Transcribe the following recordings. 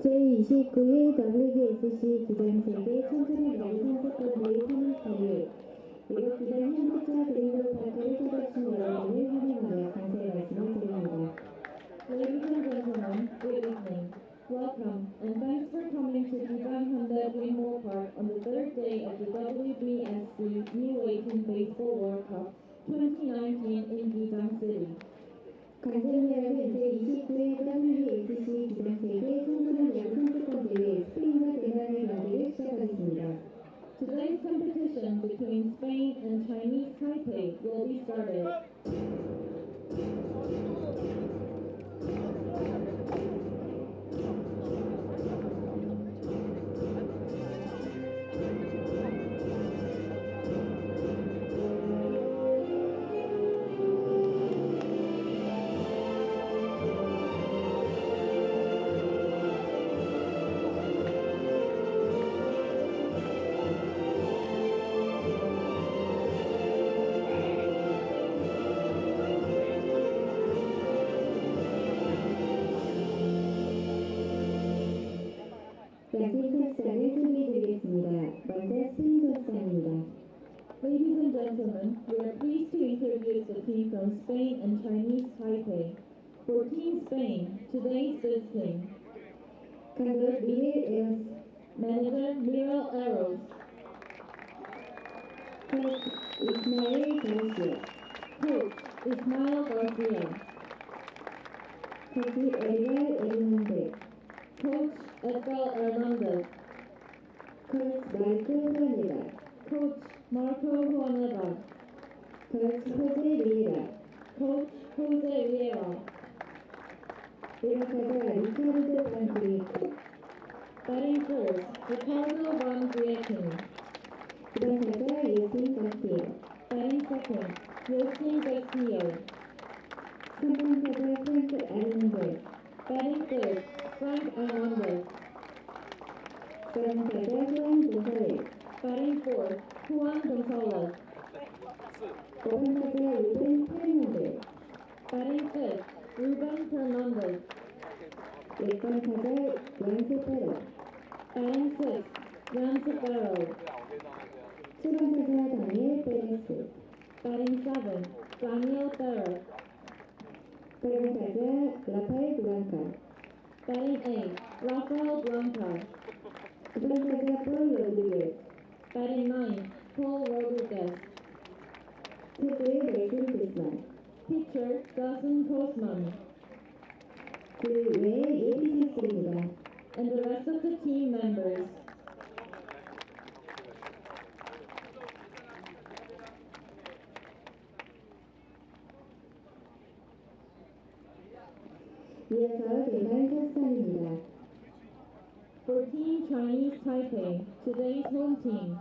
제29회 WBSC 기장세계 청소년 야구 선수권대회 참가자를 이곳 기장 현대차 그리고 발표를 찾아주신 여러분을 환영하며 감사의 말씀을 드립니다. Ladies and gentlemen, good evening. Welcome and thanks for coming to Gijang-Hyundai Ballpark on the third day of the WBSC U-18 Baseball World Cup 2019 in Gijang City. 간절미하는 제29회 WBSC 기장세계 청소년 야구 선수권대회 스페인과 대만의 경기를 시작하겠습니다. Today's competition between Spain and Chinese Taipei will be started. Ladies and gentlemen, we are pleased to introduce the team from Spain and Chinese Taipei. For Team Spain, today's visiting Manager Miguel Eros, Coach Ismael Garcia, Coach Ismael Garcia, Coach Edgar Hernandez, Coach Edgar Hernandez, Coach Marco Juaneda, Coach Marco Juaneda, Coach Jose Vieira, Coach Jose Vieira, Ricardo Van Guieten, batting first, Ricardo Van Guieten, Yosin Castillo, batting second, Yosin Castillo, Frank Hernandez, batting third, Frank Hernandez, Juan Gonzalez, batting fourth, Juan Gonzalez, Ruben Hernandez, batting fifth, Ruben Hernandez, Shapiro, batting sixth, Shapiro, Daniel Perez, batting seventh, Daniel Perez, Rafael Blanca, batting eighth, Rafael Blanca, Paul Rodriguez, batting ninth, Paul Rodriguez, pitcher Dustin Postman, and the rest of the team members. For Team Chinese Taipei, today's home team.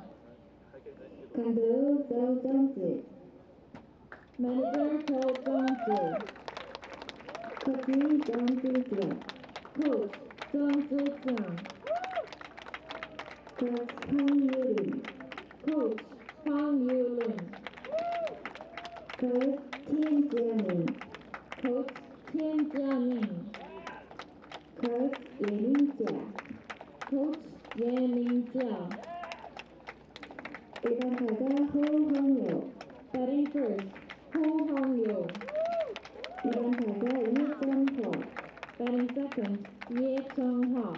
Manager Zhao Zhangzi, Coach Zhang Zhijiang, Coach Zhang Zhijiang, Coach Pang Yulin, Coach Pang Yulin, Coach Tian Jiamin, Coach Tian Jiamin, Coach Ye Jia, Coach Ye Jia, Ho Hongyo, batting first, Ho Hongyo, Lee Changhua, batting second, Lee Changhua,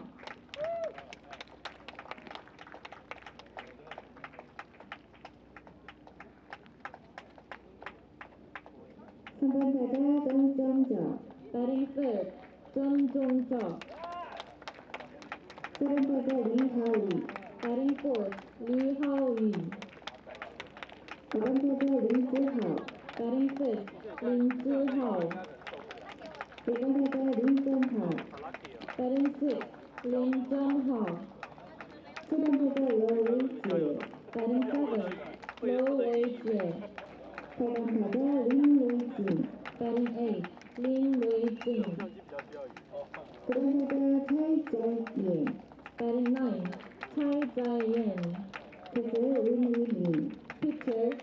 batting third, Zhang Zhongzhao, Lee Haoyi, batting fourth, Lee Haoyi, Lin Zhihao, batting fifth, Lin Zhihao, Lin Zhenghao, batting sixth, Lin Zhenghao, batting seventh, Lo Weijie,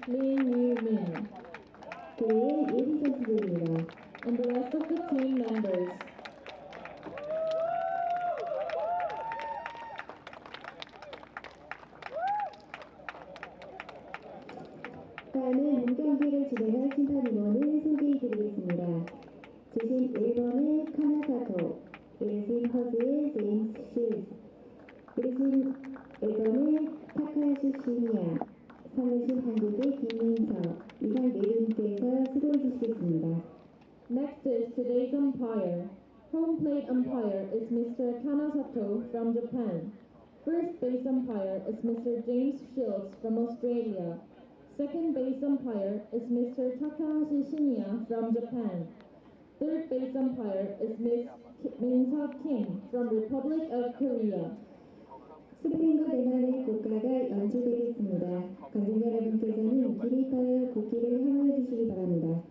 Yoo-Min. 그의 예비 선수들입니다. And the rest of the team members. 다음은 본 경기를 진행할 심판위원을 소개해드리겠습니다. 주심 1번의 카나사토, 1심 허즈의 제임스 슐즈, 1심 1번의 타카야시 시니야, 3심 한국의 김민서, 이상 4분께서 수고해주시겠습니다. Next is today's umpire. Home plate umpire is Mr. Kanasato from Japan. First base umpire is Mr. James Shields from Australia. Second base umpire is Mr. Takahashi Shinya from Japan. Third base umpire is Ms. Minseok Kim from Republic of Korea. 스프링과 대만의 국가가 연주되겠습니다. 관중 여러분께서는 기립하여 국기를 향하여 주시기 바랍니다.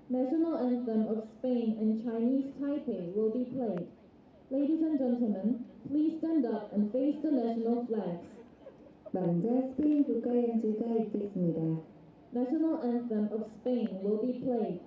National anthem of Spain and Chinese Taipei will be played. Ladies and gentlemen, please stand up and face the national flags. 먼저 스페인 국가 연주가 있겠습니다. National anthem of Spain will be played.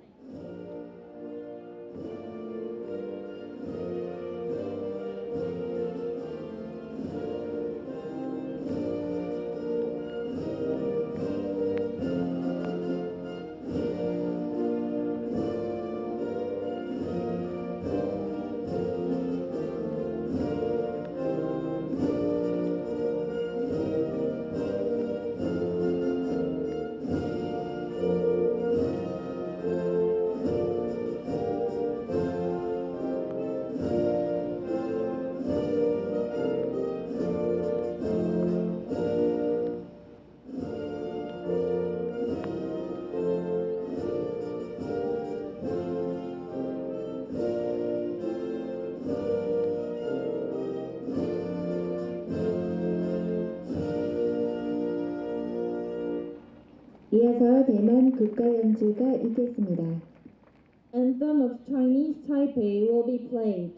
이어서 대만 국가 연주가 있겠습니다. Anthem of Chinese Taipei will be played.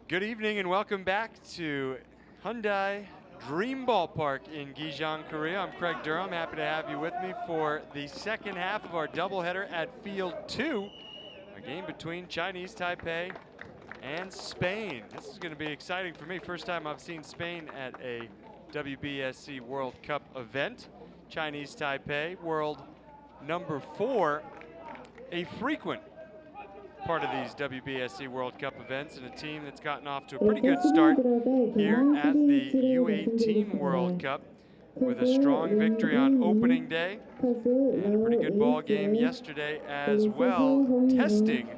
Good evening and welcome back to Hyundai Dream Ballpark in Gijang, Korea. I'm Craig Durham, happy to have you with me for the second half of our doubleheader at Field 2, a game between Chinese Taipei and Spain. This is going to be exciting for me. First time I've seen Spain at a WBSC World Cup event. Chinese Taipei, world number 4, a frequent part of these WBSC World Cup events, and a team that's gotten off to a pretty good start here at the U-18 World Cup with a strong victory on opening day and a pretty good ball game yesterday as well, testing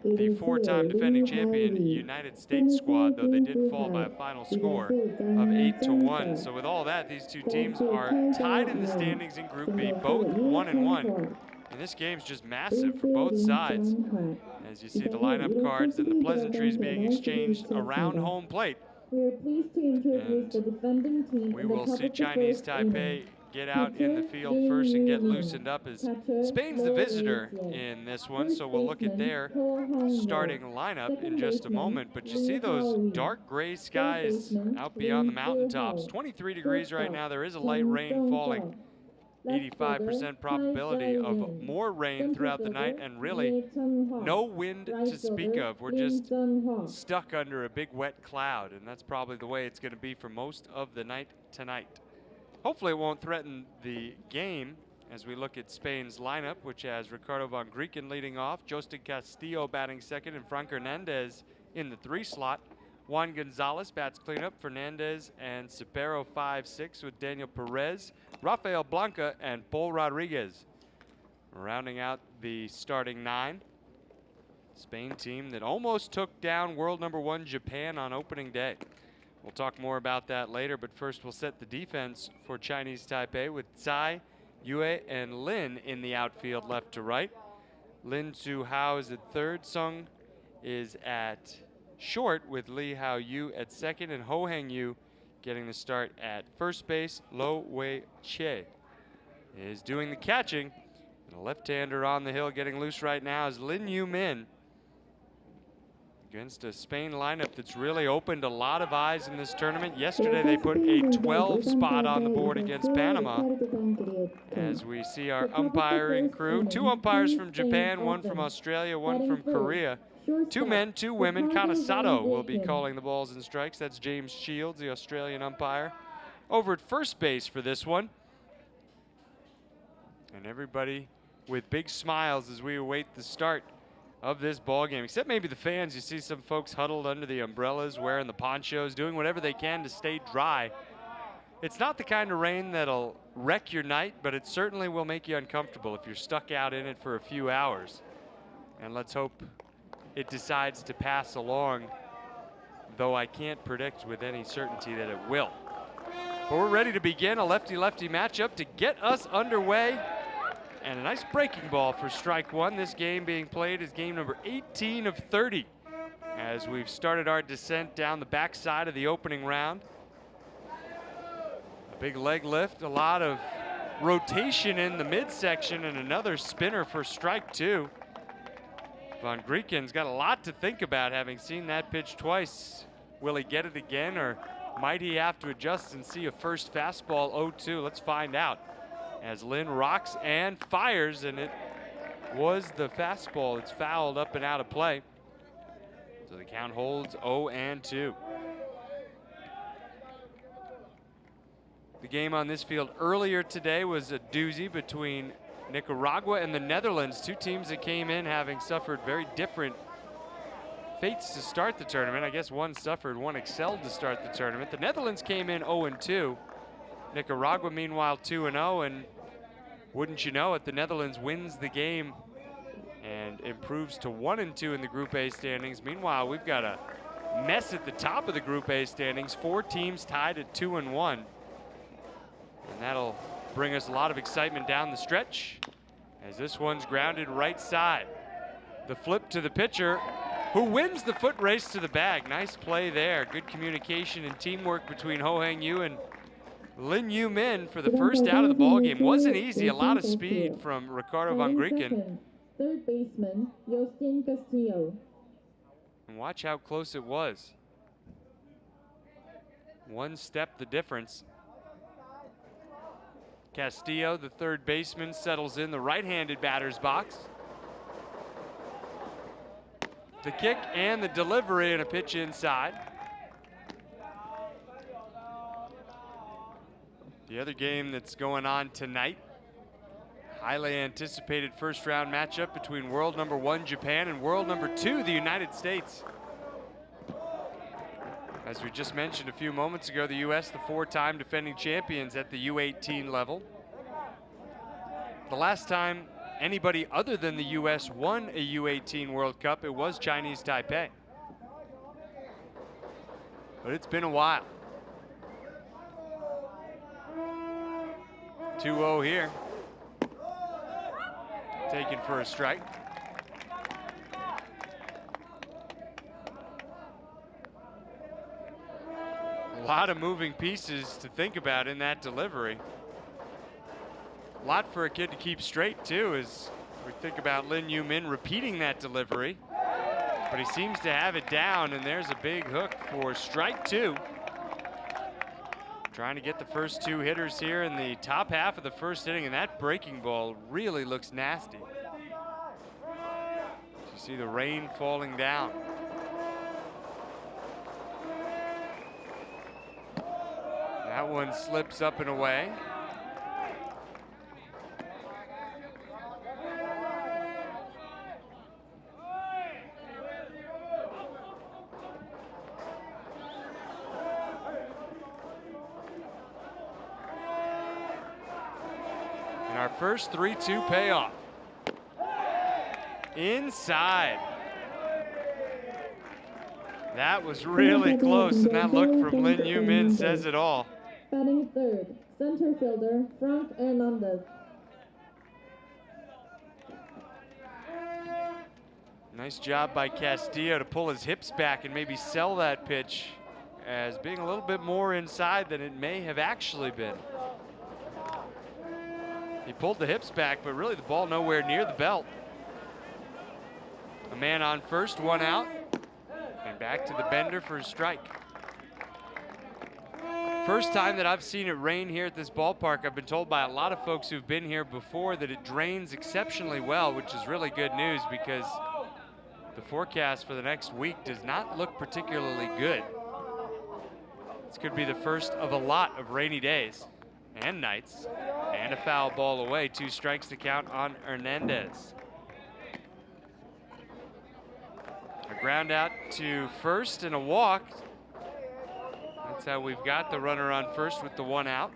the 4-time defending champion United States squad, though they did fall by a final score of 8-1. So with all that, these two teams are tied in the standings in Group B, both 1-1. And this game's just massive for both sides. As you see the lineup cards and the pleasantries being exchanged around home plate. And we will see Chinese Taipei get out in the field first and get loosened up, as Spain's the visitor in this one, so we'll look at their starting lineup in just a moment. But you see those dark gray skies out beyond the mountaintops. 23 degrees right now. There is a light rain falling 85% probability of more rain throughout the night, and really no wind to speak of. We're just stuck under a big wet cloud, and that's probably the way it's going to be for most of the night tonight. Hopefully it won't threaten the game as we look at Spain's lineup, which has Ricardo von Grieken leading off, Justin Castillo batting second, and Frank Hernandez in the 3 slot. Juan Gonzalez bats cleanup, Fernandez and Shapiro 5-6 with Daniel Perez, Rafael Blanca, and Paul Rodriguez. Rounding out the starting 9. Spain team that almost took down world #1 Japan on opening day. We'll talk more about that later, but first we'll set the defense for Chinese Taipei with Tsai, Yue, and Lin in the outfield left to right. Lin Tzu Hao is at third, Sung is at short with Li Hao Yu at second, and Ho Heng Yu getting the start at first base. Lo Wei Che is doing the catching, and a left-hander on the hill getting loose right now is Lin Yoo-Min against a Spain lineup that's really opened a lot of eyes in this tournament. Yesterday they put a 12 spot on the board against Panama. As we see our umpiring crew, 2 umpires from Japan, 1 from Australia, 1 from Korea. 2 men, 2 women. Kanasato will be calling the balls and strikes. That's James Shields, the Australian umpire, over at first base for this one. And everybody with big smiles as we await the start of this ball game, except maybe the fans. You see some folks huddled under the umbrellas, wearing the ponchos, doing whatever they can to stay dry. It's not the kind of rain that'll wreck your night, but it certainly will make you uncomfortable if you're stuck out in it for a few hours. And let's hope it decides to pass along, though I can't predict with any certainty that it will. But we're ready to begin a lefty-lefty matchup to get us underway. And a nice breaking ball for strike 1. This game being played is game number 18 of 30 as we've started our descent down the backside of the opening round. A big leg lift, a lot of rotation in the midsection, and another spinner for strike 2. Von Grieken's got a lot to think about, having seen that pitch twice. Will he get it again, or might he have to adjust and see a first fastball 0-2? Let's find out. As Lin rocks and fires, and it was the fastball. It's fouled up and out of play. So the count holds 0-2. The game on this field earlier today was a doozy between Nicaragua and the Netherlands, 2 teams that came in having suffered very different fates to start the tournament. I guess one suffered, one excelled to start the tournament. The Netherlands came in 0-2. Nicaragua, meanwhile, 2-0, and wouldn't you know it, the Netherlands wins the game and improves to 1-2 in the Group A standings. Meanwhile, we've got a mess at the top of the Group A standings. 4 teams tied at 2-1, and that'll bring us a lot of excitement down the stretch as this one's grounded right side. The flip to the pitcher, who wins the foot race to the bag. Nice play there. Good communication and teamwork between Ho Heng Yu and Lin Yoo-Min for the first out of the ball game. Wasn't easy. A lot of speed from Ricardo von Grieken. Third baseman Justin Castillo. And watch how close it was. 1 step the difference. Castillo, the third baseman, settles in the right-handed batter's box. The kick and the delivery, and a pitch inside. The other game that's going on tonight, highly anticipated first round matchup between world #1 Japan and world #2 the United States. As we just mentioned a few moments ago, the U.S., the 4-time defending champions at the U-18 level. The last time anybody other than the U.S. won a U-18 World Cup, it was Chinese Taipei. But it's been a while. 2-0 here. Taken for a strike. A lot of moving pieces to think about in that delivery. A lot for a kid to keep straight too, as we think about Lin Yoo-Min repeating that delivery. But he seems to have it down, and there's a big hook for strike 2. Trying to get the first two hitters here in the top half of the first inning, and that breaking ball really looks nasty. You see the rain falling down. That one slips up and away. And our first 3-2 payoff. Inside. That was really close, and that look from Lin Yoo-Min says it all. Batting third, center fielder Frank Hernandez. Nice job by Castillo to pull his hips back and maybe sell that pitch as being a little bit more inside than it may have actually been. He pulled the hips back, but really the ball nowhere near the belt. A man on first, one out, and back to the bender for a strike. First time that I've seen it rain here at this ballpark. I've been told by a lot of folks who've been here before that it drains exceptionally well, which is really good news because the forecast for the next week does not look particularly good. This could be the first of a lot of rainy days and nights, and a foul ball away. 2 strikes to count on Hernandez. A ground out to first and a walk. That's how we've got the runner on first with the 1 out.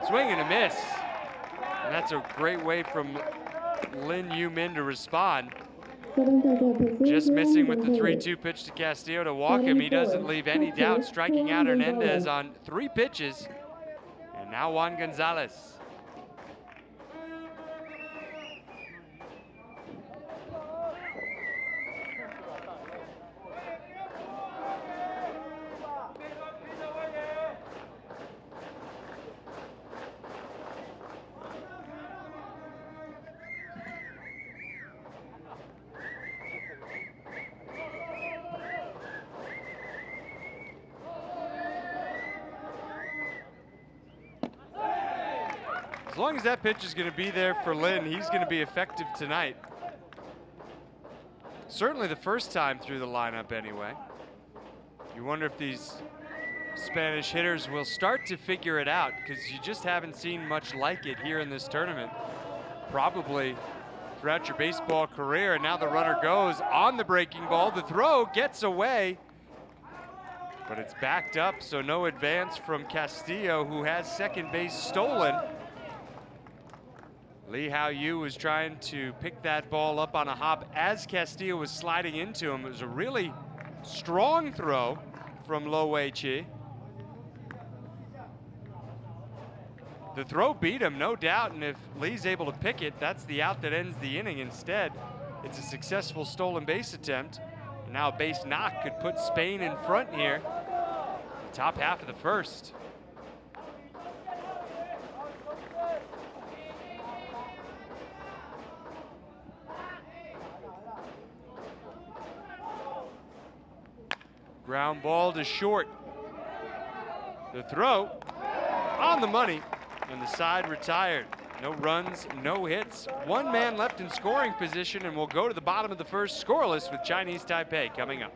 Swing and a miss. And that's a great way from Lin Yoo-Min to respond. Just missing with the 3-2 pitch to Castillo to walk him. He doesn't leave any doubt, striking out Hernandez on 3 pitches. And now Juan Gonzalez. As long as that pitch is going to be there for Lin, he's going to be effective tonight. Certainly the first time through the lineup anyway. You wonder if these Spanish hitters will start to figure it out, because you just haven't seen much like it here in this tournament. Probably throughout your baseball career. And now the runner goes on the breaking ball. The throw gets away, but it's backed up, so no advance from Castillo, who has second base stolen. Lee Hao-Yu was trying to pick that ball up on a hop as Castillo was sliding into him. It was a really strong throw from Lo Wei-Chi. The throw beat him, no doubt, and if Lee's able to pick it, that's the out that ends the inning. Instead, it's a successful stolen base attempt. And now a base knock could put Spain in front here. The top half of the first. Ground ball to short. The throw on the money, and the side retired. No runs, no hits. 1 man left in scoring position, and we'll go to the bottom of the first scoreless with Chinese Taipei coming up.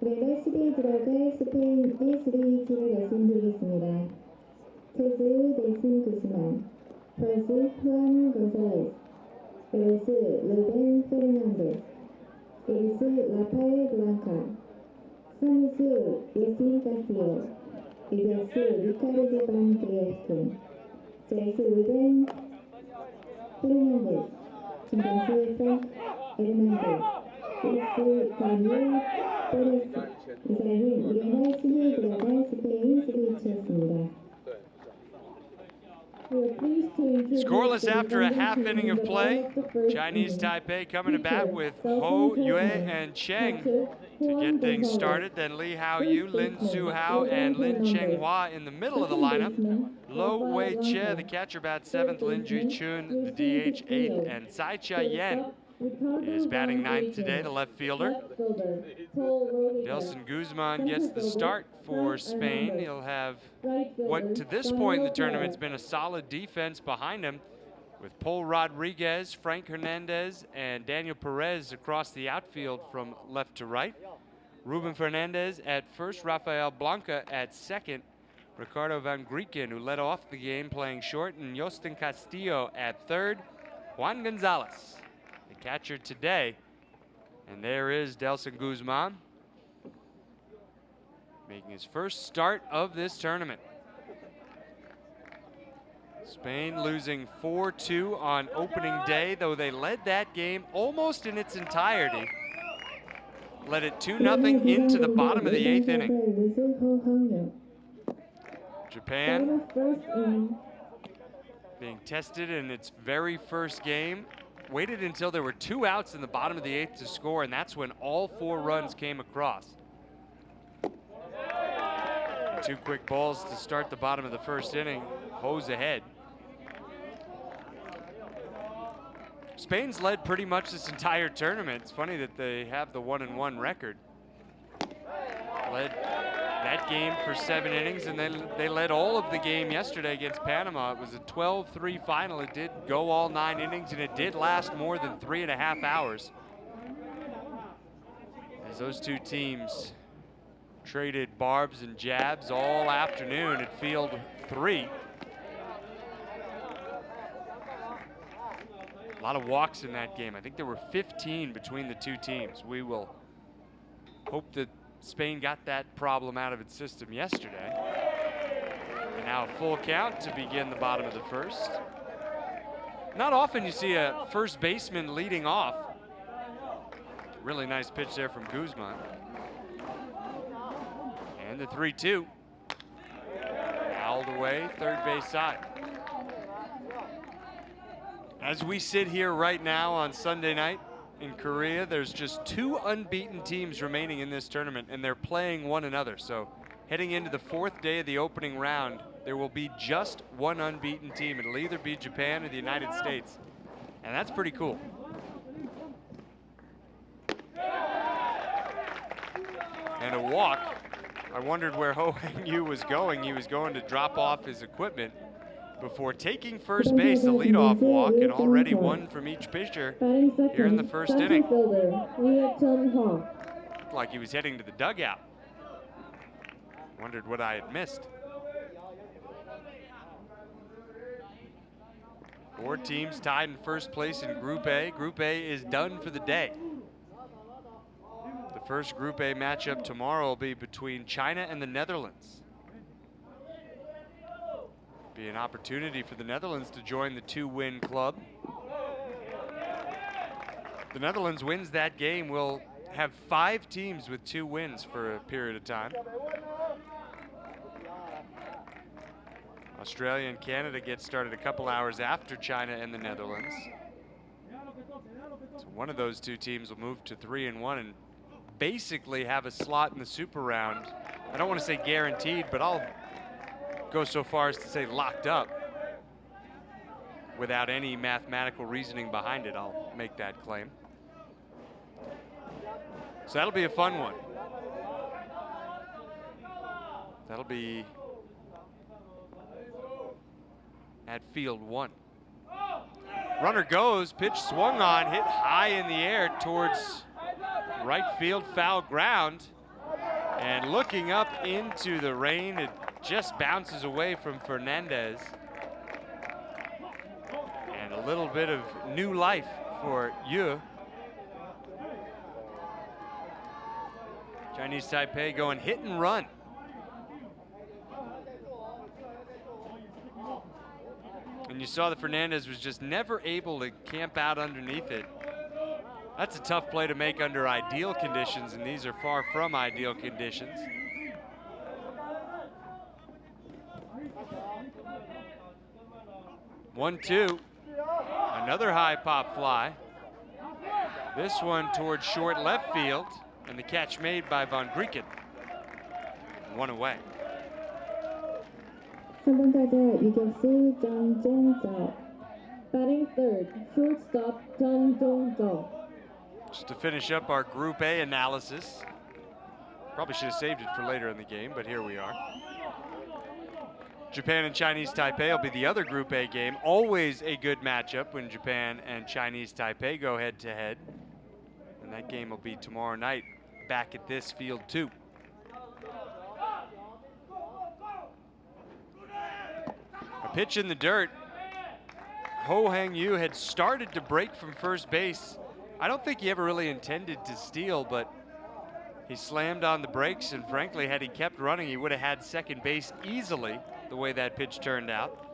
레더십에 들어갈 스페인 A3G를 말씀드리겠습니다. 투수 넬슨 구스만, 퍼스 후안 곤살레스, 에이스 르벤 페르난데스, 에이스 라파엘 블랑카, 3루수 예신 카스티오, 유격수 리카르도 반 드리에스톤, 좌익수 르벤 페르난데스, 중견수 프랭크 에르난데스, 1수 다니엘 토레스. 이사람은 우리나라 수비에 들어간 스페인 스위치였습니다. We are pleased to Scoreless after a half inning of play. Chinese Taipei coming to bat with Ho Yue and Chang to get things started. Then Li Hao Yu, Lin Su Hao, and Lin Changhua in the middle of the lineup. Lo Wei Che, the catcher, bats 7th. Lin Ji Chun, the DH, 8th. And Sai Chia Yen is batting 9th today, the left fielder. Delson Guzman gets the start for Spain. He'll have what to this point in the tournament has been a solid defense behind him, with Paul Rodriguez, Frank Hernandez, and Daniel Perez across the outfield from left to right. Ruben Fernandez at first, Rafael Blanca at second, Ricardo Van Grieken, who led off the game playing short, and Yostin Castillo at third. Juan Gonzalez, the catcher today. And there is Delson Guzman making his first start of this tournament. Spain losing 4-2 on opening day, though they led that game almost in its entirety. Led it 2-0 into the bottom of the 8th inning. Japan being tested in its very first game. Waited until there were 2 outs in the bottom of the 8th to score, and that's when all 4 runs came across. 2 quick balls to start the bottom of the first inning. Ho's ahead. Spain's led pretty much this entire tournament. It's funny that they have the 1-1 record. Led that game for 7 innings, and then they led all of the game yesterday against Panama. It was a 12-3 final. It did go all 9 innings, and it did last more than 3.5 hours. As those two teams traded barbs and jabs all afternoon at field 3. A lot of walks in that game. I think there were 15 between the two teams. We will hope that Spain got that problem out of its system yesterday. And now a full count to begin the bottom of the first. Not often you see a first baseman leading off. Really nice pitch there from Guzman. And the 3-2. Fouled away, third base side. As we sit here right now on Sunday night in Korea, there's just 2 unbeaten teams remaining in this tournament, and they're playing one another. So heading into the 4th day of the opening round, there will be just 1 unbeaten team. It'll either be Japan or the United States, and that's pretty cool. And a walk. I wondered where Ho Heng-yu was going. He was going to drop off his equipment before taking first base, a leadoff walk, and already 1 from each pitcher here in the first inning. Looked like he was heading to the dugout. Wondered what I had missed. 4 teams tied in first place in Group A. Group A is done for the day. The first Group A matchup tomorrow will be between China and the Netherlands. Be an opportunity for the Netherlands to join the 2-win club. If the Netherlands wins that game, we'll have 5 teams with 2 wins for a period of time. Australia and Canada get started a couple hours after China and the Netherlands. So one of those 2 teams will move to 3-1 and basically have a slot in the Super Round. I don't want to say guaranteed, but I'll go so far as to say locked up. Without any mathematical reasoning behind it, I'll make that claim. So that'll be a fun one. That'll be at field 1. Runner goes, pitch swung on, hit high in the air towards right field, foul ground. And looking up into the rain, it just bounces away from Hernandez. And a little bit of new life for Yu. Chinese Taipei going hit and run. And you saw that Hernandez was just never able to camp out underneath it. That's a tough play to make under ideal conditions, and these are far from ideal conditions. 1-2. Another high pop fly. This one towards short left field, and the catch made by Von Grieken. 1 away. 3번 타자 유격수 정종적. Batting third, shortstop 정종적. Just to finish up our Group A analysis. Probably should have saved it for later in the game, but here we are. Japan and Chinese Taipei will be the other Group A game. Always a good matchup when Japan and Chinese Taipei go head to head. And that game will be tomorrow night back at this field too. A pitch in the dirt. Ho Hang-yu had started to break from first base. I don't think he ever really intended to steal, but he slammed on the brakes, and frankly, had he kept running, he would have had second base easily, the way that pitch turned out.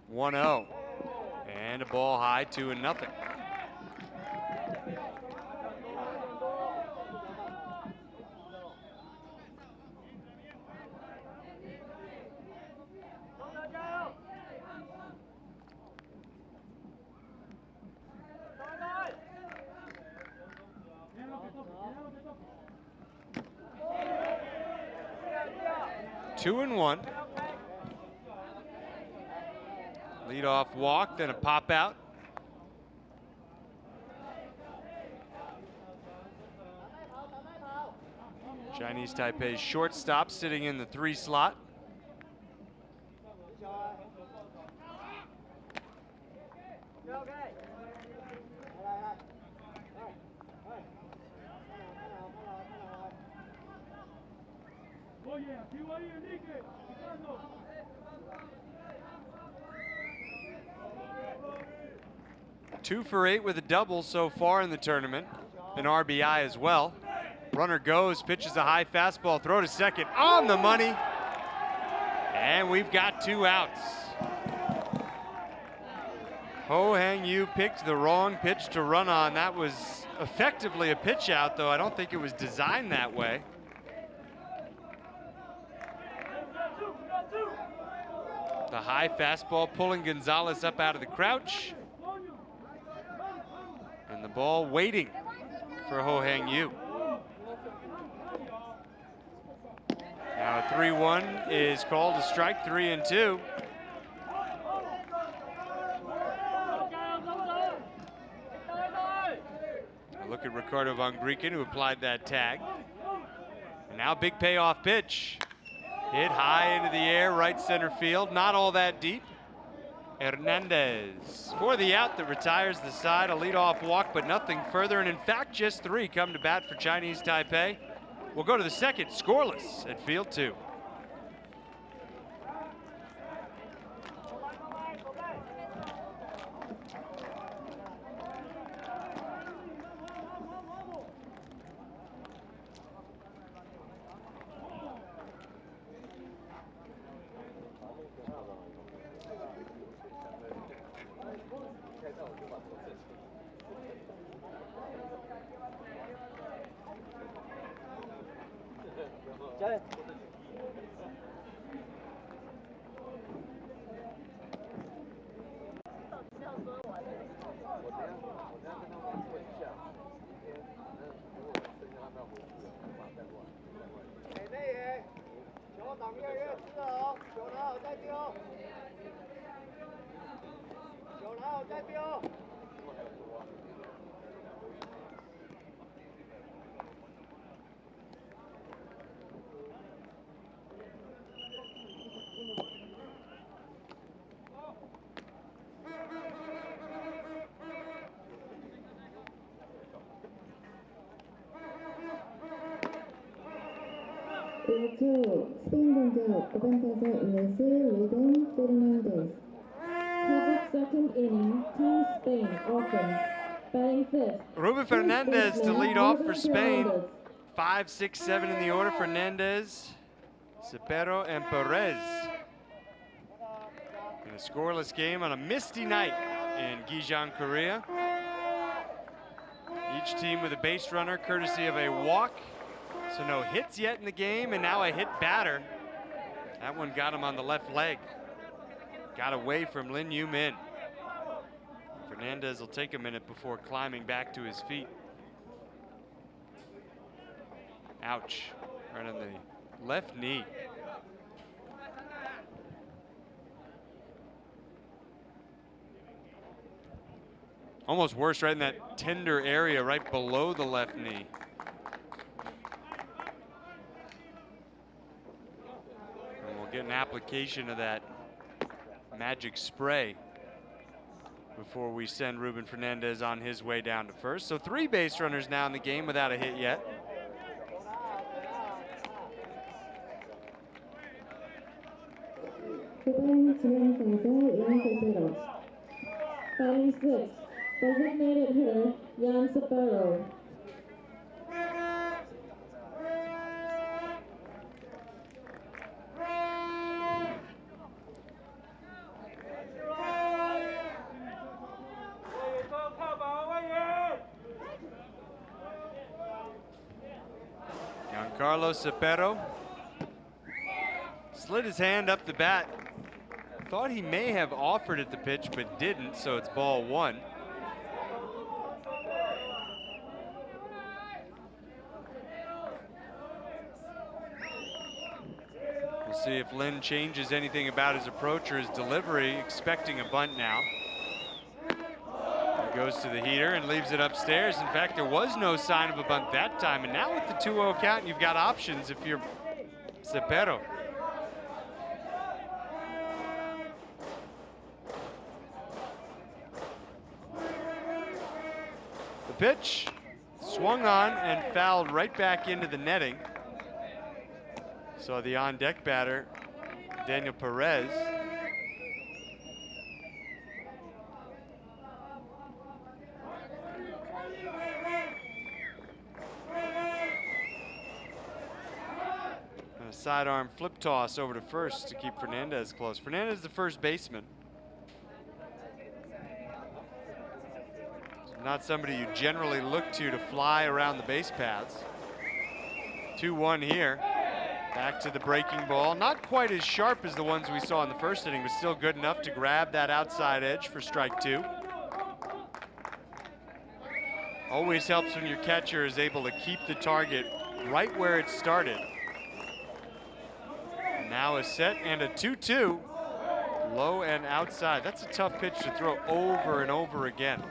One 0, and a ball high, 2-0. Two and one. Leadoff walk, then a pop out. Chinese Taipei's shortstop sitting in the 3 slot. Two for 8 with a double so far in the tournament, an RBI as well. Runner goes, pitches a high fastball, throw to second, on the money, and we've got 2 outs. Ho Hang-yu picked the wrong pitch to run on. That was effectively a pitch out, though I don't think it was designed that way. The high fastball pulling Gonzalez up out of the crouch. And the ball waiting for Ho Hang-yu. Now a 3-1 is called a strike, 3-2. Look at Ricardo Von Grieken, who applied that tag. And now big payoff pitch. Hit high into the air, right center field, not all that deep. Hernandez for the out that retires the side, a leadoff walk, but nothing further. And in fact, just 3 come to bat for Chinese Taipei. We'll go to the second, scoreless at field 2. 스페인 공격 5번 타자 이루수 Lavon Hernandez. Top of second inning, Team Spain offense. Batting fifth. Ruben Fernandez to lead off for Spain. 5, 6, 7 in the order. Fernandez, Shapiro, and Perez. In a scoreless game on a misty night in Gijang, Korea. Each team with a base runner courtesy of a walk. So no hits yet in the game, and now a hit batter. That one got him on the left leg. Got away from Yoo-Min. Hernandez will take a minute before climbing back to his feet. Ouch, right on the left knee. Almost worse, right in that tender area right below the left knee. And we'll get an application of that magic spray before we send Ruben Fernandez on his way down to first. So 3 base runners now in the game without a hit yet. Batting sixth, designated hitter, Shapiro. Shapiro slid his hand up the bat. Thought he may have offered at the pitch, but didn't, so it's ball 1. We'll see if Lin changes anything about his approach or his delivery, expecting a bunt now. He goes to the heater and leaves it upstairs. In fact, there was no sign of a bunt that time, and now with the 2-0 count, you've got options if you're Shapiro. The pitch swung on and fouled right back into the netting. Saw the on-deck batter, Daniel Perez. And a sidearm flip toss over to first to keep Fernandez close. Fernandez is the first baseman. Not somebody you generally look to fly around the base paths. 2-1 here. Back to the breaking ball. Not quite as sharp as the ones we saw in the first inning, but still good enough to grab that outside edge for strike 2. Always helps when your catcher is able to keep the target right where it started. And now a set and a 2-2. Low and outside. That's a tough pitch to throw over and over again.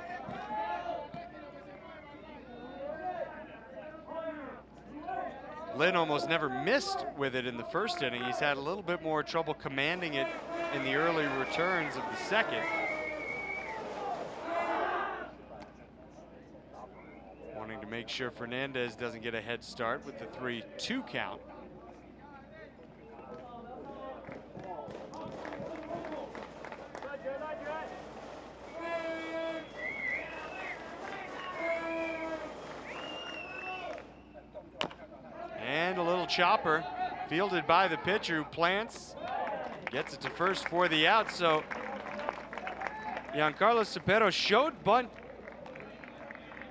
Lin almost never missed with it in the first inning. He's had a little bit more trouble commanding it in the early returns of the second. Wanting to make sure Fernandez doesn't get a head start with the 3-2 count. And a little chopper fielded by the pitcher who plants, gets it to first for the out. So Giancarlo Shapiro showed bunt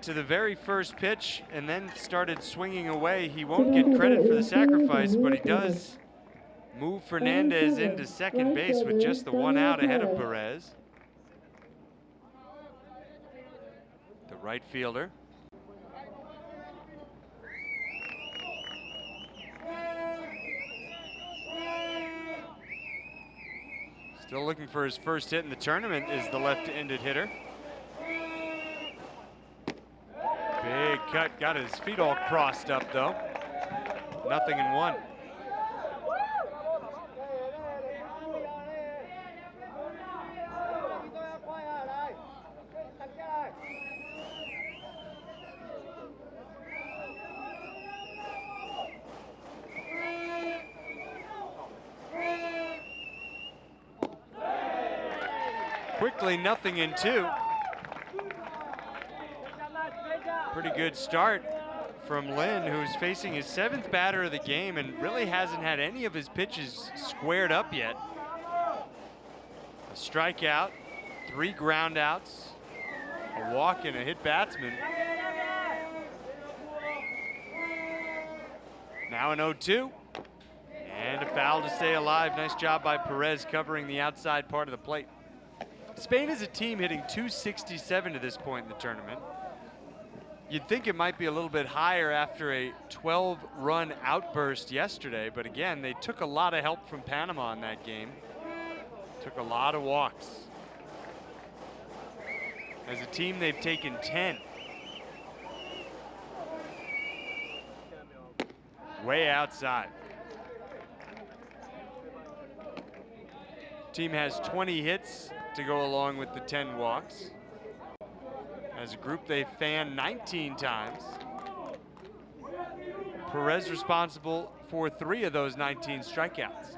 to the very first pitch and then started swinging away. He won't get credit for the sacrifice, but he does move Fernandez into second base with just the 1 out ahead of Perez. The right fielder. Still looking for his first hit in the tournament is the left-handed hitter. Big cut, got his feet all crossed up though. 0-1. Quickly 0-2. Pretty good start from Lin, who's facing his 7th batter of the game and really hasn't had any of his pitches squared up yet. A strikeout, 3 groundouts, a walk and a hit batsman. Now an 0-2. And a foul to stay alive. Nice job by Perez covering the outside part of the plate. Spain is a team hitting .267 to this point in the tournament. You'd think it might be a little bit higher after a 12-run outburst yesterday, but again, they took a lot of help from Panama in that game. Took a lot of walks. As a team, they've taken 10. Way outside. Team has 20 hits to go along with the 10 walks. As a group, they fanned 19 times. Perez responsible for 3 of those 19 strikeouts.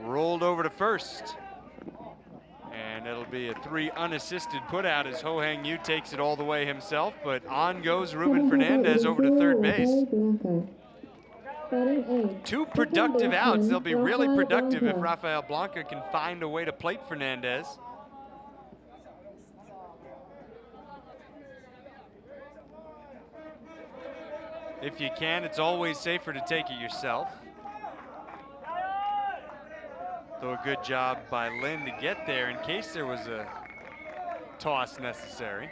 Rolled over to first. And it'll be a 3 unassisted putout as Ho-Hang Yu takes it all the way himself, but on goes Ruben Hernandez over to third base. 2 productive outs. They'll be really productive if Rafael Blanca can find a way to plate Hernandez. If you can, it's always safer to take it yourself. Though a good job by Lin to get there in case there was a toss necessary.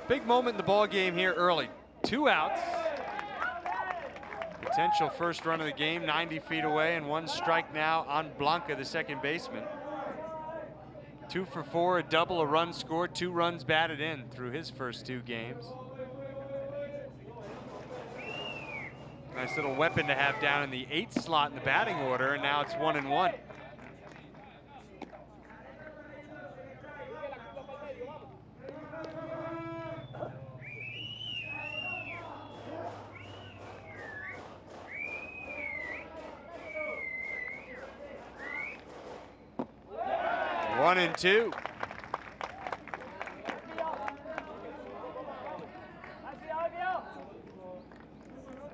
Big moment in the ball game here early. 2 outs. Potential first run of the game, 90 feet away, and 1 strike now on Blanca, the second baseman. 2 for 4, a double, a run scored, 2 runs batted in through his first 2 games. Nice little weapon to have down in the 8th slot in the batting order, and now it's 1-1. One and 2.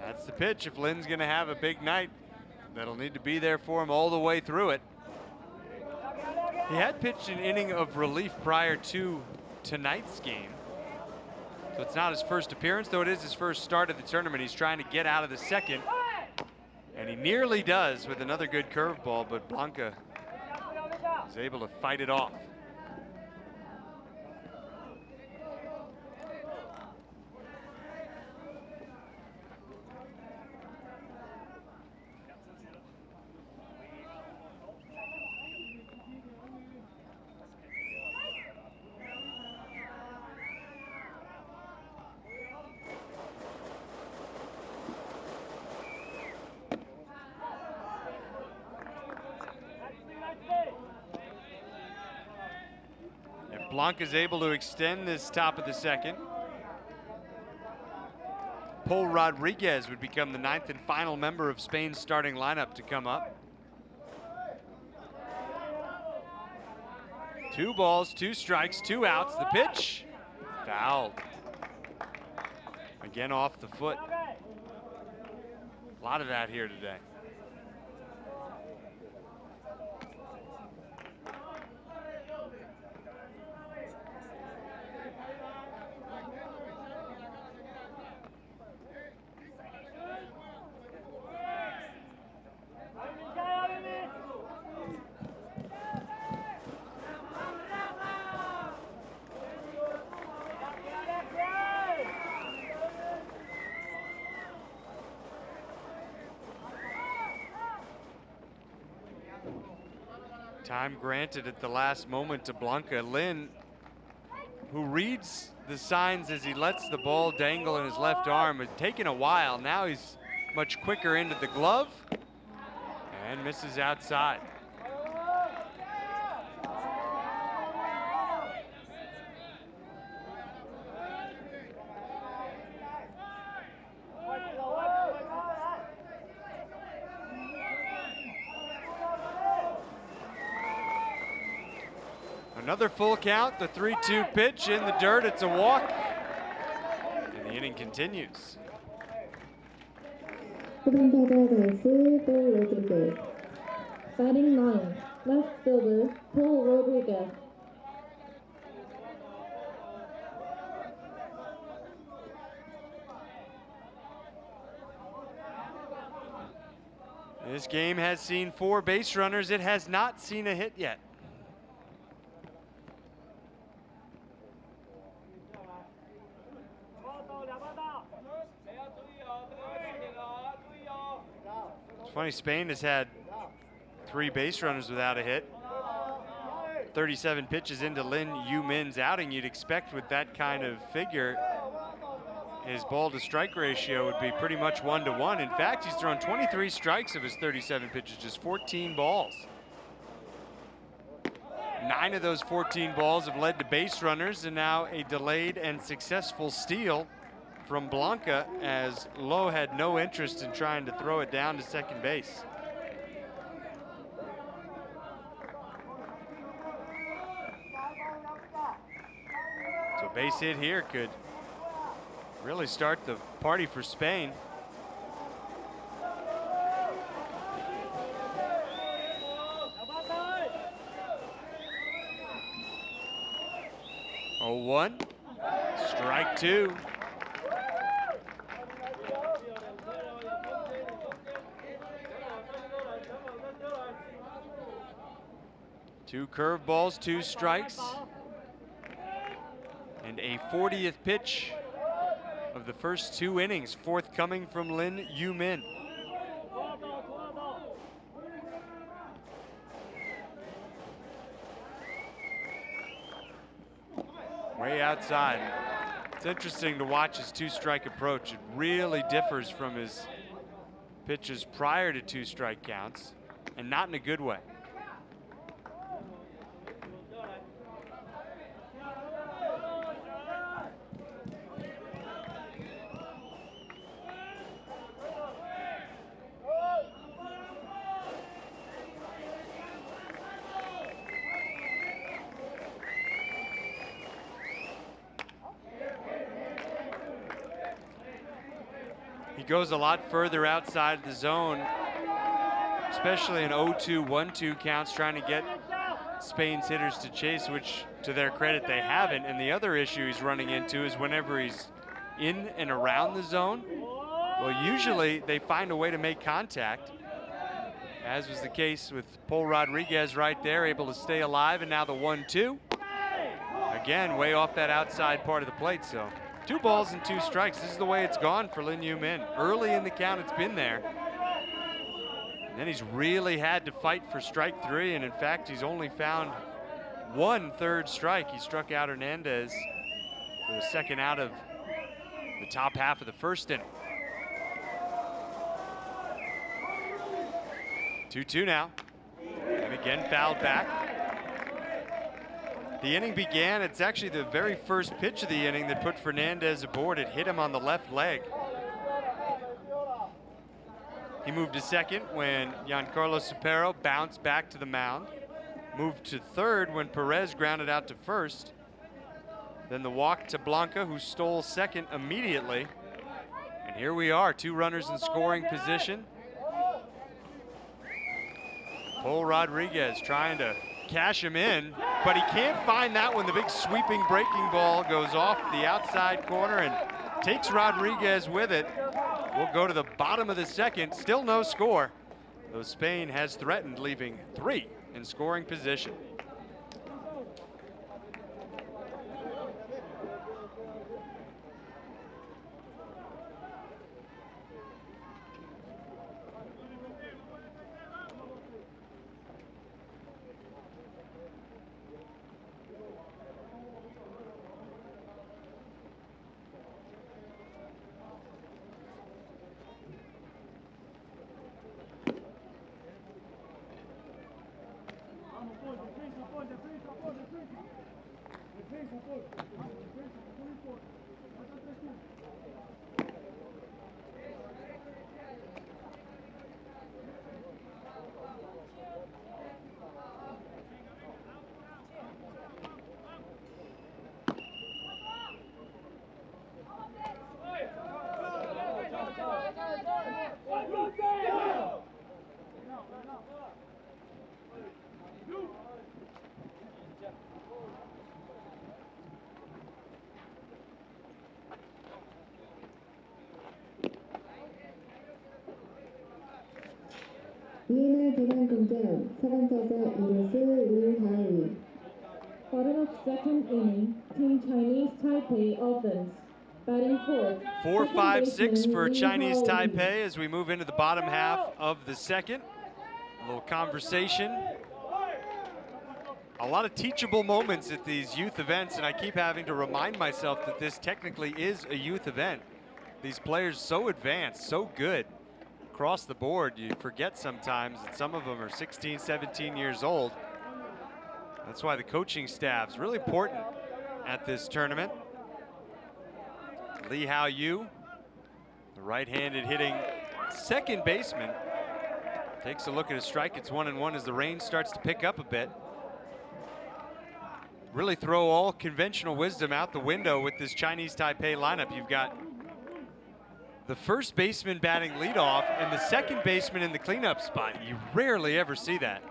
That's the pitch. If Lin's going to have a big night, that'll need to be there for him all the way through it. He had pitched an inning of relief prior to tonight's game. So it's not his first appearance, though it is his first start of the tournament. He's trying to get out of the second, and he nearly does with another good curveball, but Blanca is able to fight it off. Blanca's able to extend this top of the second. Paul Rodriguez would become the 9th and final member of Spain's starting lineup to come up. 2 balls, 2 strikes, 2 outs. The pitch, fouled. Again off the foot. A lot of that here today. Time granted at the last moment to Blanca. Lin, who reads the signs as he lets the ball dangle in his left arm, had taken a while. Now he's much quicker into the glove and misses outside. Another full count, the 3-2 pitch in the dirt, it's a walk. And the inning continues. Batting 9, left fielder, Paul Rodriguez. This game has seen 4 base runners. It has not seen a hit yet. It's funny, Spain has had 3 base runners without a hit. 37 pitches into Yoo-Min's outing. You'd expect with that kind of figure, his ball to strike ratio would be pretty much 1-to-1. In fact, he's thrown 23 strikes of his 37 pitches, just 14 balls. 9 of those 14 balls have led to base runners, and now a delayed and successful steal from Blanca, as Lowe had no interest in trying to throw it down to second base. So a base hit here could really start the party for Spain. Oh, 1, strike 2. Two curveballs, 2 strikes, and a 40th pitch of the first 2 innings forthcoming from Yoo-Min. Way outside. It's interesting to watch his 2-strike approach. It really differs from his pitches prior to 2-strike counts, and not in a good way. He goes a lot further outside the zone, especially in 0-2, 1-2 counts, trying to get Spain's hitters to chase, which to their credit they haven't. And the other issue he's running into is whenever he's in and around the zone, well, usually they find a way to make contact, as was the case with Paul Rodriguez right there, able to stay alive. And now the 1-2, again way off that outside part of the plate. So 2 balls and 2 strikes. This is the way it's gone for Yoo-Min. Early in the count, it's been there. And then he's really had to fight for strike 3, and in fact, he's only found 1 third strike. He struck out Hernandez for the second out of the top half of the first inning. 2-2 now, and again fouled back. The inning began, it's actually the very first pitch of the inning that put Hernandez aboard. It hit him on the left leg. He moved to second when Shapiro bounced back to the mound. Moved to third when Perez grounded out to first. Then the walk to Blanca, who stole second immediately. And here we are, 2 runners in scoring position. Paul Rodriguez trying to cash him in, but he can't find that one. The big sweeping breaking ball goes off the outside corner and takes Rodriguez with it. We'll go to the bottom of the second, still no score, though Spain has threatened, leaving 3 in scoring position. 이날 대만 공격 4번 타자 이루수 리하이. Bottom of second inning, Team Chinese Taipei offense. Batting fourth. 4, second 5, 6 baseman for Lee Chinese Hao-Lee. Taipei as we move into the bottom half of the second. A little conversation. A lot of teachable moments at these youth events, and I keep having to remind myself that this technically is a youth event. These players so advanced, so good across the board. You forget sometimes that some of them are 16, 17 years old. That's why the coaching staff's really important at this tournament. Lee Hao-Yu, the right-handed hitting second baseman, takes a look at his strike. It's 1-1 as the rain starts to pick up a bit. Really throw all conventional wisdom out the window with this Chinese Taipei lineup. You've got the first baseman batting leadoff and the second baseman in the cleanup spot. You rarely ever see that.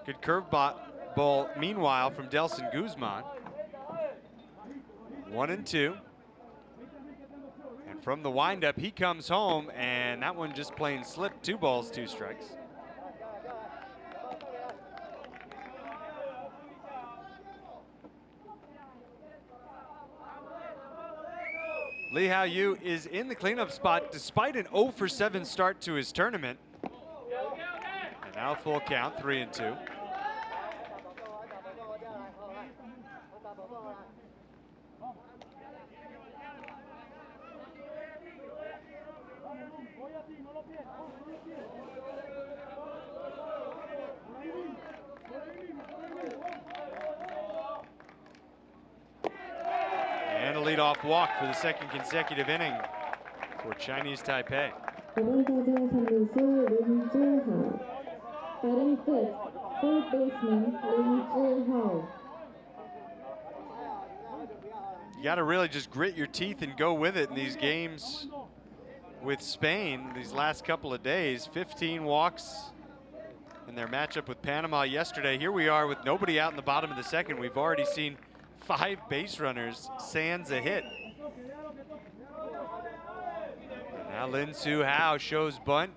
Good curveball meanwhile from Delson Guzman. 1-2. And from the windup, he comes home, and that one just plain slipped. 2 balls, 2 strikes. Lee Hao-Yu is in the cleanup spot despite an 0 for 7 start to his tournament. And now full count, 3-2. And a leadoff walk for the second consecutive inning for Chinese Taipei. 5번 타자 3루수 린즈하오. Batting fifth, third baseman Lin Zhihao. You got to really just grit your teeth and go with it in these games with Spain these last couple of days. 15 walks in their matchup with Panama yesterday. Here we are with nobody out in the bottom of the second. We've already seen 5 base runners, sans a hit. Now Lin Zhihao shows bunt.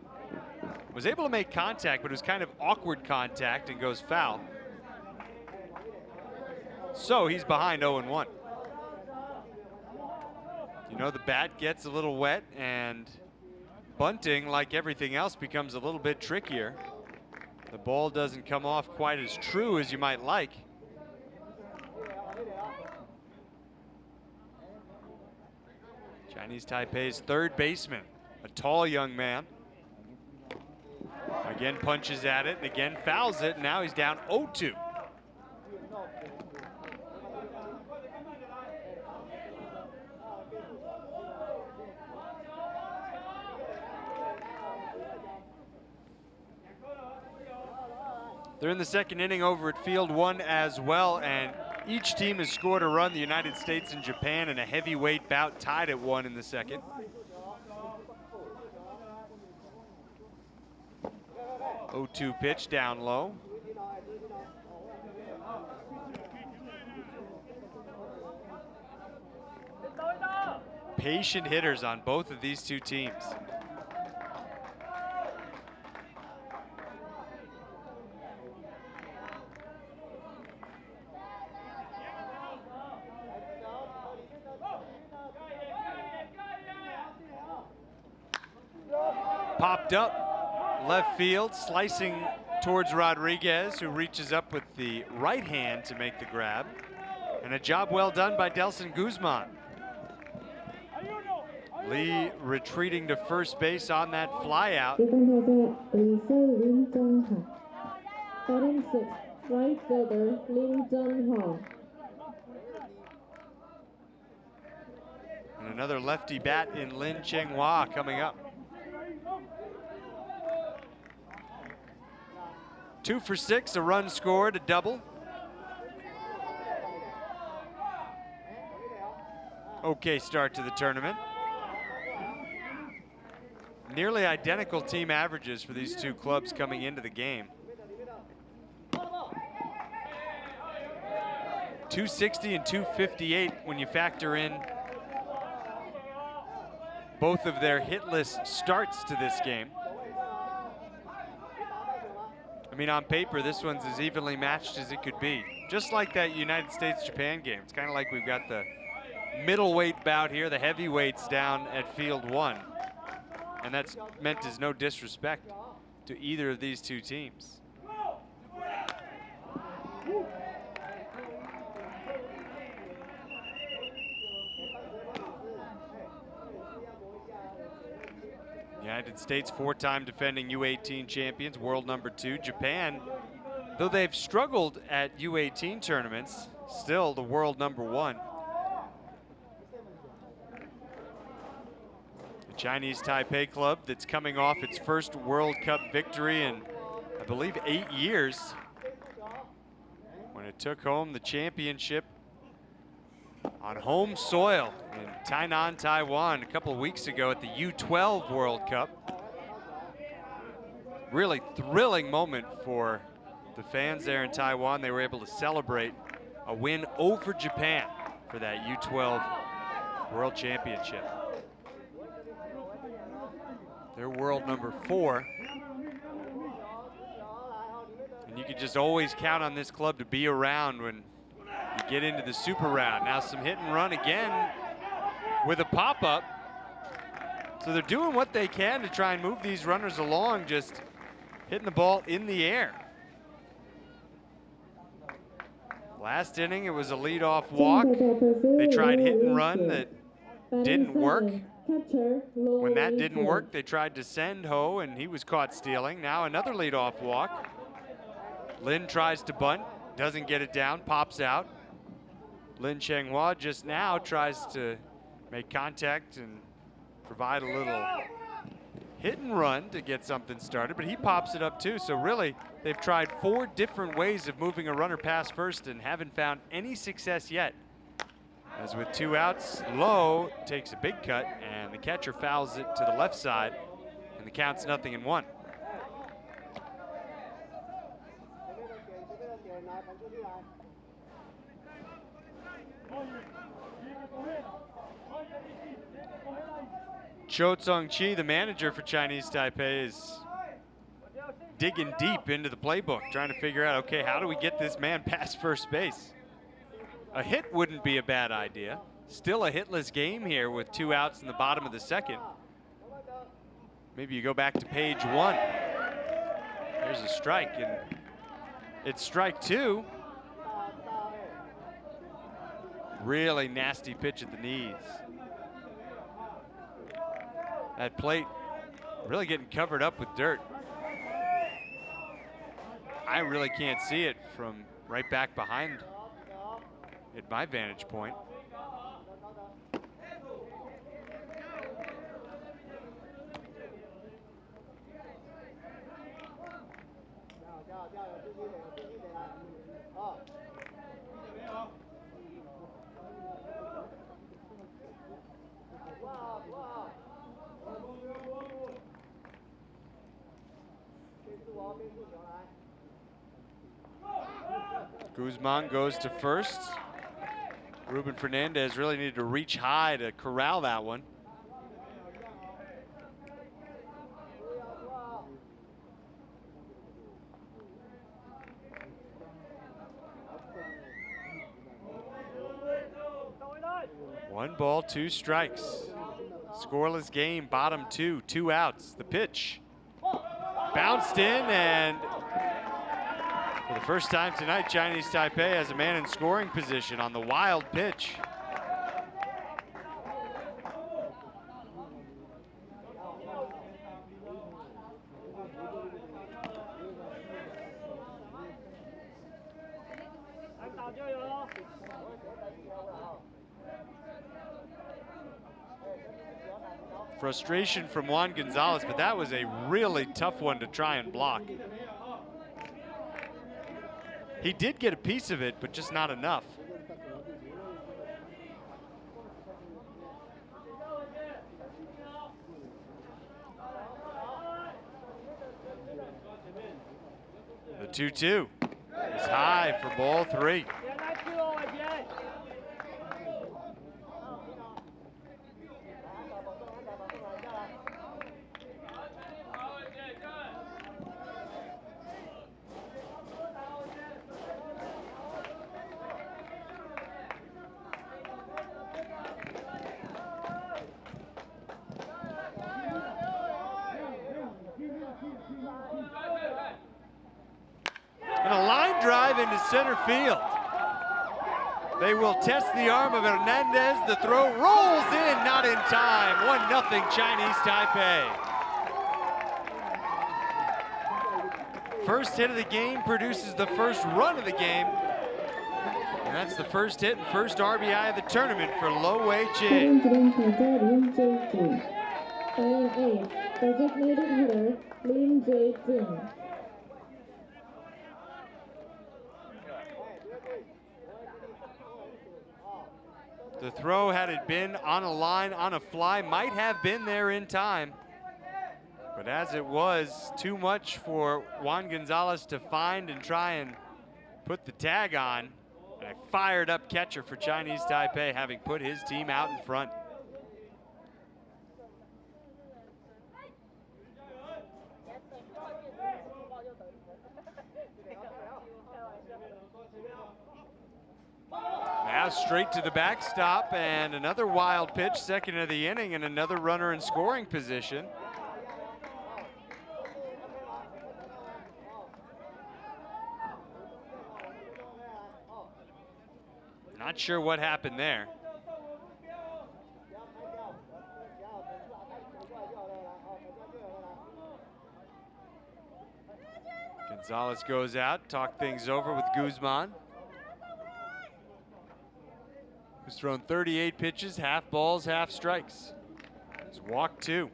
Was able to make contact, but it was kind of awkward contact and goes foul. So he's behind 0-1. You know, the bat gets a little wet, and bunting, like everything else, becomes a little bit trickier. The ball doesn't come off quite as true as you might like. Chinese Taipei's third baseman, a tall young man. Again punches at it and again fouls it, and now he's down 0-2. They're in the second inning over at Field 1 as well, and each team has scored a run. The United States and Japan in a heavyweight bout tied at 1 in the second. Oh-2 pitch down low. Patient hitters on both of these two teams. Popped up left field, slicing towards Rodriguez, who reaches up with the right hand to make the grab. And a job well done by Delson Guzman. Lee retreating to first base on that flyout. 6번 타자 의수 린정하. Batting sixth, right fielder Lin Zhihao. And another lefty bat in Lin Changhua coming up. 2 for 6, a run scored, a double. Okay start to the tournament. Nearly identical team averages for these two clubs coming into the game. 260 and 258 when you factor in both of their hitless starts to this game. I mean, on paper, this one's as evenly matched as it could be. Just like that United States-Japan game. It's kind of like we've got the middleweight bout here, the heavyweights down at field 1. And that's meant as no disrespect to either of these two teams. United States 4-time defending U-18 champions, world number 2. Japan, though they've struggled at U-18 tournaments, still the world number 1. The Chinese Taipei club that's coming off its first World Cup victory in, I believe, 8 years, when it took home the championship on home soil in Tainan, Taiwan a couple of weeks ago at the U-12 World Cup. Really thrilling moment for the fans there in Taiwan. They were able to celebrate a win over Japan for that U-12 World Championship. They're world number 4. And you could just always count on this club to be around when you get into the super round. Now some hit and run again with a pop-up. So they're doing what they can to try and move these runners along, just hitting the ball in the air. Last inning, it was a leadoff walk. They tried hit and run that didn't work. When that didn't work, they tried to send Ho, and he was caught stealing. Now another leadoff walk. Lin tries to bunt, doesn't get it down, pops out. Lin Changhua just now tries to make contact and provide a little hit and run to get something started, but he pops it up too. So really, they've tried 4 different ways of moving a runner past first and haven't found any success yet. As with 2 outs, Lowe takes a big cut and the catcher fouls it to the left side, and the count's 0-1. Cho Tsung-Chi, the manager for Chinese Taipei, is digging deep into the playbook, trying to figure out, okay, how do we get this man past first base? A hit wouldn't be a bad idea. Still a hitless game here with 2 outs in the bottom of the 2nd. Maybe you go back to page 1. There's a strike, and it's strike 2. Really nasty pitch at the knees. That plate really getting covered up with dirt. I really can't see it from right back behind at my vantage point. Guzman goes to first. Ruben Hernandez really needed to reach high to corral that one. One ball, 2 strikes. Scoreless game, bottom 2, 2 outs. The pitch bounced in, and for the first time tonight, Chinese Taipei has a man in scoring position on the wild pitch. Frustration from Juan Gonzalez, but that was a really tough one to try and block. He did get a piece of it, but just not enough. The 2-2 is high for ball 3. drive into center field. They will test the arm of Hernandez. The throw rolls in, not in time. 1-0 Chinese Taipei. First hit of the game produces the first run of the game. And that's the first hit and first RBI of the tournament for Lo-Wei Ching. Batting eighth, designated hitter, Lim Jae-jin. The throw, had it been on a line, on a fly, might have been there in time. But as it was, too much for Juan Gonzalez to find and try and put the tag on. And a fired up catcher for Chinese Taipei, having put his team out in front. Now straight to the backstop, and another wild pitch, second of the inning, and another runner in scoring position. Not sure what happened there. Gonzalez goes out, talk things over with Guzman, who's thrown 38 pitches, half balls, half strikes. He's walked 2.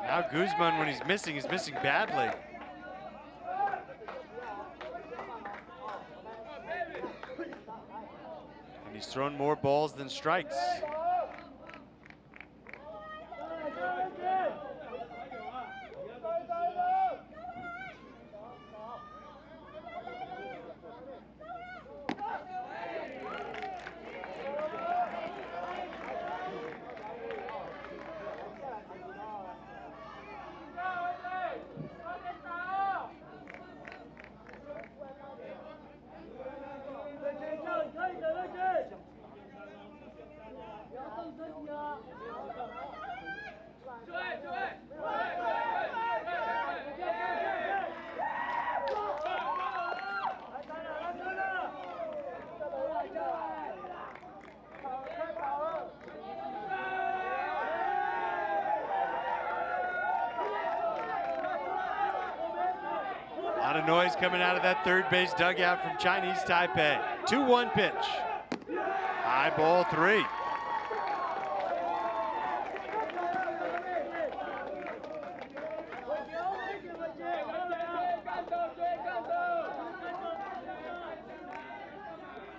Now Guzman, when he's missing, is missing badly. And he's thrown more balls than strikes. A lot of noise coming out of that third base dugout from Chinese Taipei. 2-1 pitch. High ball 3.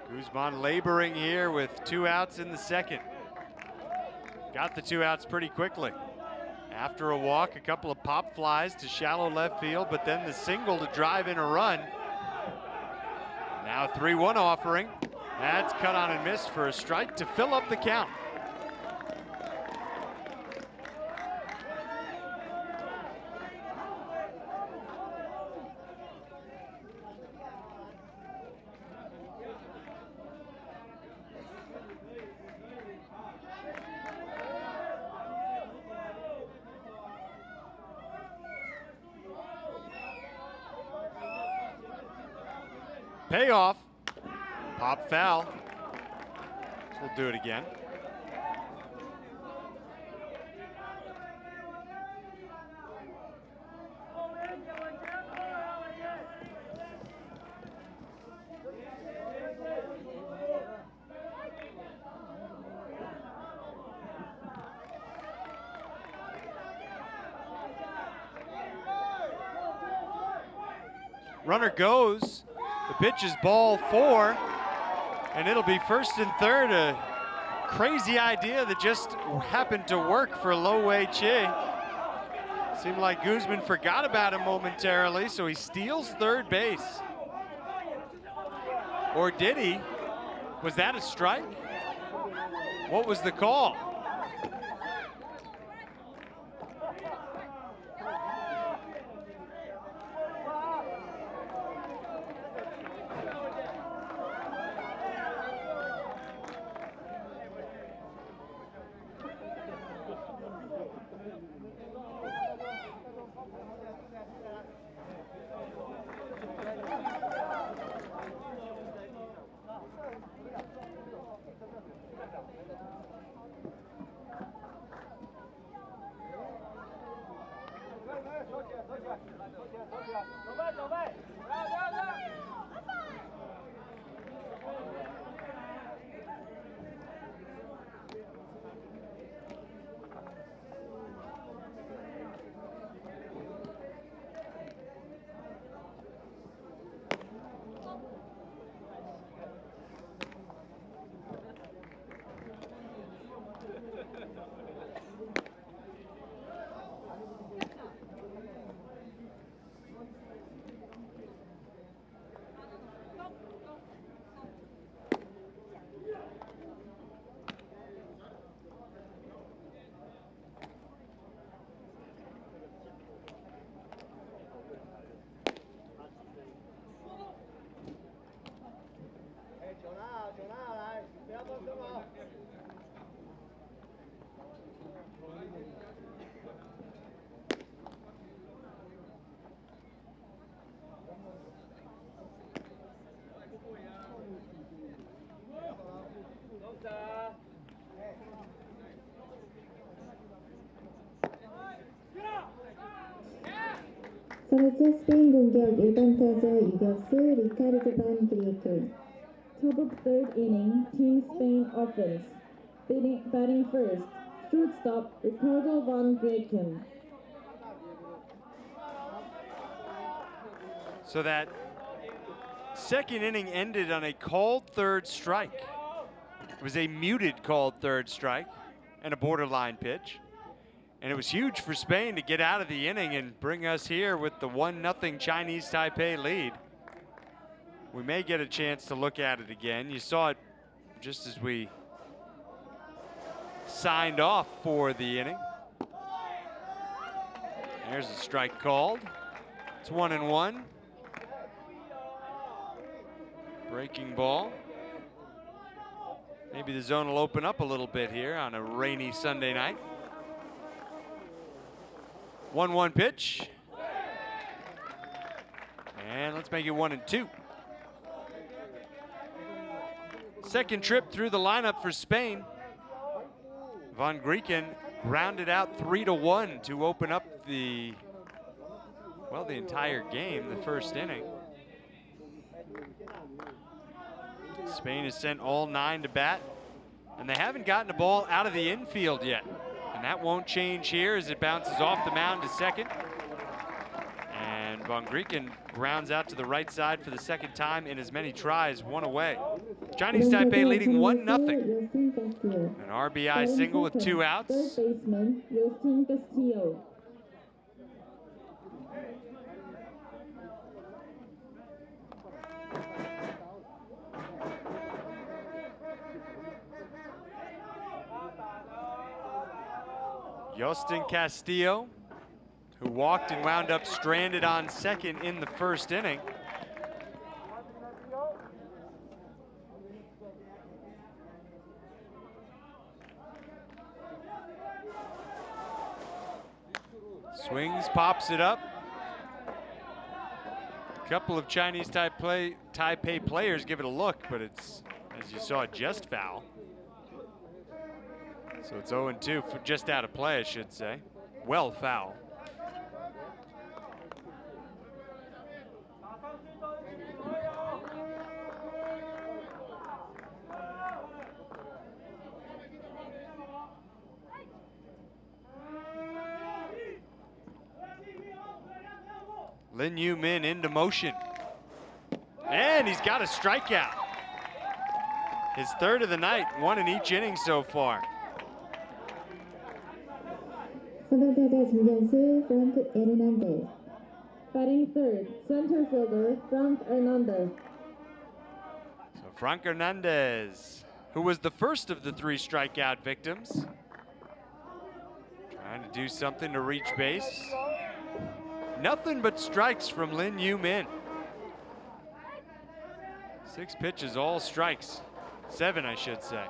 Guzman laboring here with 2 outs in the second. Got the 2 outs pretty quickly. After a walk, a couple of pop flies to shallow left field, but then the single to drive in a run. Now 3-1 offering. That's cut on and missed for a strike to fill up the count. Payoff. Pop foul. So we'll do it again. Runner goes. The pitch is ball 4, and it'll be first and third. A crazy idea that just happened to work for Lo-Wei Ching. Seemed like Guzman forgot about him momentarily, so he steals third base. Or did he? Was that a strike? What was the call? 선수 스페인 공격 1번 타자 유격수 리카르도 반 브리에크. Top of third inning, Team Spain offense. Batting first, shortstop Ricardo van Breken. So that second inning ended on a called third strike. It was a muted called third strike and a borderline pitch. And it was huge for Spain to get out of the inning and bring us here with the 1-0 Chinese Taipei lead. We may get a chance to look at it again. You saw it just as we signed off for the inning. There's a strike called. It's 1-1. Breaking ball. Maybe the zone will open up a little bit here on a rainy Sunday night. 1-1 pitch. And let's make it 1-2. Second trip through the lineup for Spain. Van Breken grounded out 3-1 to open up the entire game, the first inning. Spain has sent all 9 to bat, and they haven't gotten the ball out of the infield yet. And that won't change here as it bounces off the mound to second. And Van Breken grounds out to the right side for the second time in as many tries, 1 away. Chinese Taipei leading 1-0. An RBI single with 2 outs. Third baseman, Yostin Castillo. Yostin Castillo, who walked and wound up stranded on second in the first inning. Swings, pops it up. A couple of Chinese Taipei players give it a look, but it's, as you saw, just foul. So it's 0-2, for just out of play, I should say. Well foul. Yoo-Min into motion. And he's got a strikeout. His third of the night, 1 in each inning so far. 3번 타자 중견수 프랑크 에르난데스. Batting third, center fielder Frank Hernandez. So Frank Hernandez, who was the first of the 3 strikeout victims. Trying to do something to reach base. Nothing but strikes from Yoo-Min. 6 pitches, all strikes. 7, I should say.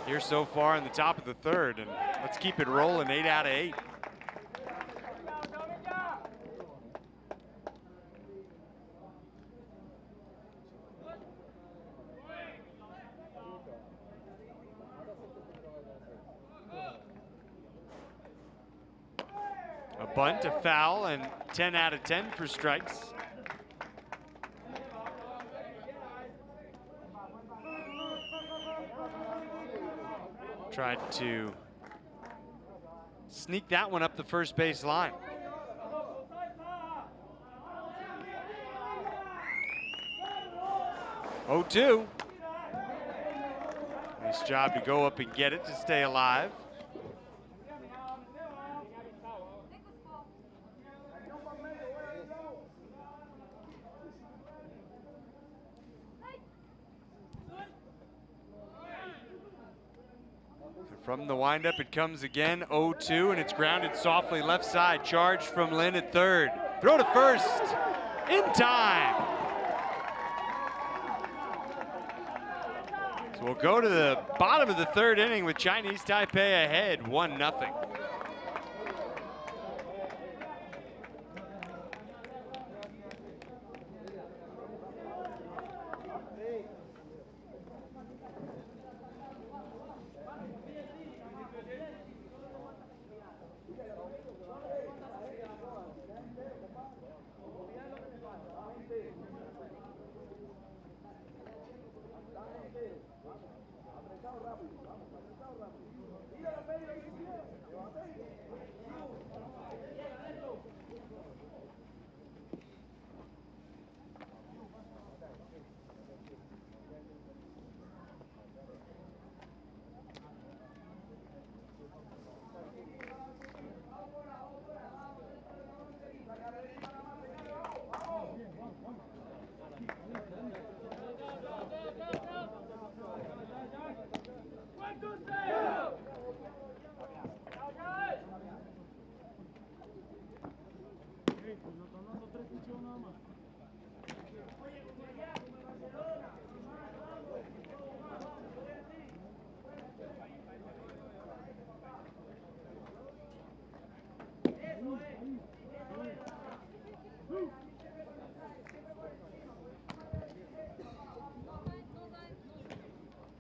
Here so far in the top of the third, and let's keep it rolling, 8 out of 8. A bunt, a foul, and 10 out of 10 for strikes. Tried to sneak that one up the first base line. Oh, 2. Nice job to go up and get it to stay alive. From the windup, it comes again, 0-2, and it's grounded softly left side. Charge from Lin at third. Throw to first, in time. So we'll go to the bottom of the third inning with Chinese Taipei ahead, 1-0.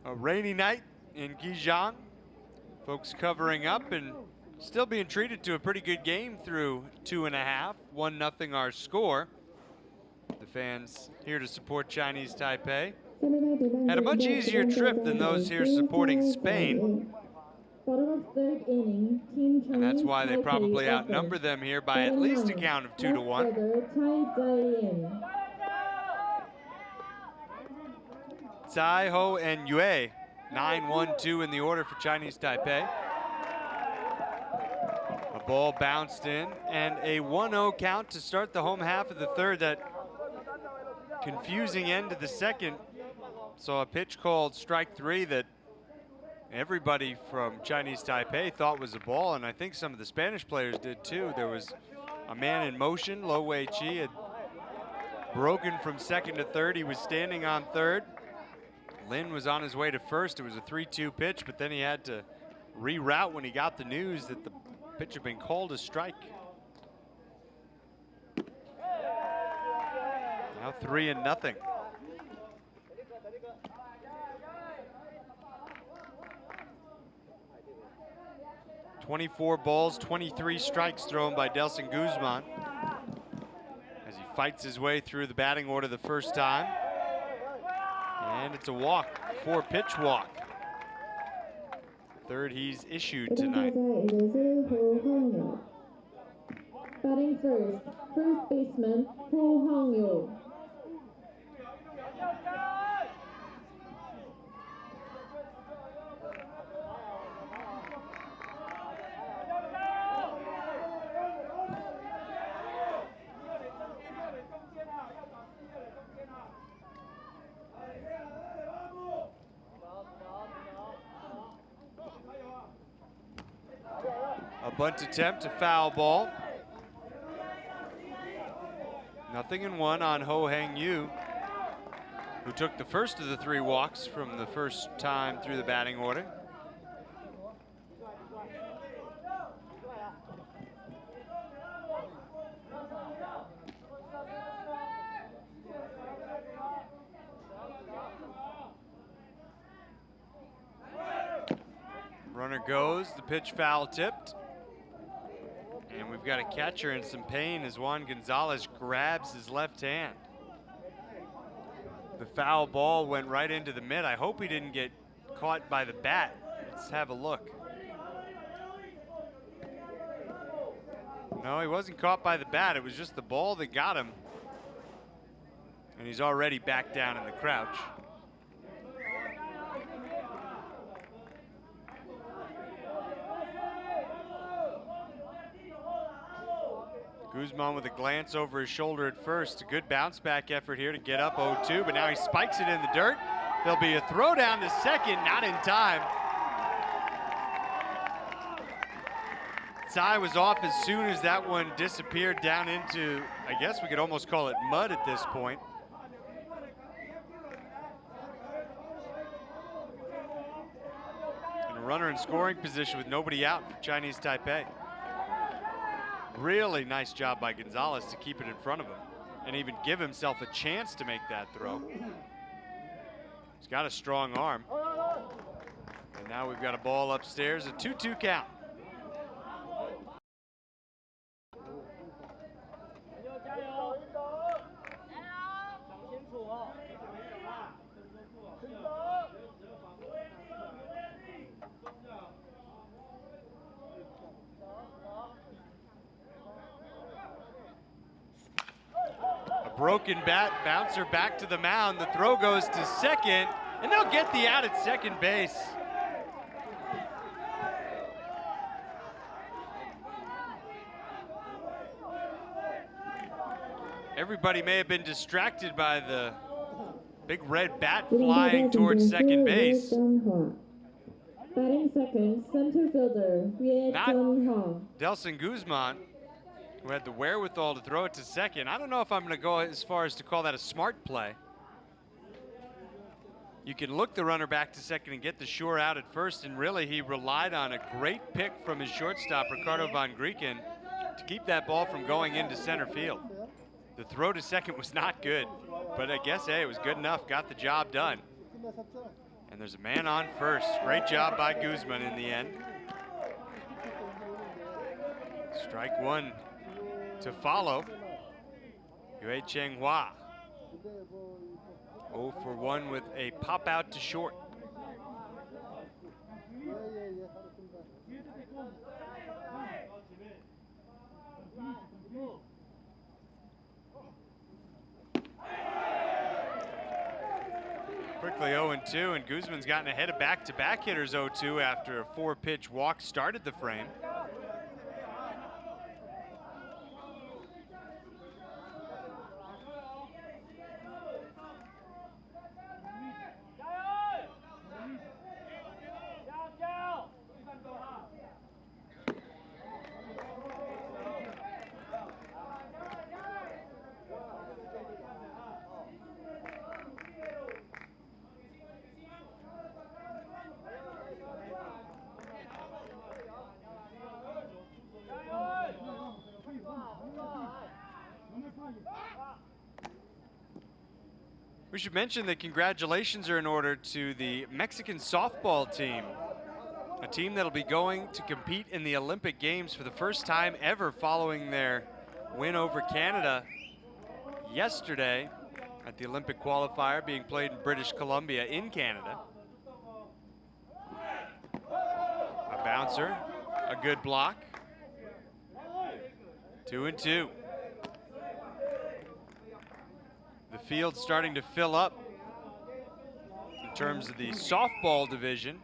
A rainy night in Gijang. Folks covering up and still being treated to a pretty good game through 2.5. 1-0 our score. The fans here to support Chinese Taipei had a much easier trip than those here supporting Spain. Bottom of third inning, Team Chinese And that's why they Taipei probably offense. outnumber them here by at least a count of 2-1. Tsai, Ho, and Yue. 9-1-2 in the order for Chinese Taipei. A ball bounced in and a 1-0 count to start the home half of the third. That confusing end of the second saw a pitch called strike 3 that everybody from Chinese Taipei thought was a ball, and I think some of the Spanish players did too. There was a man in motion. Lo Wei-Chi had broken from second to third. He was standing on third. Lin was on his way to first. It was a 3-2 pitch, but then he had to reroute when he got the news that the pitch had been called a strike. Now 3-0. 24 balls, 23 strikes thrown by Delson Guzman as he fights his way through the batting order the first time. And it's a walk, 4-pitch walk. Third he's issued tonight. Batting first baseman Ho Hong-yo. A bunt attempt, a foul ball. 0-1 on Ho Hang-yu, who took the first of the 3 walks from the first time through the batting order. Runner goes, the pitch foul tipped. And we've got a catcher in some pain as Juan Gonzalez grabs his left hand. The foul ball went right into the mitt. I hope he didn't get caught by the bat. Let's have a look. No, he wasn't caught by the bat. It was just the ball that got him. And he's already back down in the crouch. Guzman with a glance over his shoulder at first. A good bounce back effort here to get up 0-2, but now he spikes it in the dirt. There'll be a throw down to second, not in time. Tsai was off as soon as that one disappeared down into, I guess we could almost call it mud at this point. And a runner in scoring position with nobody out for Chinese Taipei. Really nice job by Gonzalez to keep it in front of him and even give himself a chance to make that throw. He's got a strong arm. And now we've got a ball upstairs, a 2-2 count. Broken bat, bouncer back to the mound. The throw goes to second, and they'll get the out at second base. Everybody may have been distracted by the big red bat flying towards second base. Batting second, center fielder, Not Delson Guzman, who had the wherewithal to throw it to second. I don't know if I'm going to go as far as to call that a smart play. You can look the runner back to second and get the sure out at first, and really he relied on a great pick from his shortstop, Ricardo Van Grieken, to keep that ball from going into center field. The throw to second was not good, but I guess, hey, it was good enough, got the job done. And there's a man on first. Great job by Guzman in the end. Strike one to follow. Changhua 0 for 1 with a pop out to short. Quickly 0-2, and Guzman's gotten ahead of back-to-back hitters 0-2 after a 4-pitch walk started the frame. We should mention that congratulations are in order to the Mexican softball team, a team that'll be going to compete in the Olympic Games for the first time ever following their win over Canada yesterday at the Olympic qualifier being played in British Columbia in Canada. A bouncer, a good block. 2-2. The field's starting to fill up in terms of the softball division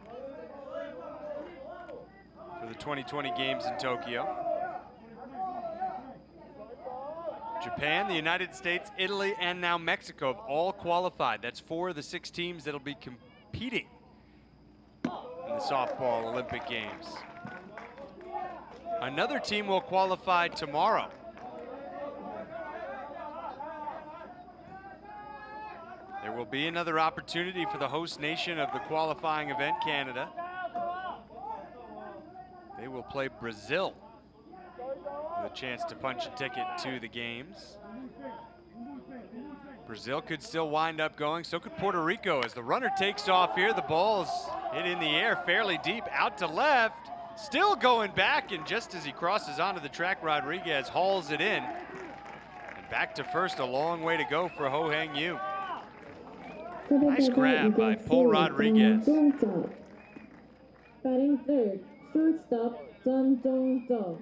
for the 2020 games in Tokyo. Japan, the United States, Italy, and now Mexico have all qualified. That's 4 of the 6 teams that'll be competing in the softball Olympic Games. Another team will qualify tomorrow. There will be another opportunity for the host nation of the qualifying event, Canada. They will play Brazil with a chance to punch a ticket to the games. Brazil could still wind up going, so could Puerto Rico as the runner takes off here. The ball's hit in the air fairly deep out to left. Still going back, and just as he crosses onto the track, Rodriguez hauls it in. And back to first, a long way to go for Ho Hang Yu. Nice grab by Paul Rodriguez. Batting third, shortstop, Zhang Zhong.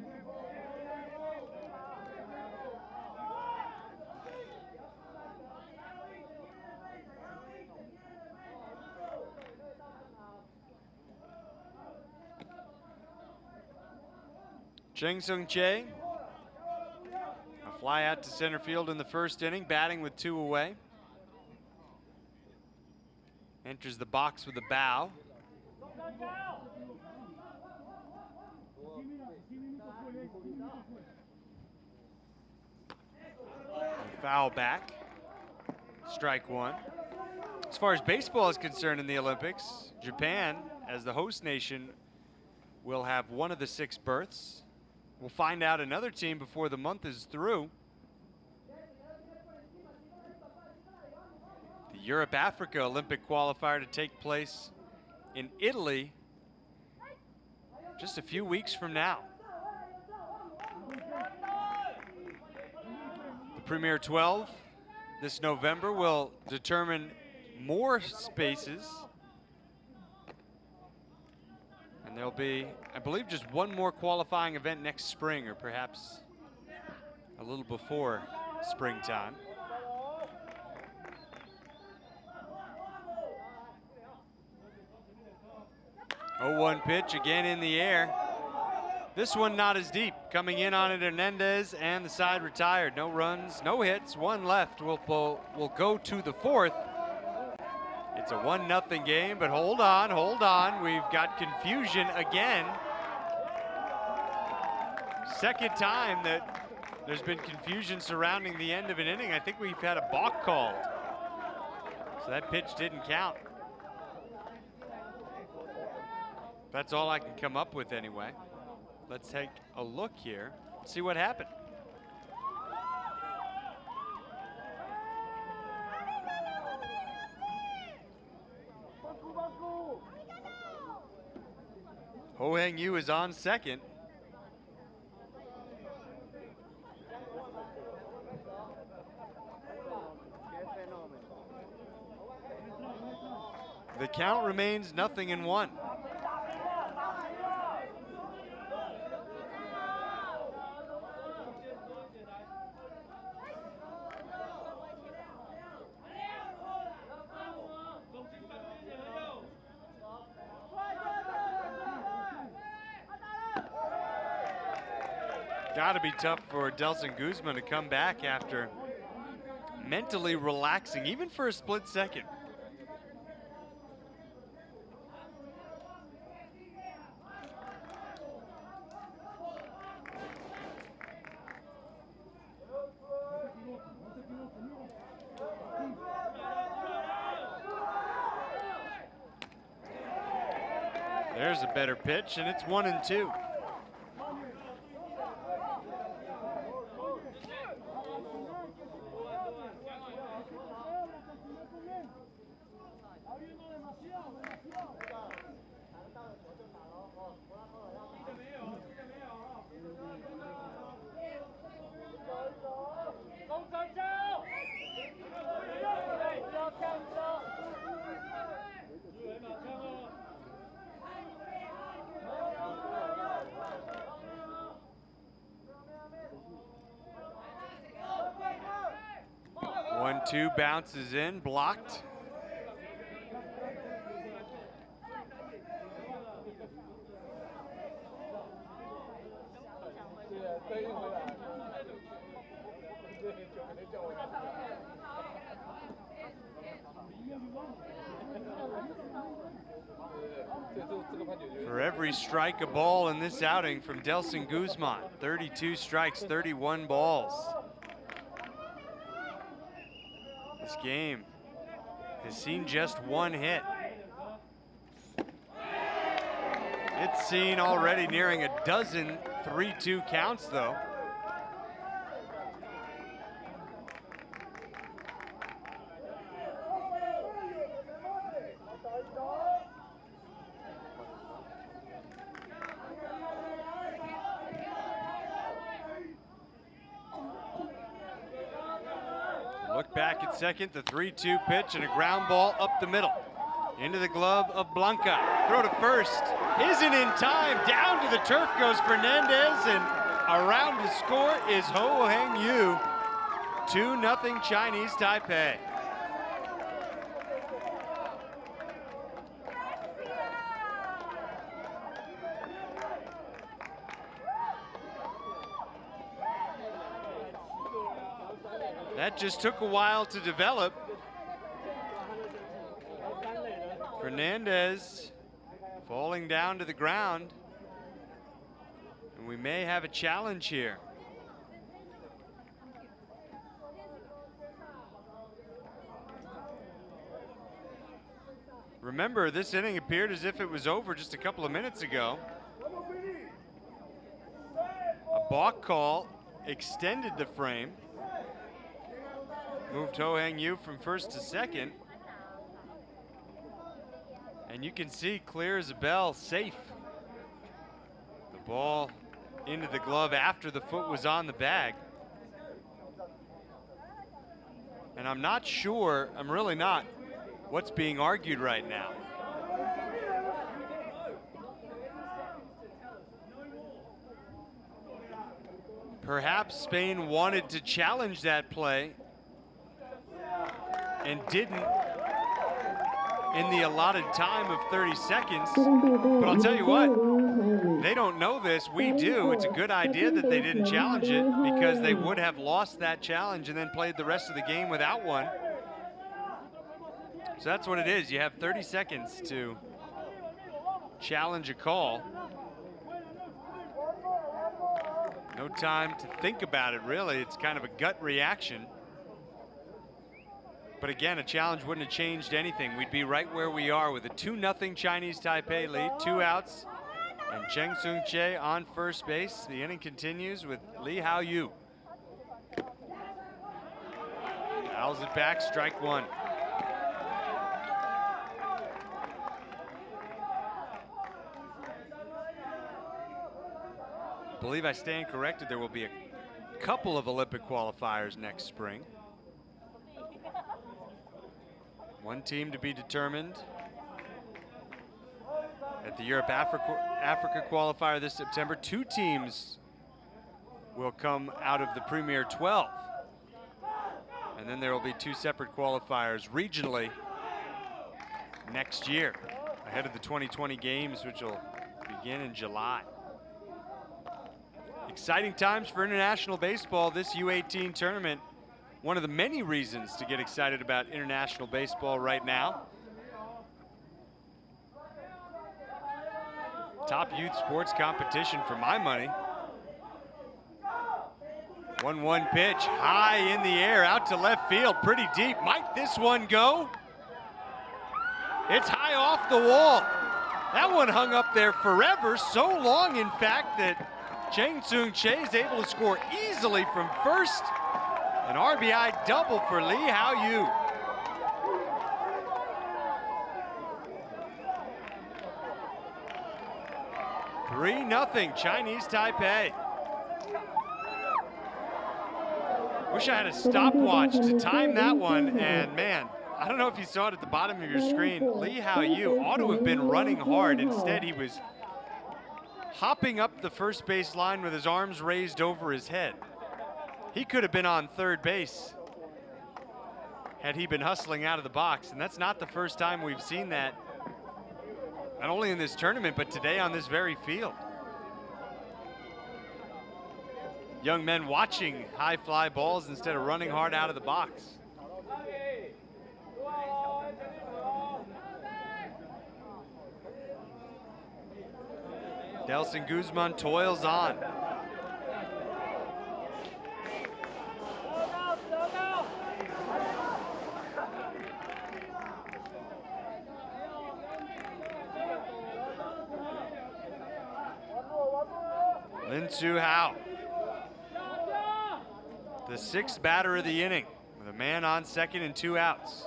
Cheng Sung-chae, a fly out to center field in the first inning, batting with 2 away. Enters the box with a bow. Foul back. Strike one. As far as baseball is concerned in the Olympics, Japan, as the host nation, will have 1 of the 6 berths. We'll find out another team before the month is through. The Europe-Africa Olympic qualifier to take place in Italy just a few weeks from now. The Premier 12 this November will determine more spaces. And there'll be, I believe, just 1 more qualifying event next spring, or perhaps a little before springtime. Oh, 1 pitch again in the air. This one not as deep. Coming in on it, Hernandez, and the side retired. No runs, no hits, 1 left. We'll go to the 4th. It's a 1-0 game, but hold on, hold on. We've got confusion again. Second time that there's been confusion surrounding the end of an inning. I think we've had a balk called. So that pitch didn't count. That's all I can come up with anyway. Let's take a look here, see what happened. Ho Hang-yu is on second. The count remains 0-1. Gotta be tough for Delson Guzman to come back after mentally relaxing, even for a split second. There's a better pitch, and it's 1-2. Two bounces in, blocked. For every strike a ball in this outing from Delson Guzman, 32 strikes, 31 balls. This game has seen just one hit. It's seen already nearing a dozen 3-2 counts, though. Look back at second, the 3-2 pitch and a ground ball up the middle. Into the glove of Blanca. Throw to first. Isn't in time. Down to the turf goes Hernandez, and around to score is Ho Hang-yu. 2-0 Chinese Taipei. That just took a while to develop. Hernandez falling down to the ground. And we may have a challenge here. Remember, this inning appeared as if it was over just a couple of minutes ago. A balk call extended the frame. Moved Ho Hang-yu from first to second. And you can see clear as a bell, safe. The ball into the glove after the foot was on the bag. And I'm not sure, I'm really not, what's being argued right now. Perhaps Spain wanted to challenge that play and didn't in the allotted time of 30 seconds. But I'll tell you what, they don't know this. We do. It's a good idea that they didn't challenge it, because they would have lost that challenge and then played the rest of the game without one. So that's what it is. You have 30 seconds to challenge a call. No time to think about it, really. It's kind of a gut reaction. But again, a challenge wouldn't have changed anything. We'd be right where we are with a 2-0 Chinese Taipei lead, 2 outs, and Cheng Seung-chae on first base. The inning continues with Lee Hao-yu. Fouls it back, strike one. believe I stand corrected. There will be a couple of Olympic qualifiers next spring. One team to be determined at the Europe Africa qualifier this September. 2 teams will come out of the Premier 12. And then there will be 2 separate qualifiers regionally next year, ahead of the 2020 games, which will begin in July. Exciting times for international baseball. This U-18 tournament, one of the many reasons to get excited about international baseball right now. Top youth sports competition for my money. 1-1 pitch, high in the air, out to left field, pretty deep. Might this one go? It's high off the wall. That one hung up there forever, so long in fact that Chang Che is able to score easily from first. An RBI double for Lee Hao-yu. Three-0 Chinese Taipei. Wish I had a stopwatch to time that one, and man, I don't know if you saw it at the bottom of your screen. Lee Hao-yu ought to have been running hard. Instead, he was hopping up the first base line with his arms raised over his head. He could have been on third base had he been hustling out of the box, and that's not the first time we've seen that, not only in this tournament, but today on this very field. Young men watching high fly balls instead of running hard out of the box. Delson Guzman toils on. Lin Su-hao, the 6th batter of the inning, with a man on second and 2 outs.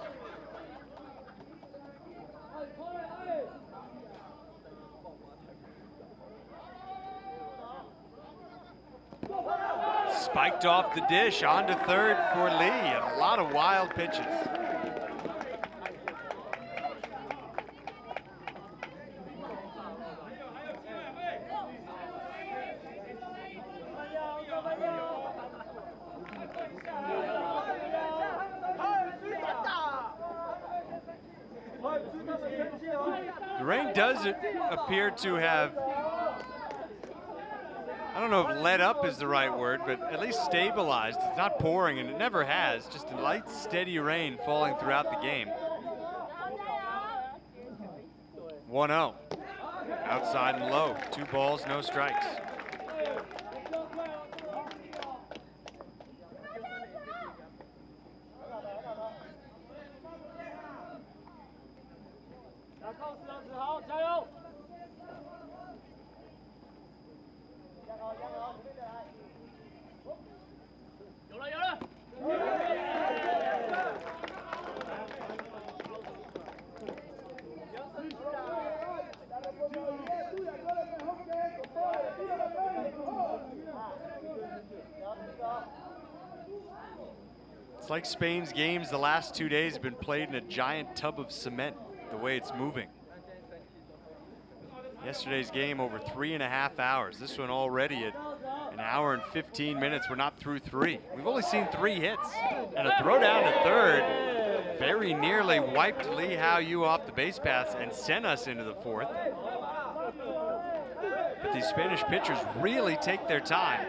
Spiked off the dish, on to third for Lee, and a lot of wild pitches. The rain does appear to have, I don't know if let up is the right word, but at least stabilized. It's not pouring, and it never has, just a light, steady rain falling throughout the game. 1-0, outside and low, 2 balls, no strikes. It's like Spain's games the last 2 days have been played in a giant tub of cement, the way it's moving. Yesterday's game over 3.5 hours. This one already at 1 hour and 15 minutes. We're not through 3. We've only seen 3 hits. And a throw down to third very nearly wiped Lee Hao-yu off the base paths and sent us into the 4th. But these Spanish pitchers really take their time.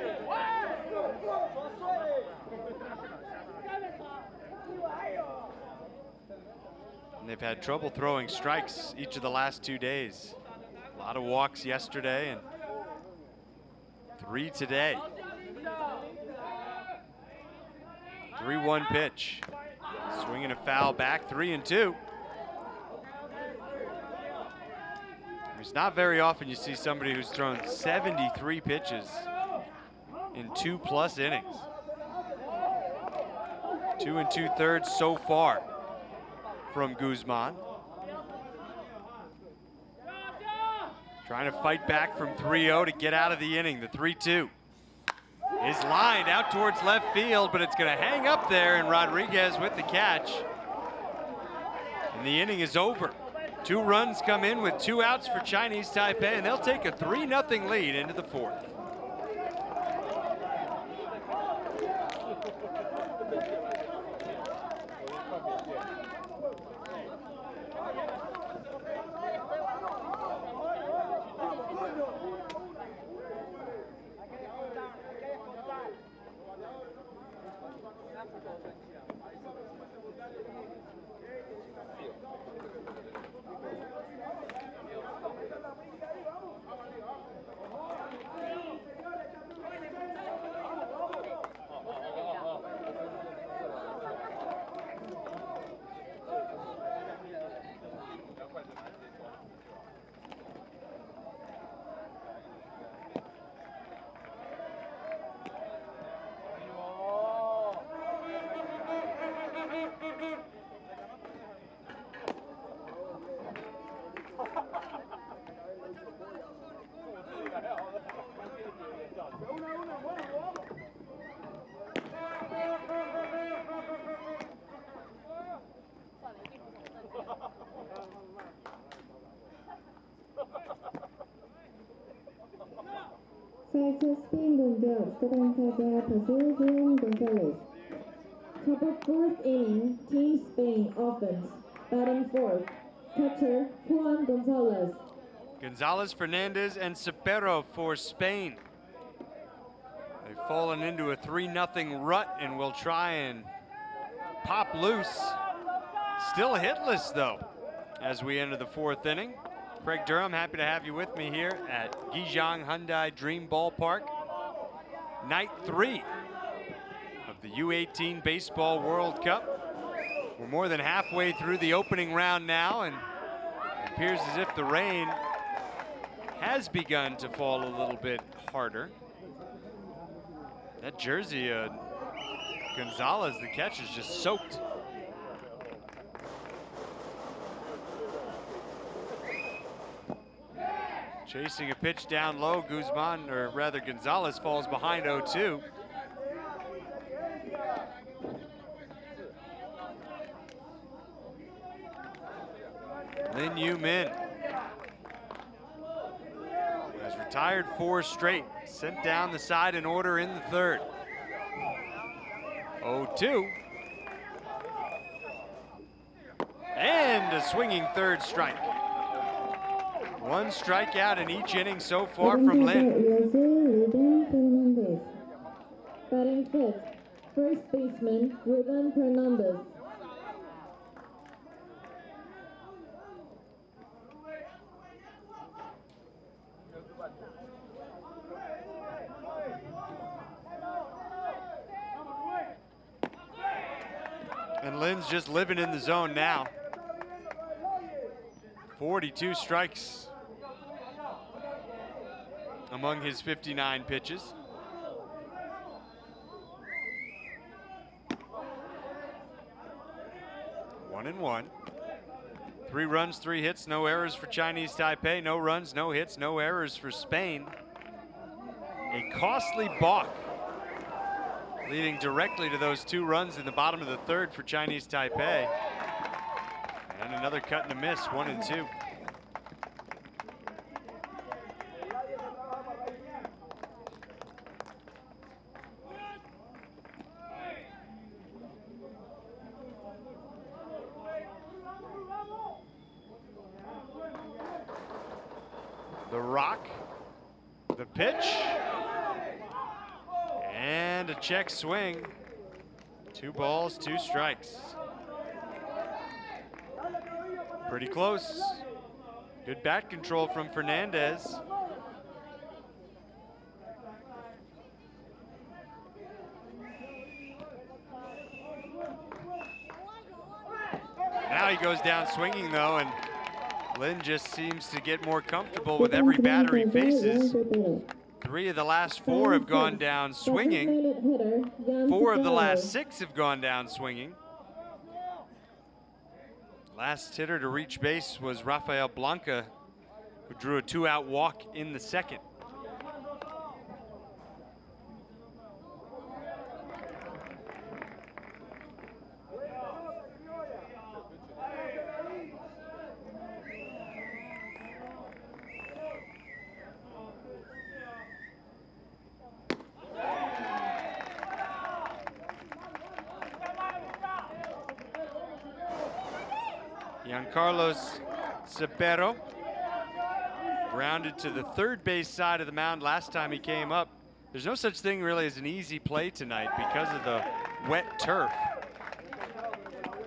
And they've had trouble throwing strikes each of the last 2 days. A lot of walks yesterday and 3 today. 3-1 pitch. Swinging a foul back, 3-2. It's not very often you see somebody who's thrown 73 pitches in 2+ innings. 2 2/3 so far from Guzman. Trying to fight back from 3-0 to get out of the inning. The 3-2 is lined out towards left field, but it's going to hang up there, and Rodriguez with the catch. And the inning is over. 2 runs come in with 2 outs for Chinese Taipei, and they'll take a 3-0 lead into the 4th. 살짝 스페인 공격 스타팅 타자 바세루난 곤잘레스. Top of 4th inning, Team Spain offense. Batting 4th, catcher Juan Gonzalez. Gonzalez, Hernandez, and Shapiro for Spain. They've fallen into a 3-0 rut and will try and pop loose. Still hitless though as we enter the 4th inning. Craig Durham, happy to have you with me here at Gijang-Hyundai Dream Ballpark. Night 3 of the U-18 Baseball World Cup. We're more than halfway through the opening round now, and it appears as if the rain has begun to fall a little bit harder. That jersey, Gonzalez, the catch, is just soaked. Chasing a pitch down low, Guzman, or rather Gonzalez, falls behind 0-2. Then Yoo-Min has retired 4 straight, sent down the side in order in the 3rd. 0-2. And a swinging 3rd strike. 1 strikeout in each inning so far from Lin. Batting 5th, first baseman Lavon Hernandez. And Lin's just living in the zone now. 42 strikes among his 59 pitches. One and one. 3 runs, 3 hits, no errors for Chinese Taipei. No runs, no hits, no errors for Spain. A costly balk, leading directly to those 2 runs in the bottom of the 3rd for Chinese Taipei. And another cut and a miss, 1 and 2. The rock, the pitch, and a check swing. 2 balls, 2 strikes. Pretty close. Good bat control from Hernandez. Now he goes down swinging though, and Lin just seems to get more comfortable with every batter he faces. 3 of the last 4 have gone down swinging. 4 of the last 6 have gone down swinging. Last hitter to reach base was Rafael Blanca, who drew a 2-out walk in the second. Carlos Shapiro grounded to the third base side of the mound last time he came up. There's no such thing really as an easy play tonight because of the wet turf.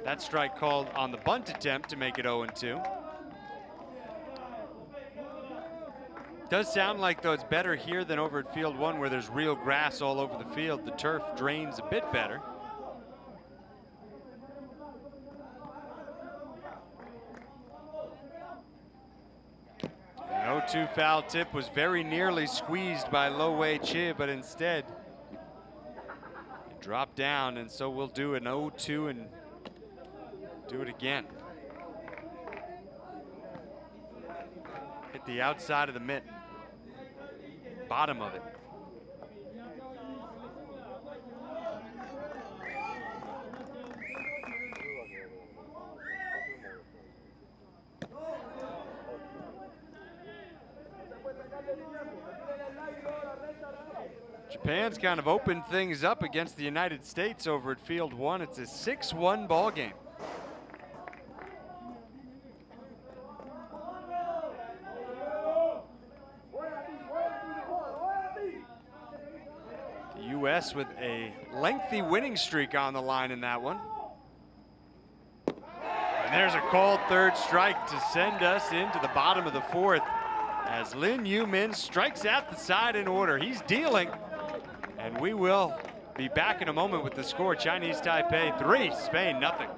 That strike called on the bunt attempt to make it 0-2. Does sound like, though, it's better here than over at field 1 where there's real grass all over the field. The turf drains a bit better. An 0-2 foul tip was very nearly squeezed by Lo Wei-Chi, but instead it dropped down, and so we'll do an 0-2 and do it again. Hit the outside of the mitt, bottom of it. Japan's kind of opened things up against the United States over at field 1. It's a 6-1 ball game. The U.S. with a lengthy winning streak on the line in that one. And there's a called third strike to send us into the bottom of the fourth as Yoo-Min strikes out the side in order. He's dealing. And we will be back in a moment with the score. Chinese Taipei 3, Spain nothing.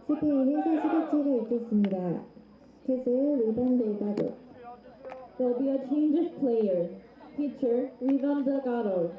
스페인의 선수 교체가 있겠습니다. 캐슬 리반 델가도. There'll be a change of player. Pitcher, Lavon Delgado.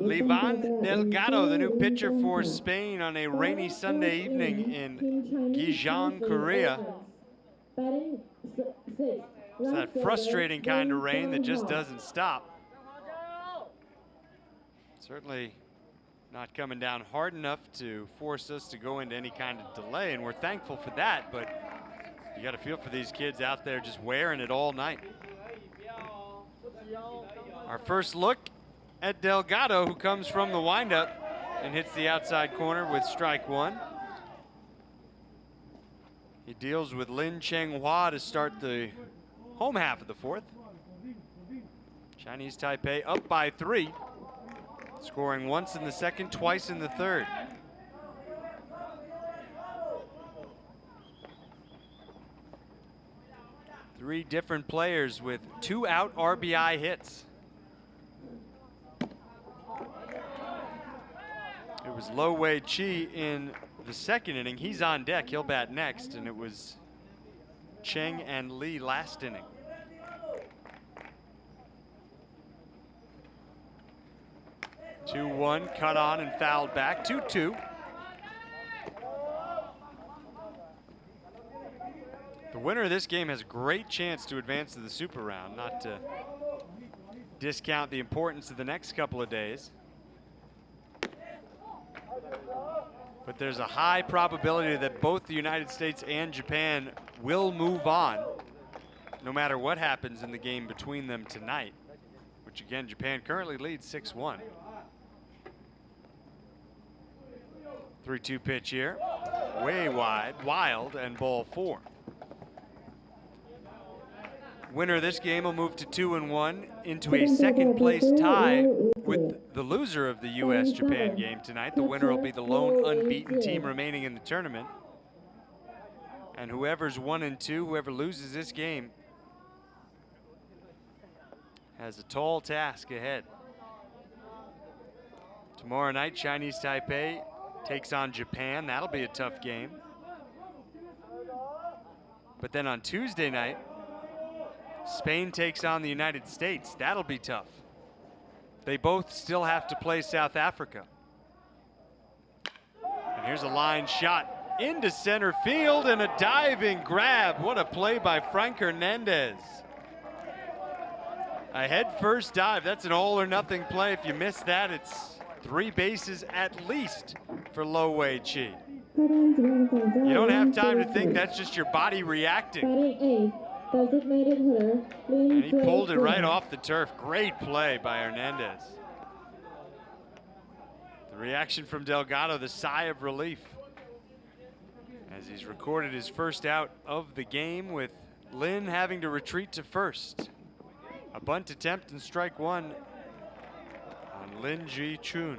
Lavon Delgado, the new pitcher for Spain on a rainy Sunday evening in Gijang, Korea. It's that frustrating kind of rain that just doesn't stop. Certainly not coming down hard enough to force us to go into any kind of delay, and we're thankful for that, but you got to feel for these kids out there just wearing it all night. Our first look at Delgado, who comes from the windup and hits the outside corner with strike 1. He deals with Changhua to start the home half of the fourth. Chinese Taipei up by 3, scoring once in the second, twice in the third. Three different players with 2-out RBI hits. It was Lo Wei-Chi in the second inning. He's on deck. He'll bat next. And it was Chang and Lee last inning. (2-1) cut on and fouled back. 2-2. The The winner of this game has a great chance to advance to the super round, not to discount the importance of the next couple of days. But there's a high probability that both the United States and Japan will move on, no matter what happens in the game between them tonight, which again, Japan currently leads 6-1. 3-2 pitch here, way wide, wild, and ball 4. Winner of this game will move to 2-1 into a second place tie with the loser of the US-Japan game tonight. The winner will be the lone unbeaten team remaining in the tournament. And whoever's 1-2, whoever loses this game, has a tall task ahead. Tomorrow night, Chinese Taipei takes on Japan. That'll be a tough game. But then on Tuesday night, Spain takes on the United States. That'll be tough. They both still have to play South Africa. And here's a line shot into center field and a diving grab. What a play by Frank Hernandez. A head-first dive. That's an all-or-nothing play. If you miss that, it's 3 bases at least for Lo Wei-Chi. You don't have time to think. That's just your body reacting. And he pulled it right off the turf. Great play by Hernandez. The reaction from Delgado, the sigh of relief, as he's recorded his first out of the game, with Lin having to retreat to first. A bunt attempt and strike 1 on Lin Ji-chun.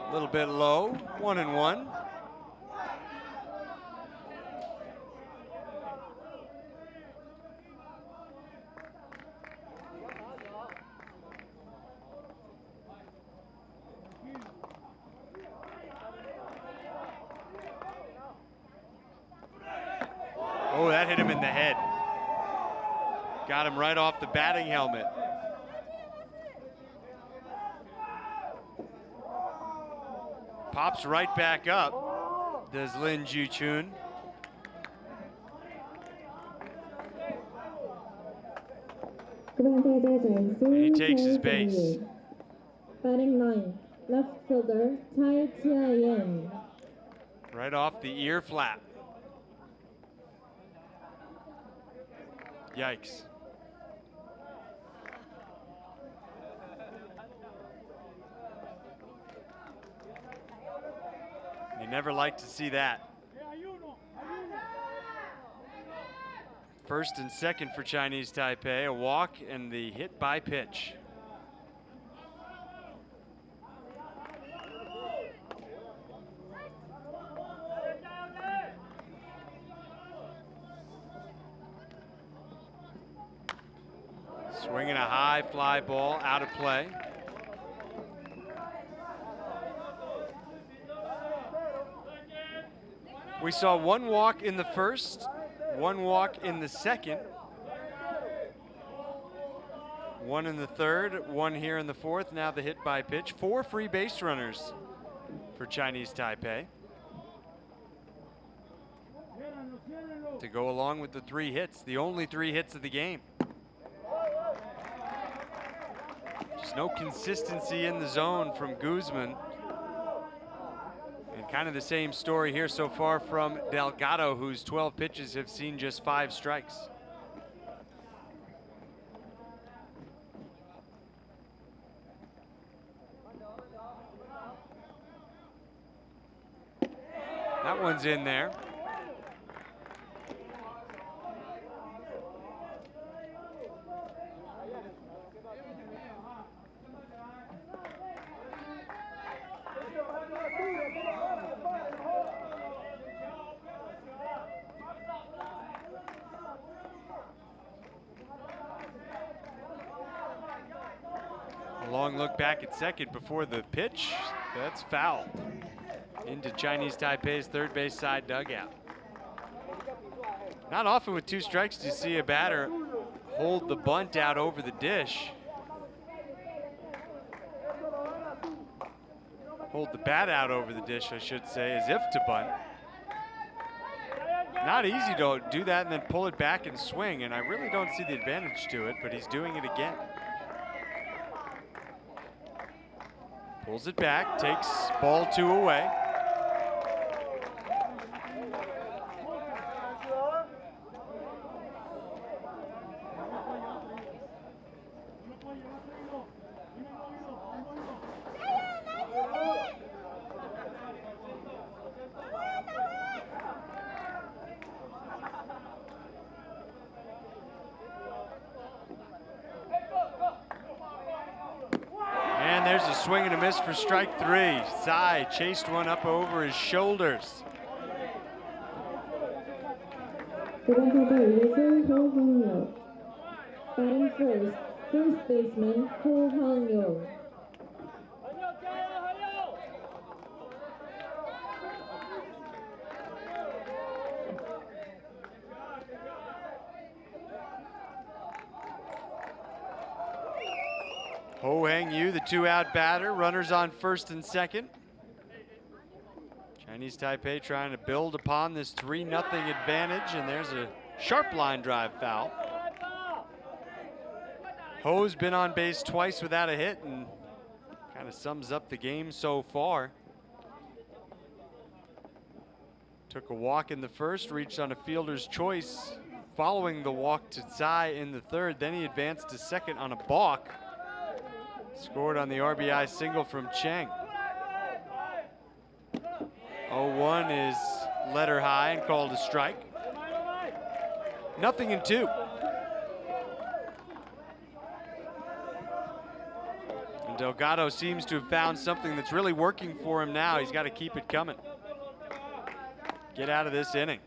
A little bit low, 1-1. Oh, that hit him in the head. Got him right off the batting helmet. Pops right back up, does Lin Ji-chun. He takes his base. Batting 9, left fielder, Tai Chia-yen. Right off the ear flap. Yikes. You never like to see that. First and second for Chinese Taipei, a walk and the hit by pitch. Swinging a high fly ball out of play. We saw 1 walk in the first, 1 walk in the second, 1 in the third, 1 here in the fourth. Now the hit by pitch. 4 free base runners for Chinese Taipei to go along with the 3 hits, the only 3 hits of the game. Just no consistency in the zone from Guzman. And kind of the same story here so far from Delgado, whose 12 pitches have seen just 5 strikes. That one's in there. Long look back at second before the pitch. That's foul. into Chinese Taipei's third base side dugout. Not often with 2 strikes do you see a batter hold the bunt out over the dish. Hold the bat out over the dish, I should say, as if to bunt. Not easy to do that and then pull it back and swing, and I really don't see the advantage to it, but he's doing it again. Pulls it back, takes ball 2 away. There's a swing and a miss for strike 3. Tsai chased one up over his shoulders. Batting first, first baseman Ho Hang-yo. Ho Hang-yu, the 2-out batter, runners on first and second. Chinese Taipei trying to build upon this 3-0 advantage, and there's a sharp line drive foul. Ho's been on base twice without a hit and kind of sums up the game so far. Took a walk in the first, reached on a fielder's choice following the walk to Tsai in the third. Then he advanced to second on a balk. Scored on the RBI single from Chang. 0-1 is letter high and called a strike. 0-2. And Delgado seems to have found something that's really working for him now. He's got to keep it coming. Get out of this inning.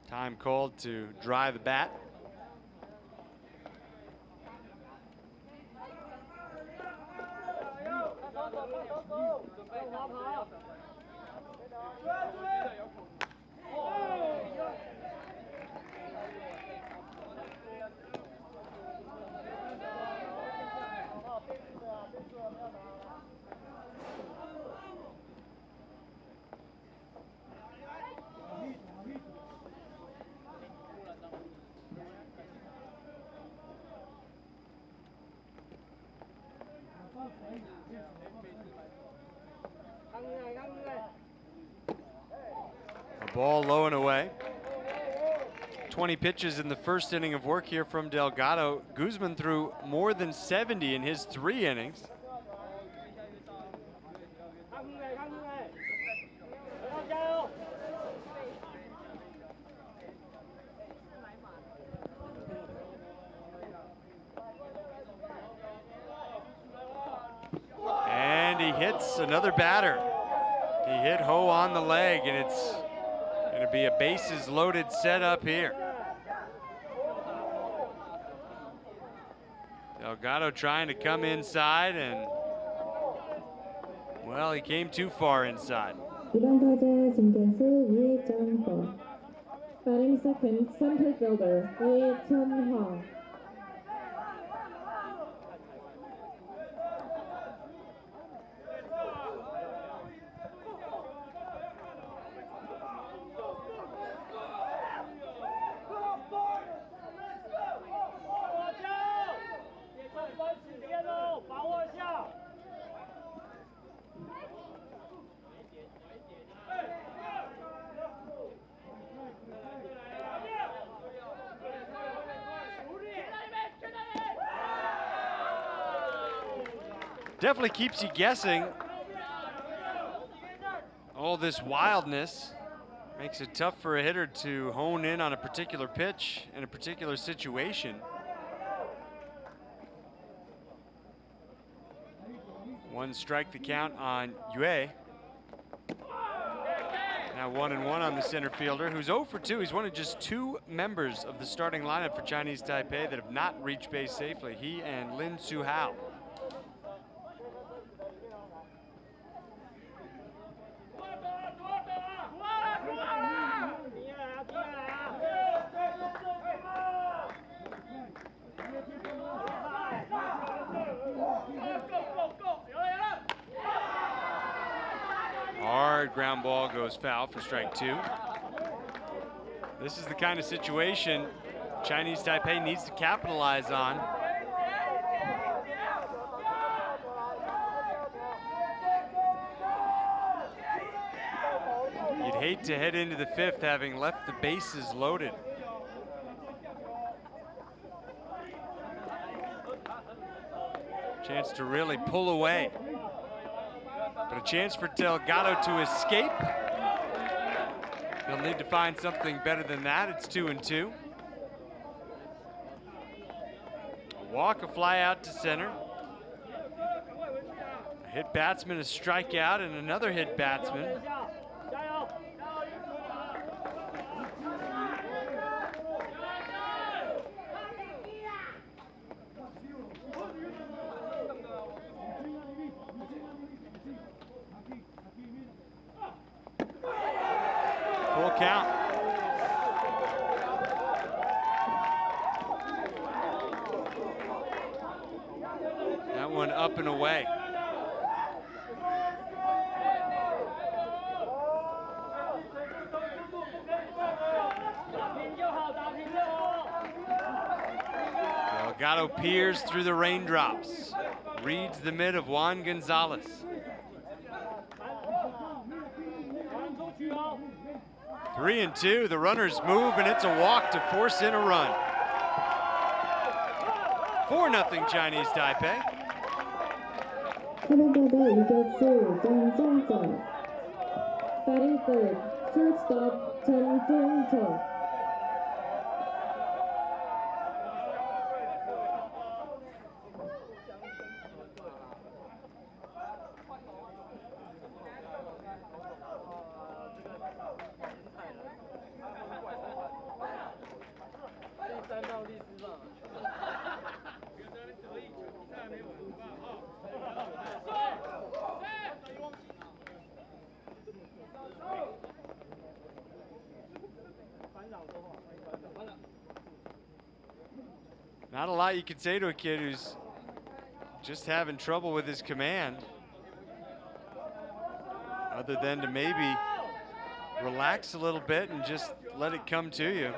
Time called to dry the bat. A ball low and away. 20 pitches in the first inning of work here from Delgado. Guzman threw more than 70 in his 3 innings. And he hits another batter. He hit Ho on the leg, and it's going to be a bases loaded setup here. Delgado trying to come inside, and well, he came too far inside. Batting second, center fielder Changhua. Definitely keeps you guessing. All this wildness makes it tough for a hitter to hone in on a particular pitch in a particular situation. One strike the count on Yue. Now Now 1-1 on the center fielder, who's 0 for 2. He's one of just 2 members of the starting lineup for Chinese Taipei that have not reached base safely. He and Lin Su-hao. Hard ground ball goes foul for strike 2. This is the kind of situation Chinese Taipei needs to capitalize on. You'd hate to head into the 5th having left the bases loaded. Chance to really pull away. But a chance for Delgado to escape. He'll need to find something better than that. It's 2-2. A walk, a fly out to center. A hit batsman, a strikeout, and another hit batsman. Full count. That one up and away. Delgado peers through the raindrops. Reads the mid of Juan Gonzalez. Three and two, the runners move, and it's a walk to force in a run. 4-0 Chinese Taipei. Batting third, shortstop Chang. Not a lot you could say to a kid who's just having trouble with his command, other than to maybe relax a little bit and just let it come to you.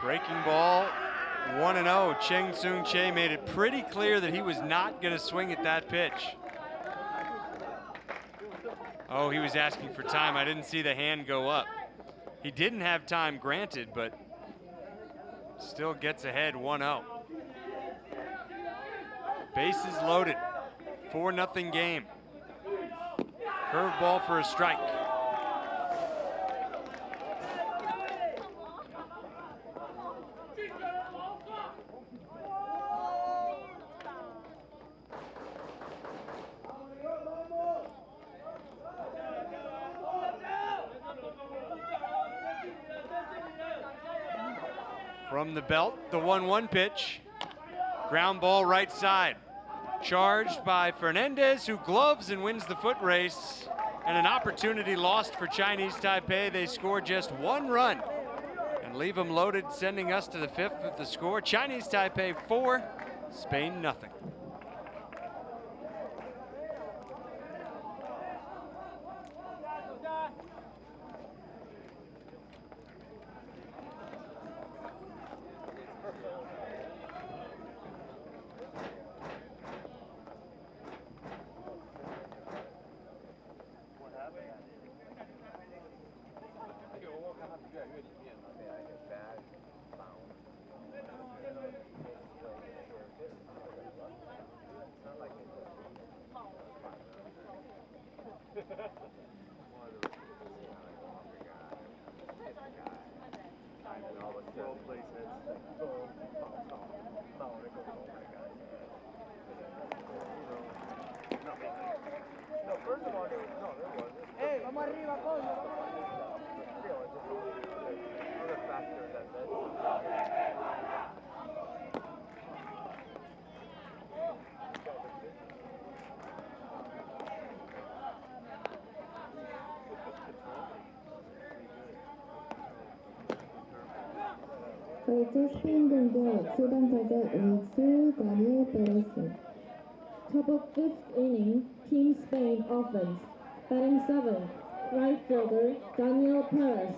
Breaking ball, 1-0. Ching Soon-Che made it pretty clear that he was not going to swing at that pitch. Oh, he was asking for time. I didn't see the hand go up. He didn't have time granted, but still gets ahead 1-0. Bases loaded, 4-0 game. Curveball for a strike. From the belt, the 1-1 pitch. Ground ball right side. Charged by Hernandez, who gloves and wins the foot race. And an opportunity lost for Chinese Taipei. They score just 1 run and leave them loaded, sending us to the 5th with the score. Chinese Taipei 4, Spain nothing. 벌초 스페인 공격 출방 타자 우익수 다니엘 페레스. Top of 5th inning, Team Spain offense. Batting 7th, right fielder Daniel Perez.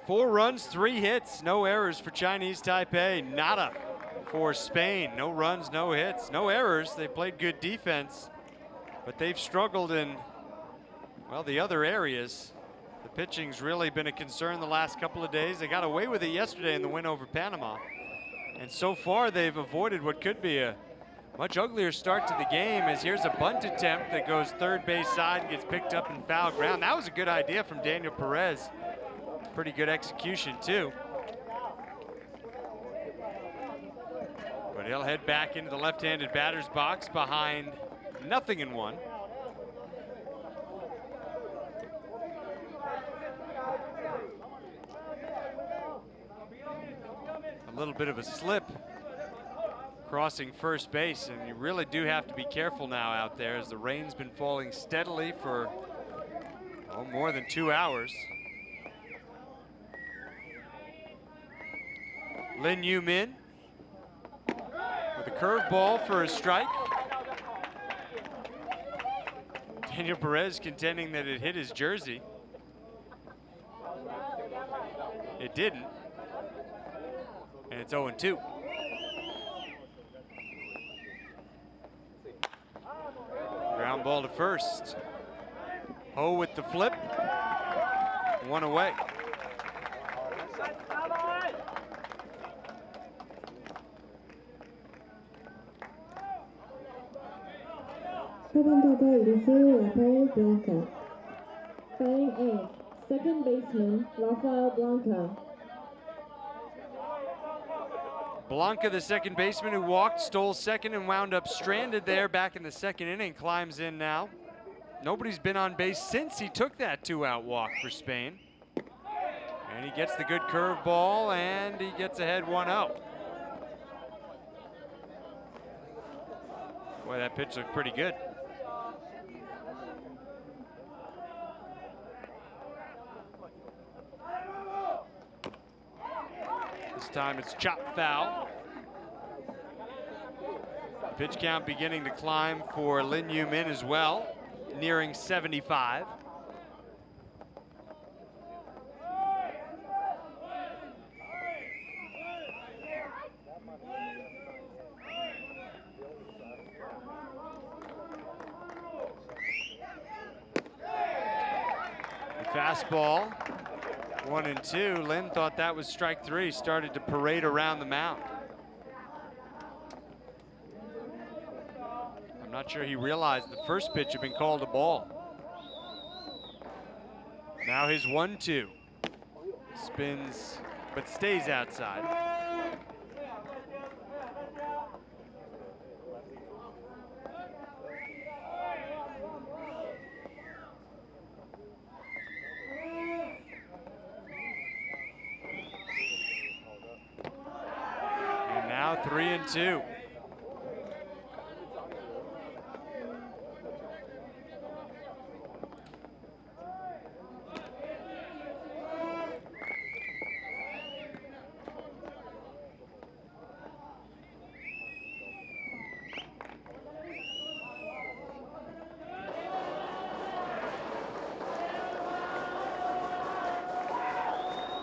Four runs, 3 hits, no errors for Chinese Taipei. Nada for Spain. No runs, no hits, no errors. They played good defense, but they've struggled in, well, the other areas. The pitching's really been a concern the last couple of days. They got away with it yesterday in the win over Panama. And so far, they've avoided what could be a much uglier start to the game, as here's a bunt attempt that goes third base side and gets picked up in foul ground. That was a good idea from Daniel Perez. Pretty good execution, too. But he'll head back into the left-handed batter's box behind 0-1. A little bit of a slip crossing first base, and you really do have to be careful now out there, as the rain's been falling steadily for more than 2 hours. Yoo-Min with a curveball for a strike. Daniel Perez contending that it hit his jersey. It didn't. And it's 0-2. Ground ball to first. Ho with the flip. 1 away. 초반 타자 이루수 라파엘 블랑카. Batting 8th, second baseman Rafael Blanca. Blanca, the second baseman who walked, stole second, and wound up stranded there back in the second inning, climbs in now. Nobody's been on base since he took that 2-out walk for Spain. And he gets the good curveball, and he gets ahead 1-0. Boy, that pitch looked pretty good. This time it's chopped foul. Pitch count beginning to climb for Yoo-Min as well, nearing 75. Fastball, 1-2. Lin thought that was strike 3, started to parade around the mound. I'm not sure he realized the first pitch had been called a ball. Now his 1-2. Spins, but stays outside. Now 3-2.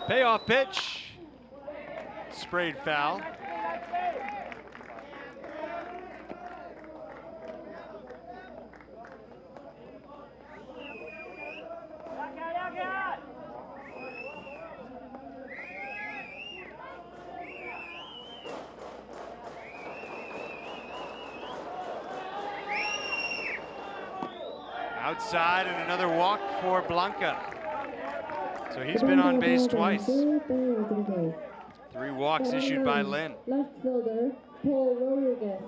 Payoff pitch. Sprayed foul. Outside, and another walk for Blanca. So he's been on base twice. 3 walks issued by Lin. Left fielder Paul Rodriguez.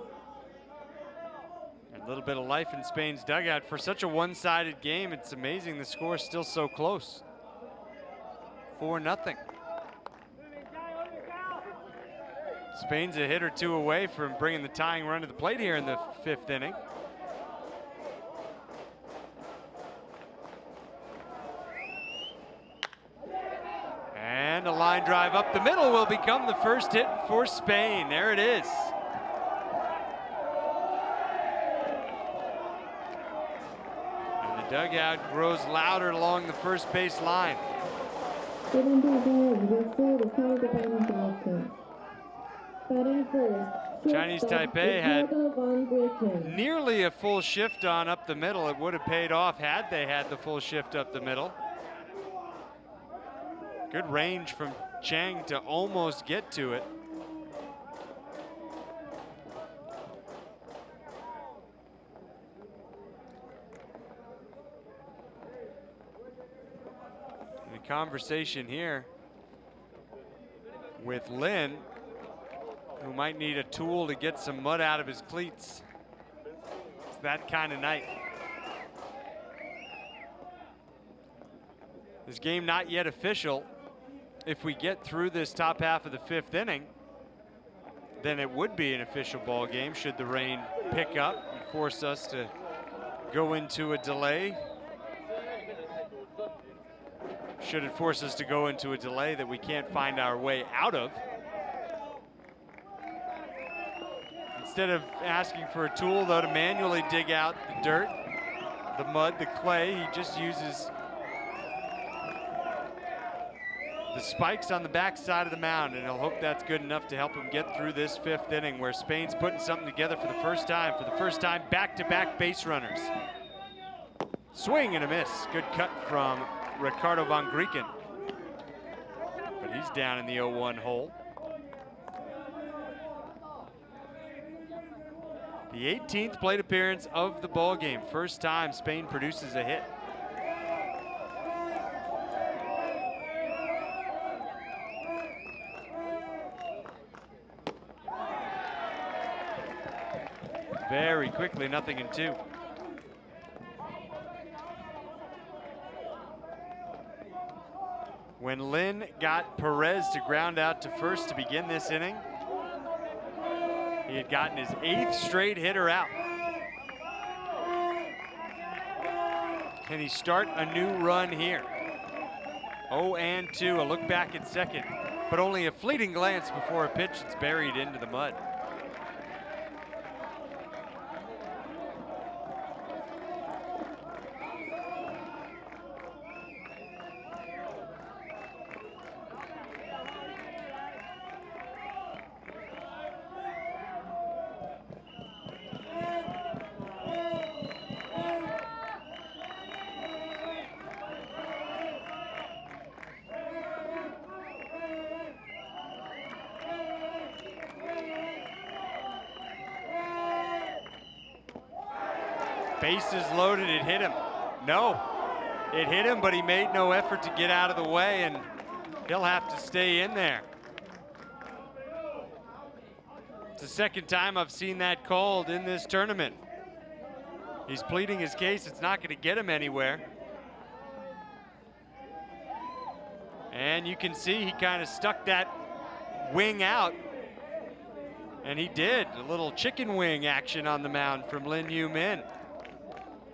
A little bit of life in Spain's dugout. For such a one-sided game, it's amazing the score is still so close. 4-0. Spain's a hit or 2 away from bringing the tying run to the plate here in the 5th inning. line drive up the middle will become the first hit for Spain. There it is. And the dugout grows louder along the first base line. Batting first. Chinese Taipei had nearly a full shift on up the middle. It would have paid off had they had the full shift up the middle. Good range from Chang to almost get to it. And a conversation here with Lin, who might need a tool to get some mud out of his cleats. It's that kind of night. This game not yet official. If we get through this top half of the 5th inning, then it would be an official ball game should the rain pick up and force us to go into a delay. Should it force us to go into a delay that we can't find our way out of. Instead of asking for a tool, though, to manually dig out the dirt, the mud, the clay, he just uses the spikes on the back side of the mound, and he'll hope that's good enough to help him get through this 5th inning where Spain's putting something together for the first time. For the first time, back-to-back base runners. Swing and a miss. Good cut from Ricardo von Grieken. But he's down in the 0-1 hole. The 18th plate appearance of the ball game. First time Spain produces a hit. Very quickly, 0-2. When Lin got Perez to ground out to first to begin this inning, he had gotten his 8th straight hitter out. Can he start a new run here? 0-2, a look back at second, but only a fleeting glance before a pitch that's buried into the mud. Bases loaded, it hit him. No, it hit him, but he made no effort to get out of the way, and he'll have to stay in there. It's the second time I've seen that called in this tournament. He's pleading his case, it's not going to get him anywhere. And you can see he kind of stuck that wing out, and he did. A little chicken wing action on the mound from Lin Yoo-Min.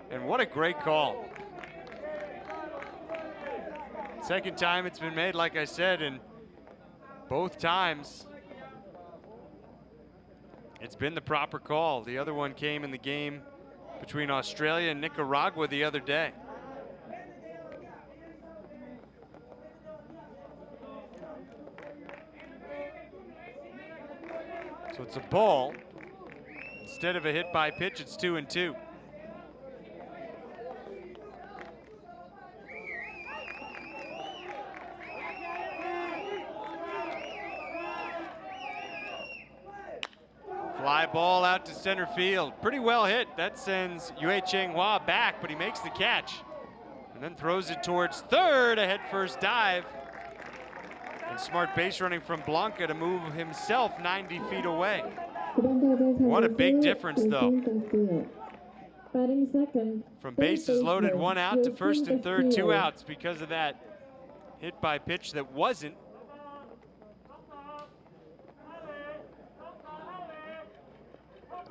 And what a great call. Second time it's been made, like I said, and both times it's been the proper call. The other one came in the game between Australia and Nicaragua the other day. So it's a ball. Instead of a hit by pitch, it's 2-2. Fly ball out to center field. Pretty well hit. That sends Changhua back, but he makes the catch. And then throws it towards third, a headfirst dive. And smart base running from Blanca to move himself 90 feet away. What a big difference, though. From bases loaded, 1 out, to first and third, 2 outs because of that hit by pitch that wasn't.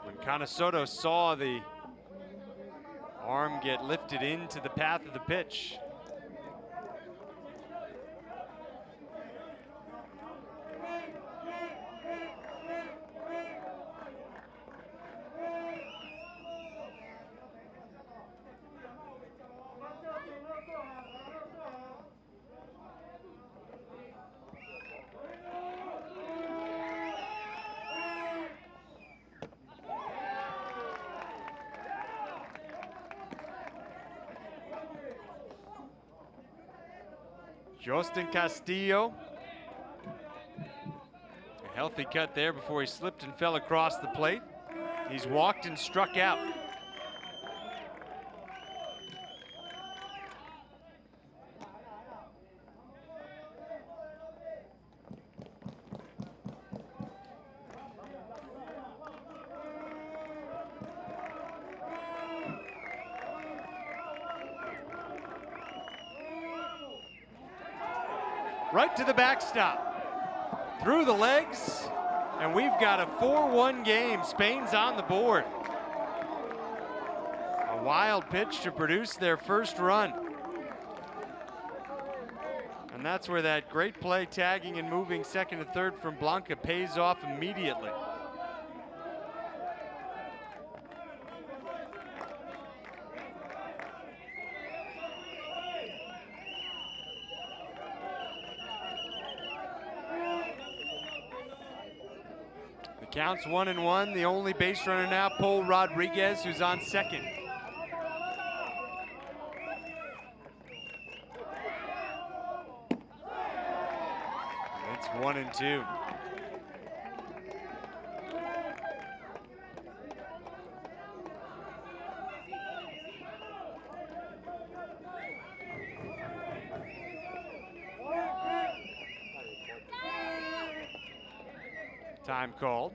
When Canasoto saw the arm get lifted into the path of the pitch, Justin Castillo. A healthy cut there before he slipped and fell across the plate. He's walked and struck out. Right to the backstop, through the legs, and we've got a 4-1 game. Spain's on the board. A wild pitch to produce their first run. And that's where that great play tagging and moving second and third from Blanca pays off immediately. Counts 1-1. The only base runner now, Paul Rodriguez, who's on second. It's 1-2. Time called.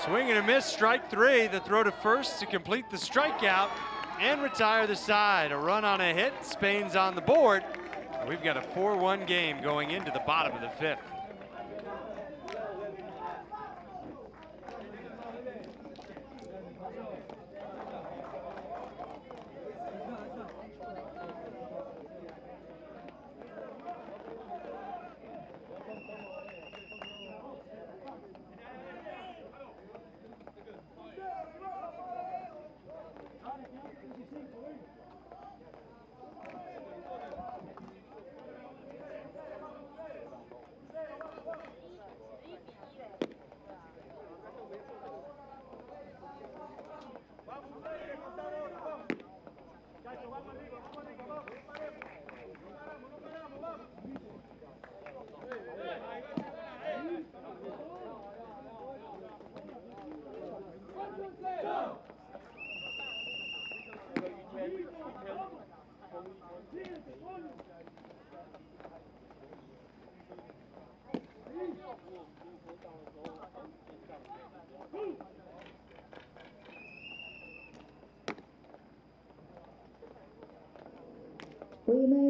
Swing and a miss, strike three. The throw to first to complete the strikeout and retire the side. A run on a hit, Spain's on the board. We've got a 4-1 game going into the bottom of the fifth.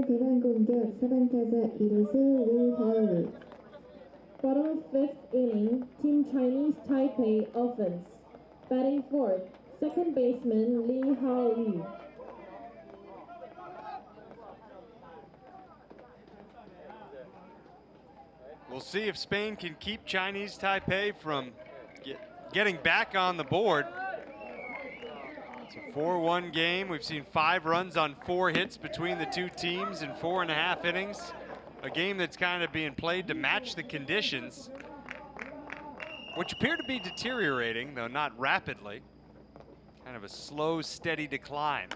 대반 공격 4번 타자 이루수 리하우. Bottom of fifth inning, Team Chinese Taipei offense. Batting fourth, second baseman Lee Hao-Yu. We'll see if Spain can keep Chinese Taipei from getting back on the board. It's a 4-1 game. We've seen 5 runs on 4 hits between the two teams in 4.5 innings. A game that's kind of being played to match the conditions, which appear to be deteriorating, though not rapidly. Kind of a slow, steady decline.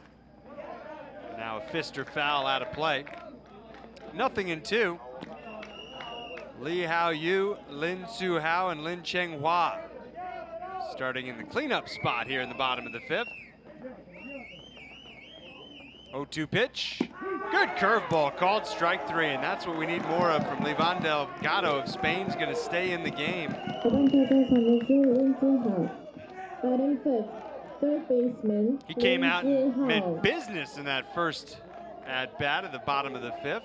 And now a fist or foul out of play. 0-2. Lee Hao-Yu, Lin Su-Hao, and Lin Changhua starting in the cleanup spot here in the bottom of the fifth. 0-2 pitch. Good curveball called, strike 3, and that's what we need more of from Lavon Delgado if Spain's going to stay in the game. 5번 타자 삼루수 린지하오. Batting fifth, third baseman. He came out and Rin meant Ji-hao. business in that first at bat at the bottom of the fifth.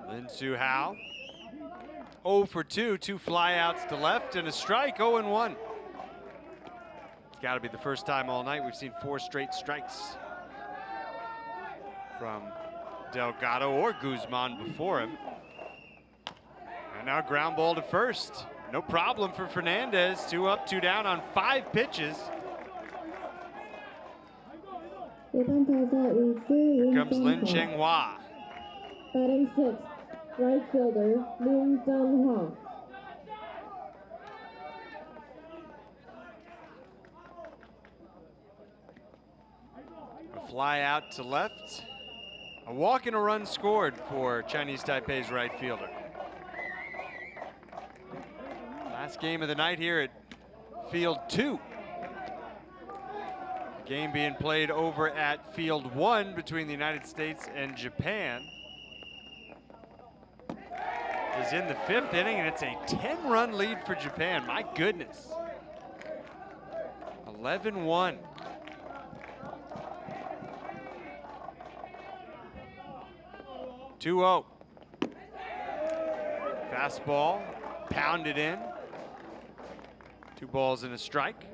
Lin Su-Hao, 0 for 2, 2 flyouts to left and a strike, 0-1. It's got to be the first time all night we've seen 4 straight strikes from Delgado or Guzman before him. And now ground ball to first. No problem for Hernandez. 2 up, 2 down on 5 pitches. 1번 타자 우익수 Here comes Lin 윤정화. Changhua. Batting sixth, right fielder Lin Changhua. A fly out to left. A walk and a run scored for Chinese Taipei's right fielder. Last game of the night here at Field 2. The game being played over at Field 1 between the United States and Japan. Is in the 5th inning, and it's a 10-run lead for Japan. My goodness. 11-1. Two-0. Fastball, pounded in. 2 balls and a strike.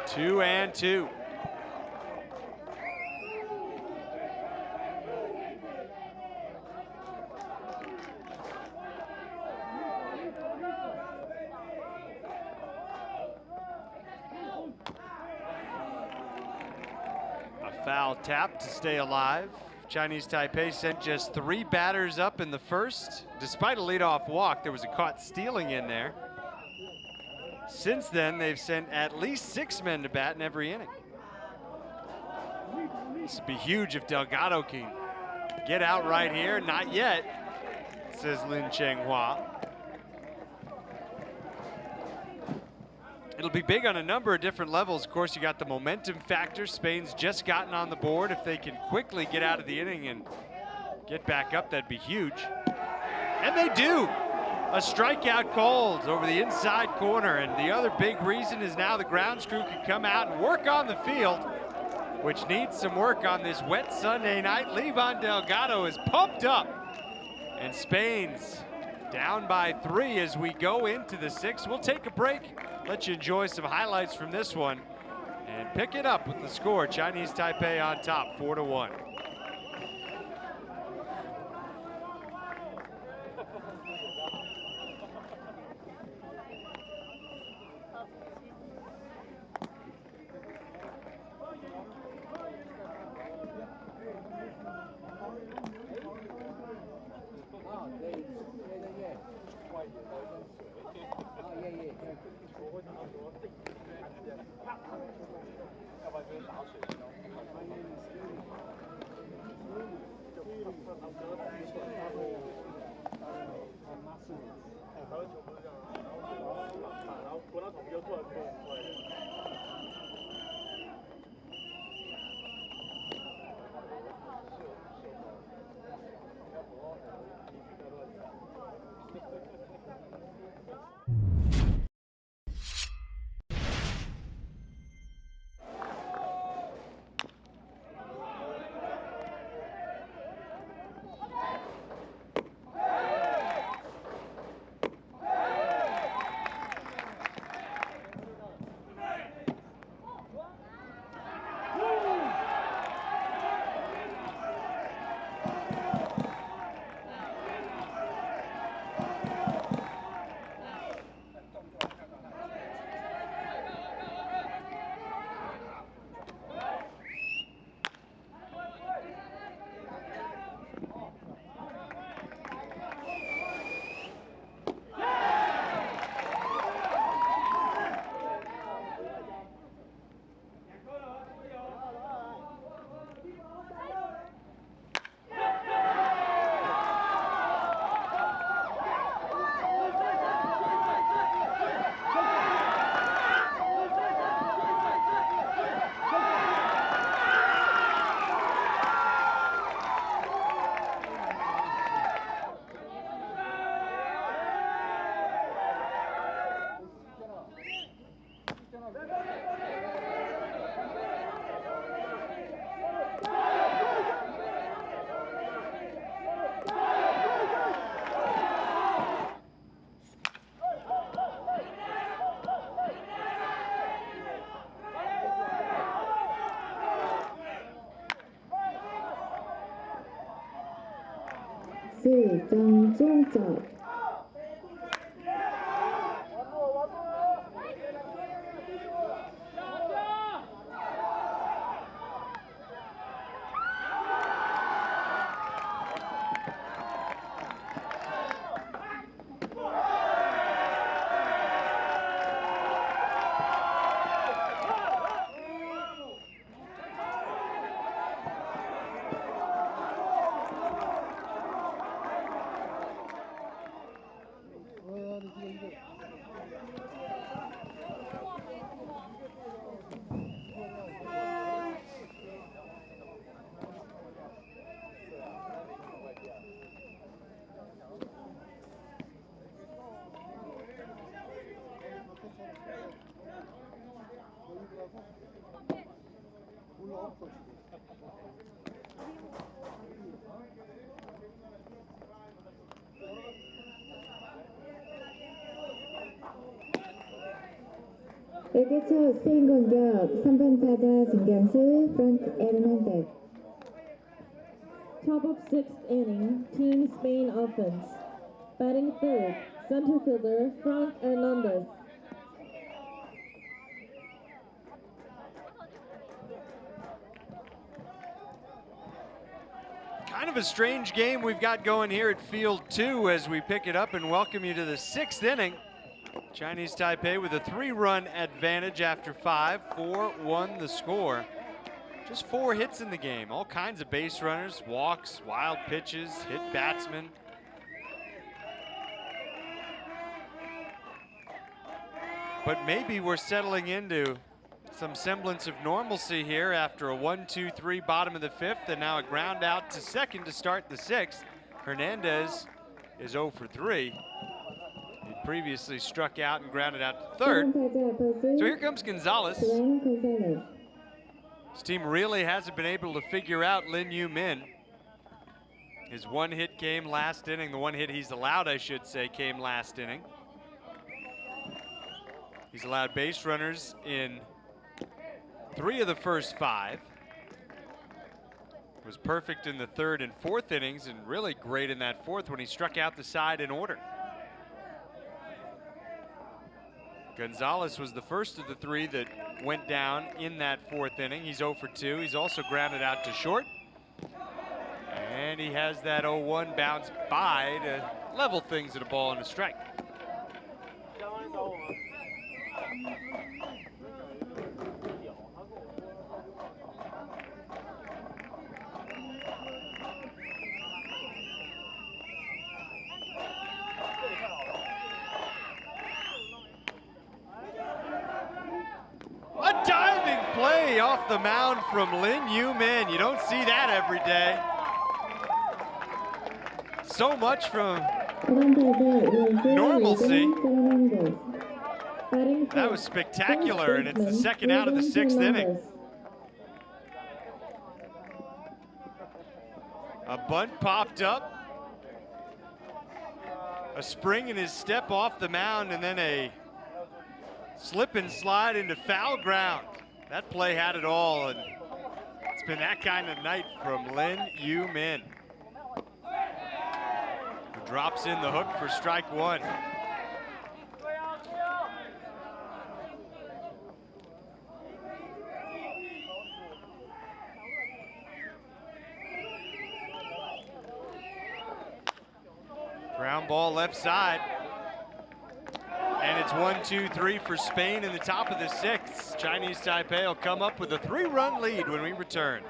Two and two. A foul tap to stay alive. Chinese Taipei sent just 3 batters up in the first. Despite a leadoff walk, there was a caught stealing in there. Since then, they've sent at least 6 men to bat in every inning. This would be huge if Delgado can get out right here. Not yet, says Lin Changhua. It'll be big on a number of different levels. Of course, you got the momentum factor. Spain's just gotten on the board. If they can quickly get out of the inning and get back up, that'd be huge. And they do. A strikeout called over the inside corner. And the other big reason is now the grounds crew can come out and work on the field, which needs some work on this wet Sunday night. Lavon Delgado is pumped up. And Spain's down by 3 as we go into the 6th. We'll take a break, let you enjoy some highlights from this one, and pick it up with the score. Chinese Taipei on top, 4-1. 정종적 외교 초 스페인 공격 3번 타자 중견수 프랑크 에르난데스. Top of sixth inning, Team Spain offense. Batting third, center fielder Frank Hernandez. Kind of a strange game we've got going here at Field 2 as we pick it up and welcome you to the 6th inning. Chinese Taipei with a 3-run advantage after 5, 4-1 the score. Just 4 hits in the game, all kinds of base runners, walks, wild pitches, hit batsmen. But maybe we're settling into some semblance of normalcy here after a 1-2-3 bottom of the 5th and now a ground out to second to start the 6th. Hernandez is 0 for 3. He previously struck out and grounded out to third. So here comes Gonzalez. His team really hasn't been able to figure out Yoo-Min. His 1 hit came last inning. The 1 hit he's allowed, I should say, came last inning. He's allowed base runners in 3 of the first 5. Was perfect in the 3rd and 4th innings and really great in that 4th when he struck out the side in order. Gonzalez was the first of the 3 that went down in that 4th inning. He's 0 for 2. He's also grounded out to short. And he has that 0-1 bounce by to level things at a ball and a strike. A diving play off the mound from Yoo-Min. You don't see that every day. So much from normalcy. That was spectacular, and it's the 2nd out of the 6th inning. A bunt popped up. A spring in his step off the mound, and then a slip and slide into foul ground. That play had it all, and it's been that kind of night from Yoo-Min. Who drops in the hook for strike 1. Ground ball left side. And it's 1-2-3 for Spain in the top of the 6th. Chinese Taipei will come up with a 3-run lead when we return.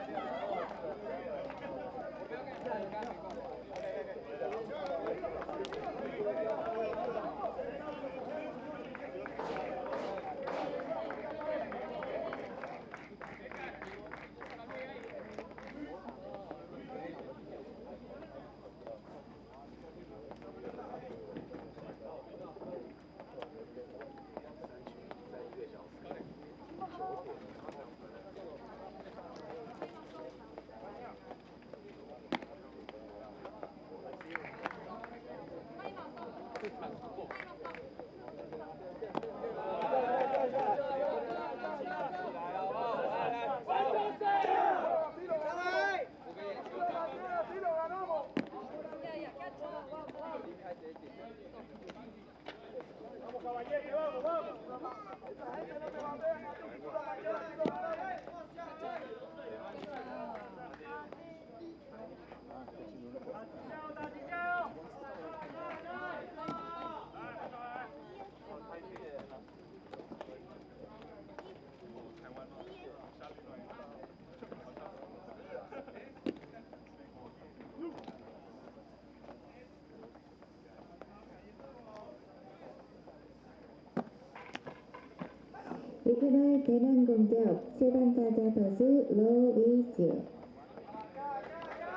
이번의 대만 공격 7번 타자投手 로위즈.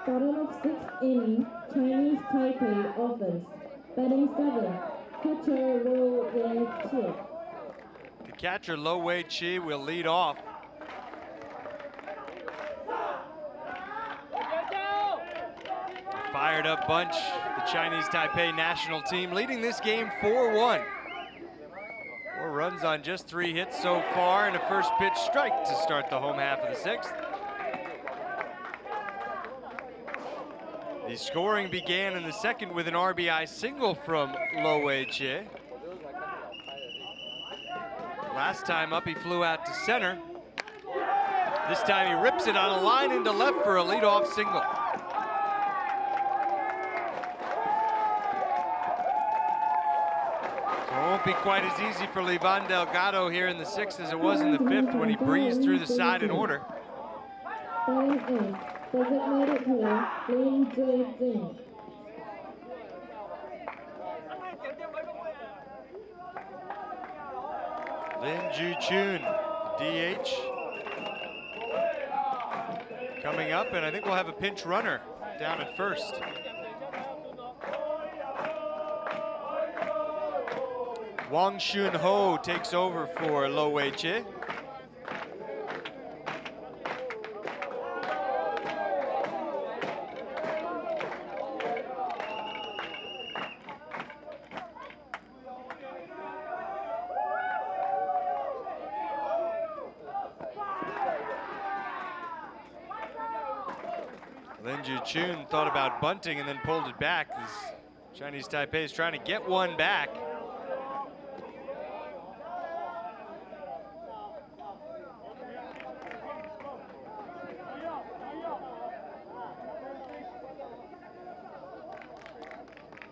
Bottom of 6th inning, Chinese Taipei offense. Batting 7, catcher Lo Wei-Chi. The catcher Lo Wei-Chi will lead off. A fired up bunch, the Chinese Taipei national team leading this game 4-1. 4 runs on just 3 hits so far, and a first pitch strike to start the home half of the 6th. The scoring began in the 2nd with an RBI single from Lo Wei-che. Last time up, he flew out to center. This time he rips it on a line into left for a leadoff single. So it won't be quite as easy for Lavon Delgado here in the 6th as it was in the 5th when he breezed through the side in order. Designated hitter, Lin Jue-jin. Lin Ju-chun, DH. Coming up, and I think we'll have a pinch runner down at first. Wang Shun-ho takes over for Lo Wei-che. Lin Ju-chun thought about bunting and then pulled it back as Chinese Taipei is trying to get one back.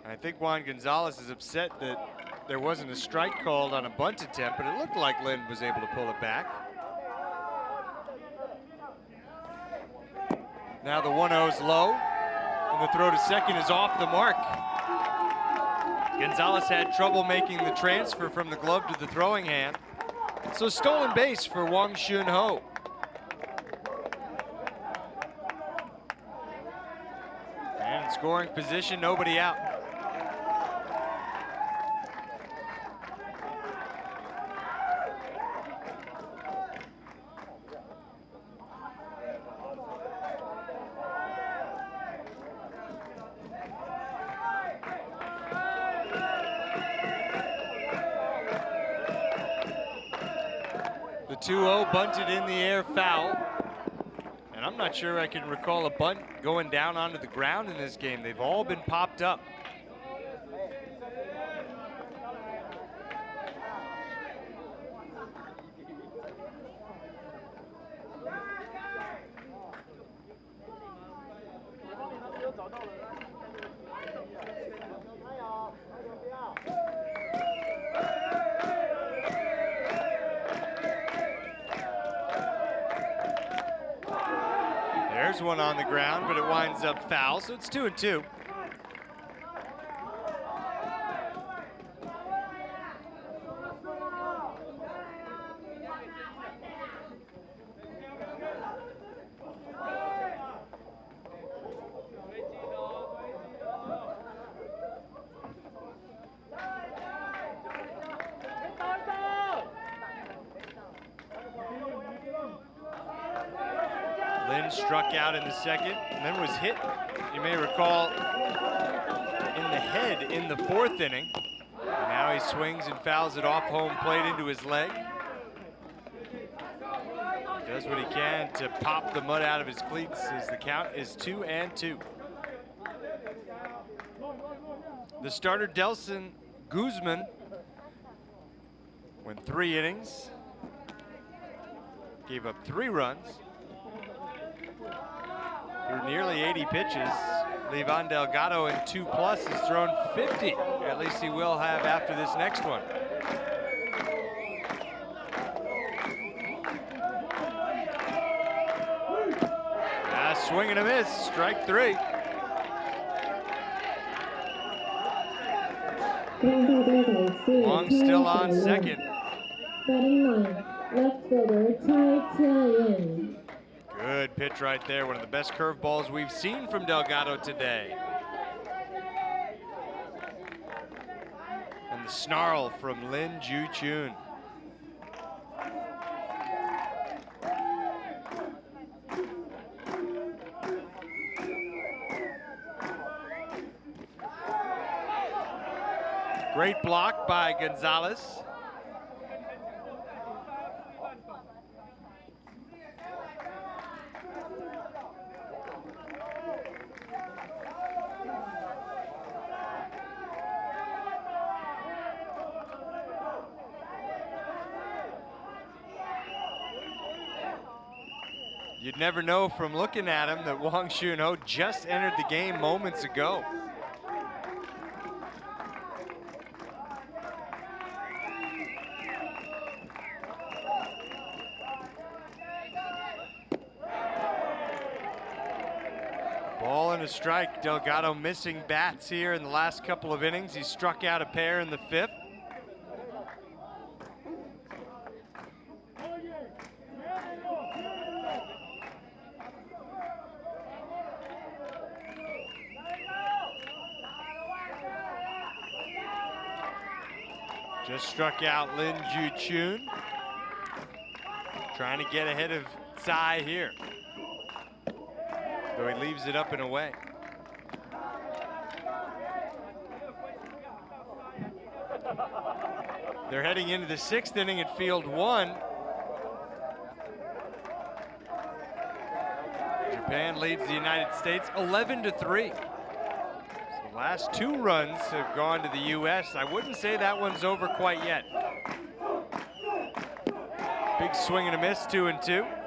I think Juan Gonzalez is upset that there wasn't a strike called on a bunt attempt, but it looked like Lin was able to pull it back. Now the 1-0's low, and the throw to second is off the mark. Gonzalez had trouble making the transfer from the glove to the throwing hand. So stolen base for Wang Shun-ho. And in scoring position, nobody out. The 2-0 bunted in the air foul. And I'm not sure I can recall a bunt going down onto the ground in this game. They've all been popped up. There's one on the ground, but it winds up foul, so it's 2-2. Lin struck out in the 2nd and then was hit, you may recall, in the head in the 4th inning. And now he swings and fouls it off home plate into his leg. Does what he can to pop the mud out of his cleats as the count is 2-2. The starter, Delson Guzman, went 3 innings, gave up 3 runs. Through nearly 80 pitches, Lavon Delgado in 2+ has thrown 50. At least he will have after this next one. Swing and a miss, strike 3. Long still on second. Batting 9, left fielder Tai Tia-yin. Good pitch right there. One of the best curveballs we've seen from Delgado today. And the snarl from Lin Ju-chun. Great block by Gonzalez. You'd never know from looking at him that Wang Xunho just entered the game moments ago. Ball and a strike. Delgado missing bats here in the last couple of innings. He struck out a pair in the 5th. Just struck out Lin Ju-chun. Trying to get ahead of Tsai here. Though he leaves it up and away. They're heading into the 6th inning at field 1. Japan leads the United States 11-3. The last 2 runs have gone to the U.S. I wouldn't say that one's over quite yet. Big swing and a miss, 2-2.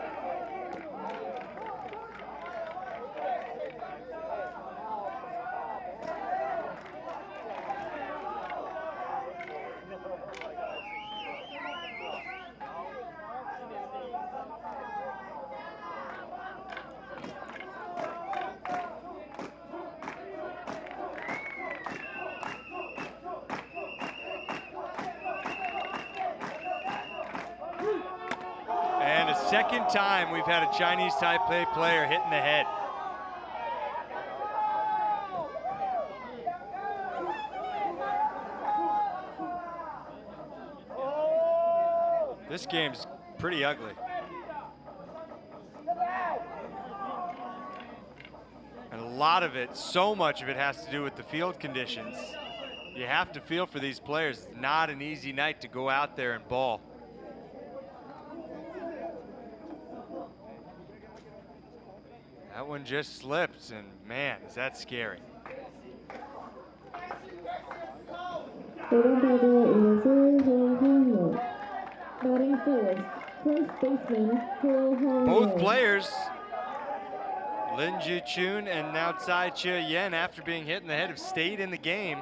Second time we've had a Chinese Taipei player hit in the head. This game's pretty ugly. And a lot of it, so much of it, has to do with the field conditions. You have to feel for these players. It's not an easy night to go out there and ball. That one just slipped, and man, is that scary. Batting first baseman, Both players, Lin Ju-chun and now Tsai Che-yen, after being hit in the head, have stayed in the game.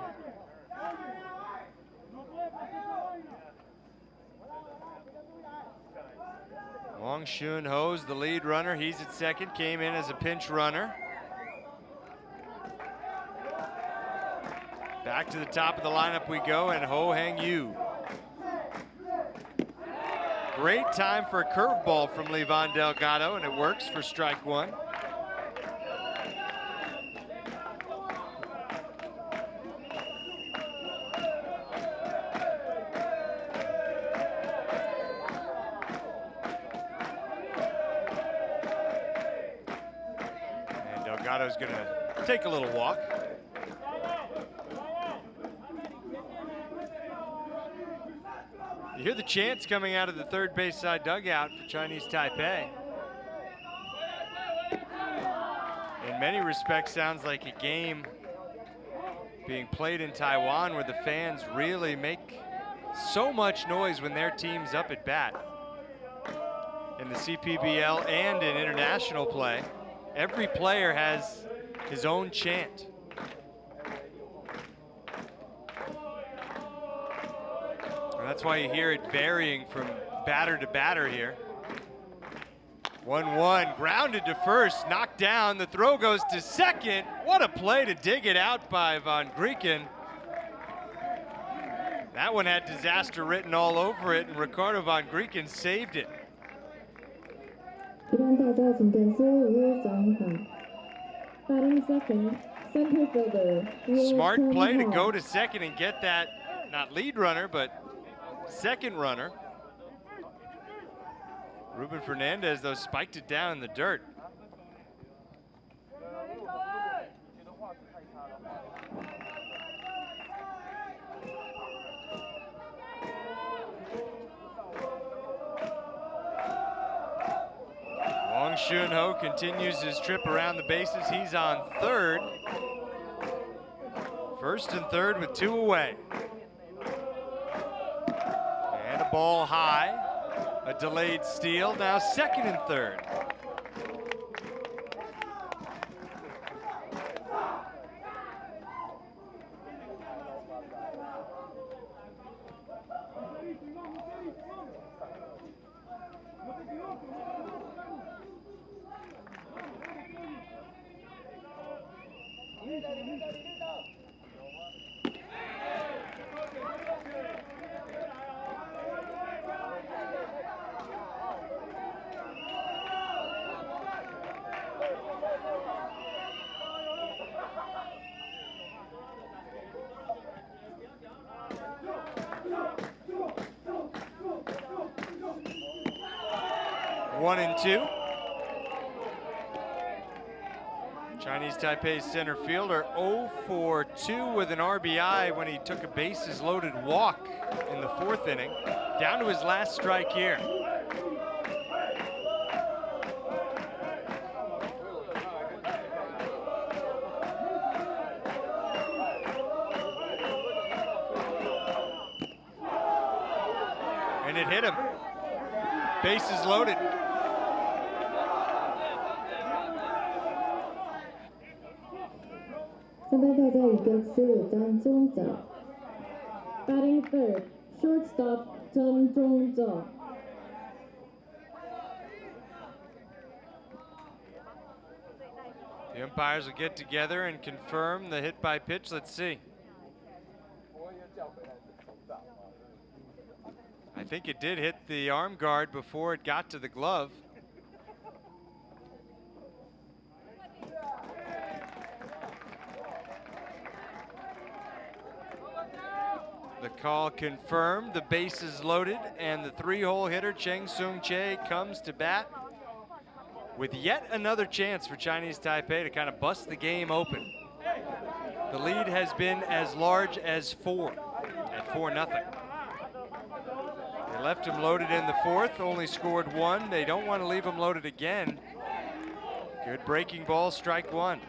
Wang Xunho's the lead runner. He's at second, came in as a pinch runner. Back to the top of the lineup we go, and Ho Heng-yu. Great time for a curveball from Lavon Delgado, and it works for strike 1. Delgado's gonna take a little walk. You hear the chants coming out of the third base side dugout for Chinese Taipei. In many respects, sounds like a game being played in Taiwan where the fans really make so much noise when their team's up at bat. In the CPBL and in international play, every player has his own chant. And that's why you hear it varying from batter to batter here. 1-1, grounded to first, knocked down. The throw goes to second. What a play to dig it out by Van Grieken. That one had disaster written all over it, and Ricardo Van Grieken saved it. Batting second, center fielder. Smart play to go to second and get that, not lead runner, but second runner. Ruben Hernandez, though, spiked it down in the dirt. Wang Xunho continues his trip around the bases. He's on third. First and third with 2 away. And a ball high. A delayed steal. Now second and third. One and two. Chinese Taipei center fielder 0 for 2 with an RBI when he took a bases loaded walk in the 4th inning. Down to his last strike here. And it hit him. Bases loaded. 선발타자 유격수 전종적. Batting third, shortstop Chang Jong-jo. The umpires will get together and confirm the hit by pitch. Let's see. I think it did hit the arm guard before it got to the glove. The call confirmed, the base is loaded, and the 3-hole hitter Cheng Sung-chae comes to bat with yet another chance for Chinese Taipei to kind of bust the game open. The lead has been as large as 4 at 4-0. They left him loaded in the 4th, only scored 1. They don't want to leave him loaded again. Good breaking ball, strike 1.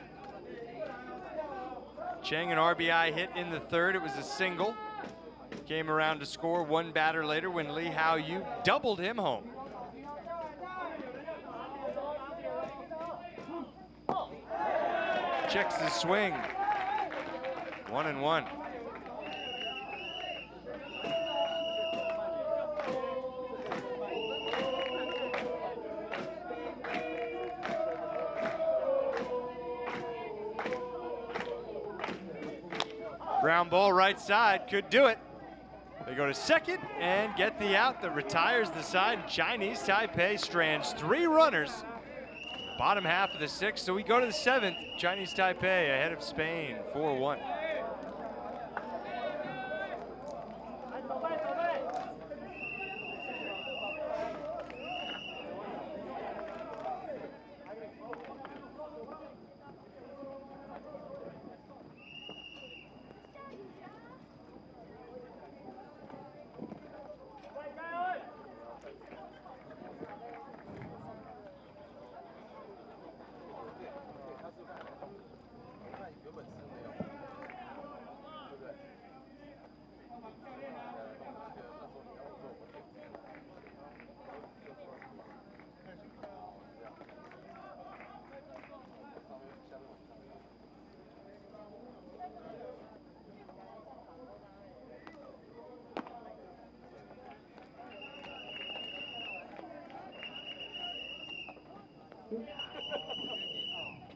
Chang an RBI hit in the 3rd. It was a single. Came around to score 1 batter later when Lee Hao-yu doubled him home. Checks the swing. 1-1. Ground ball right side, could do it. They go to second and get the out that retires the side. Chinese Taipei strands 3 runners. Bottom half of the 6th, so we go to the 7th. Chinese Taipei ahead of Spain, 4-1.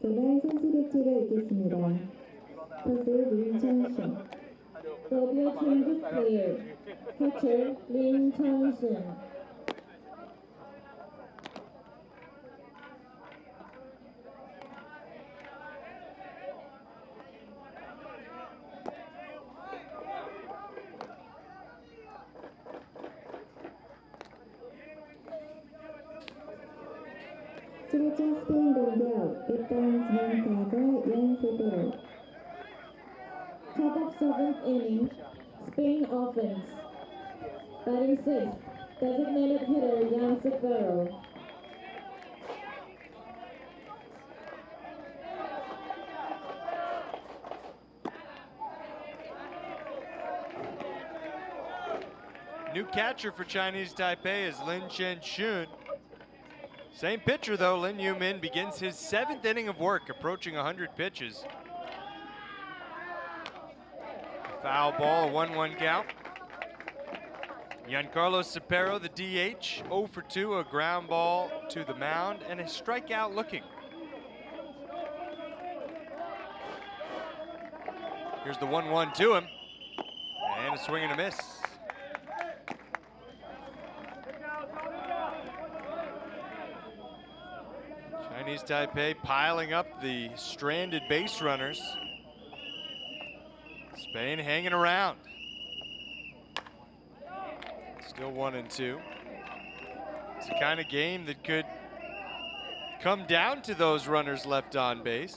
도발 선수 교체가 있겠습니다. 퍼스 린창신. Double change player. Catcher Lin Chang-shin. 출전 스페인 공격 1번 진행타자 얀세베로. Top of 7th inning, Spain offense. Batting 6th, designated hitter Yan Shapiro. New catcher for Chinese Taipei is Lin Chen-shun. Same pitcher though, Lin Yoo-Min begins his 7th inning of work, approaching 100 pitches. Foul ball, a 1-1 count. Giancarlo Shapiro, the DH, 0 for 2, a ground ball to the mound, and a strikeout looking. Here's the 1-1 to him. And a swing and a miss. Chinese Taipei piling up the stranded base runners. Spain hanging around. Still 1-2. It's the kind of game that could come down to those runners left on base.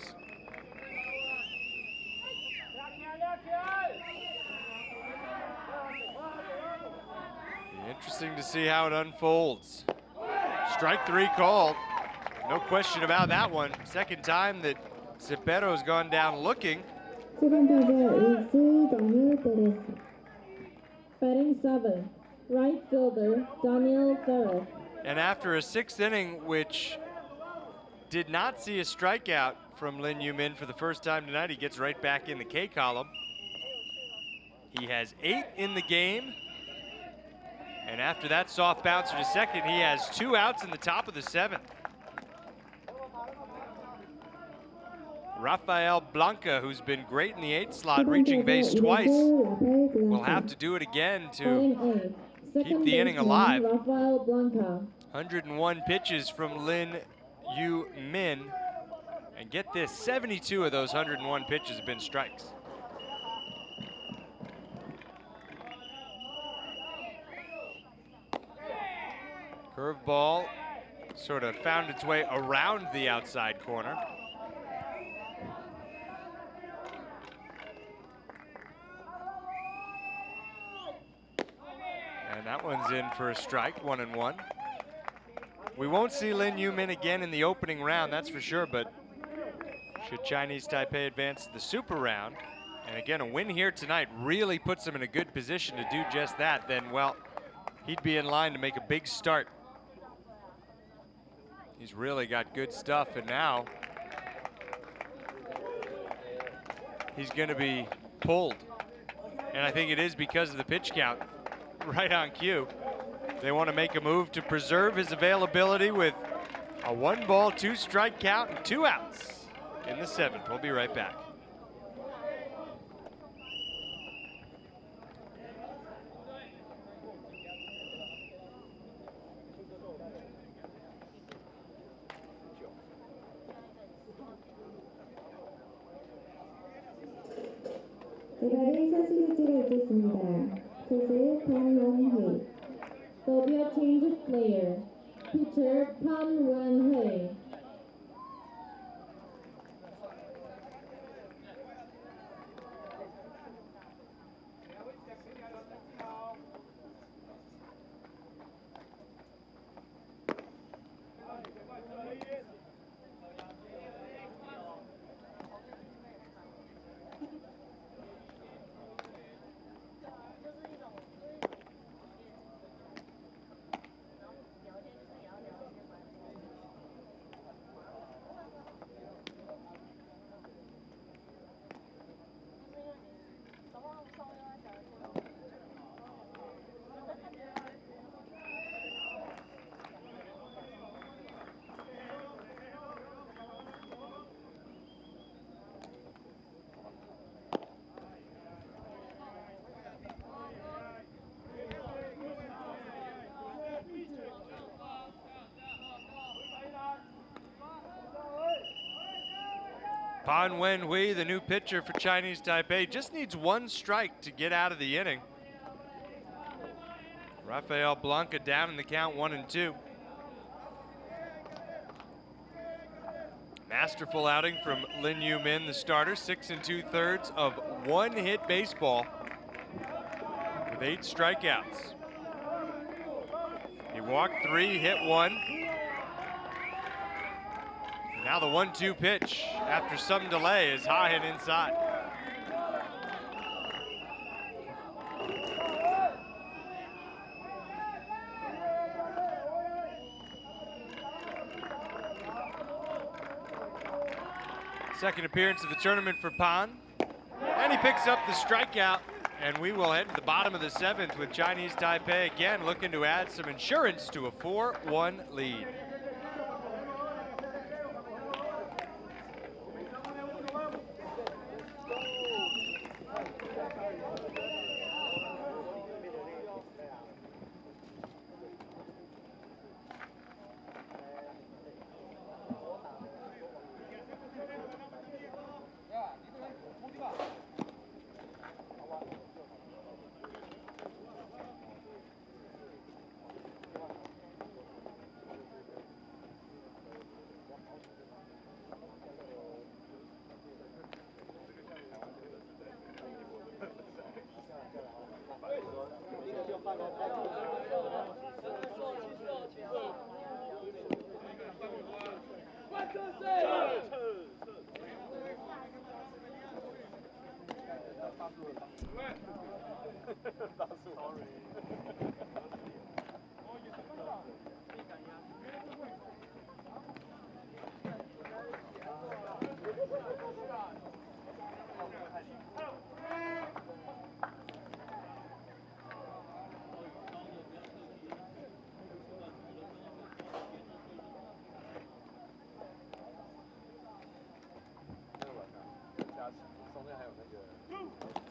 Be interesting to see how it unfolds. Strike 3 called. No question about that one. Second time that Shapiro's gone down looking. Batting 7, right fielder Daniel Ferrer. And after a 6th inning, which did not see a strikeout from Lin Yoo-Min for the first time tonight, he gets right back in the K column. He has 8 in the game. And after that soft bouncer to second, he has 2 outs in the top of the 7th. Rafael Blanca, who's been great in the 8 slot, reaching base twice, will have to do it again to keep the inning alive. 101 pitches from Lin Yoo-Min. And get this, 72 of those 101 pitches have been strikes. Curveball sort of found its way around the outside corner. And that one's in for a strike, 1-1. We won't see Lin Yoo-Min again in the opening round, that's for sure, but should Chinese Taipei advance to the super round, and again, a win here tonight really puts them in a good position to do just that, then, well, he'd be in line to make a big start. He's really got good stuff, and now he's going to be pulled. And I think it is because of the pitch count. Right on cue. They want to make a move to preserve his availability with a 1-ball, 2-strike count and 2 outs in the 7th. We'll be right back. There'll be a change of player. Pitcher Pan Wan-Hui. Pan Wen-Hui, the new pitcher for Chinese Taipei, just needs 1 strike to get out of the inning. Rafael Blanca down in the count, 1-2. Masterful outing from Lin Yoo-Min, the starter, 6 2/3 of 1-hit baseball with 8 strikeouts. He walked 3, hit 1. Now the 1-2 pitch, after some delay, is high and inside. Second appearance of the tournament for Pan. And he picks up the strikeout, and we will head to the bottom of the 7th with Chinese Taipei again looking to add some insurance to a 4-1 lead.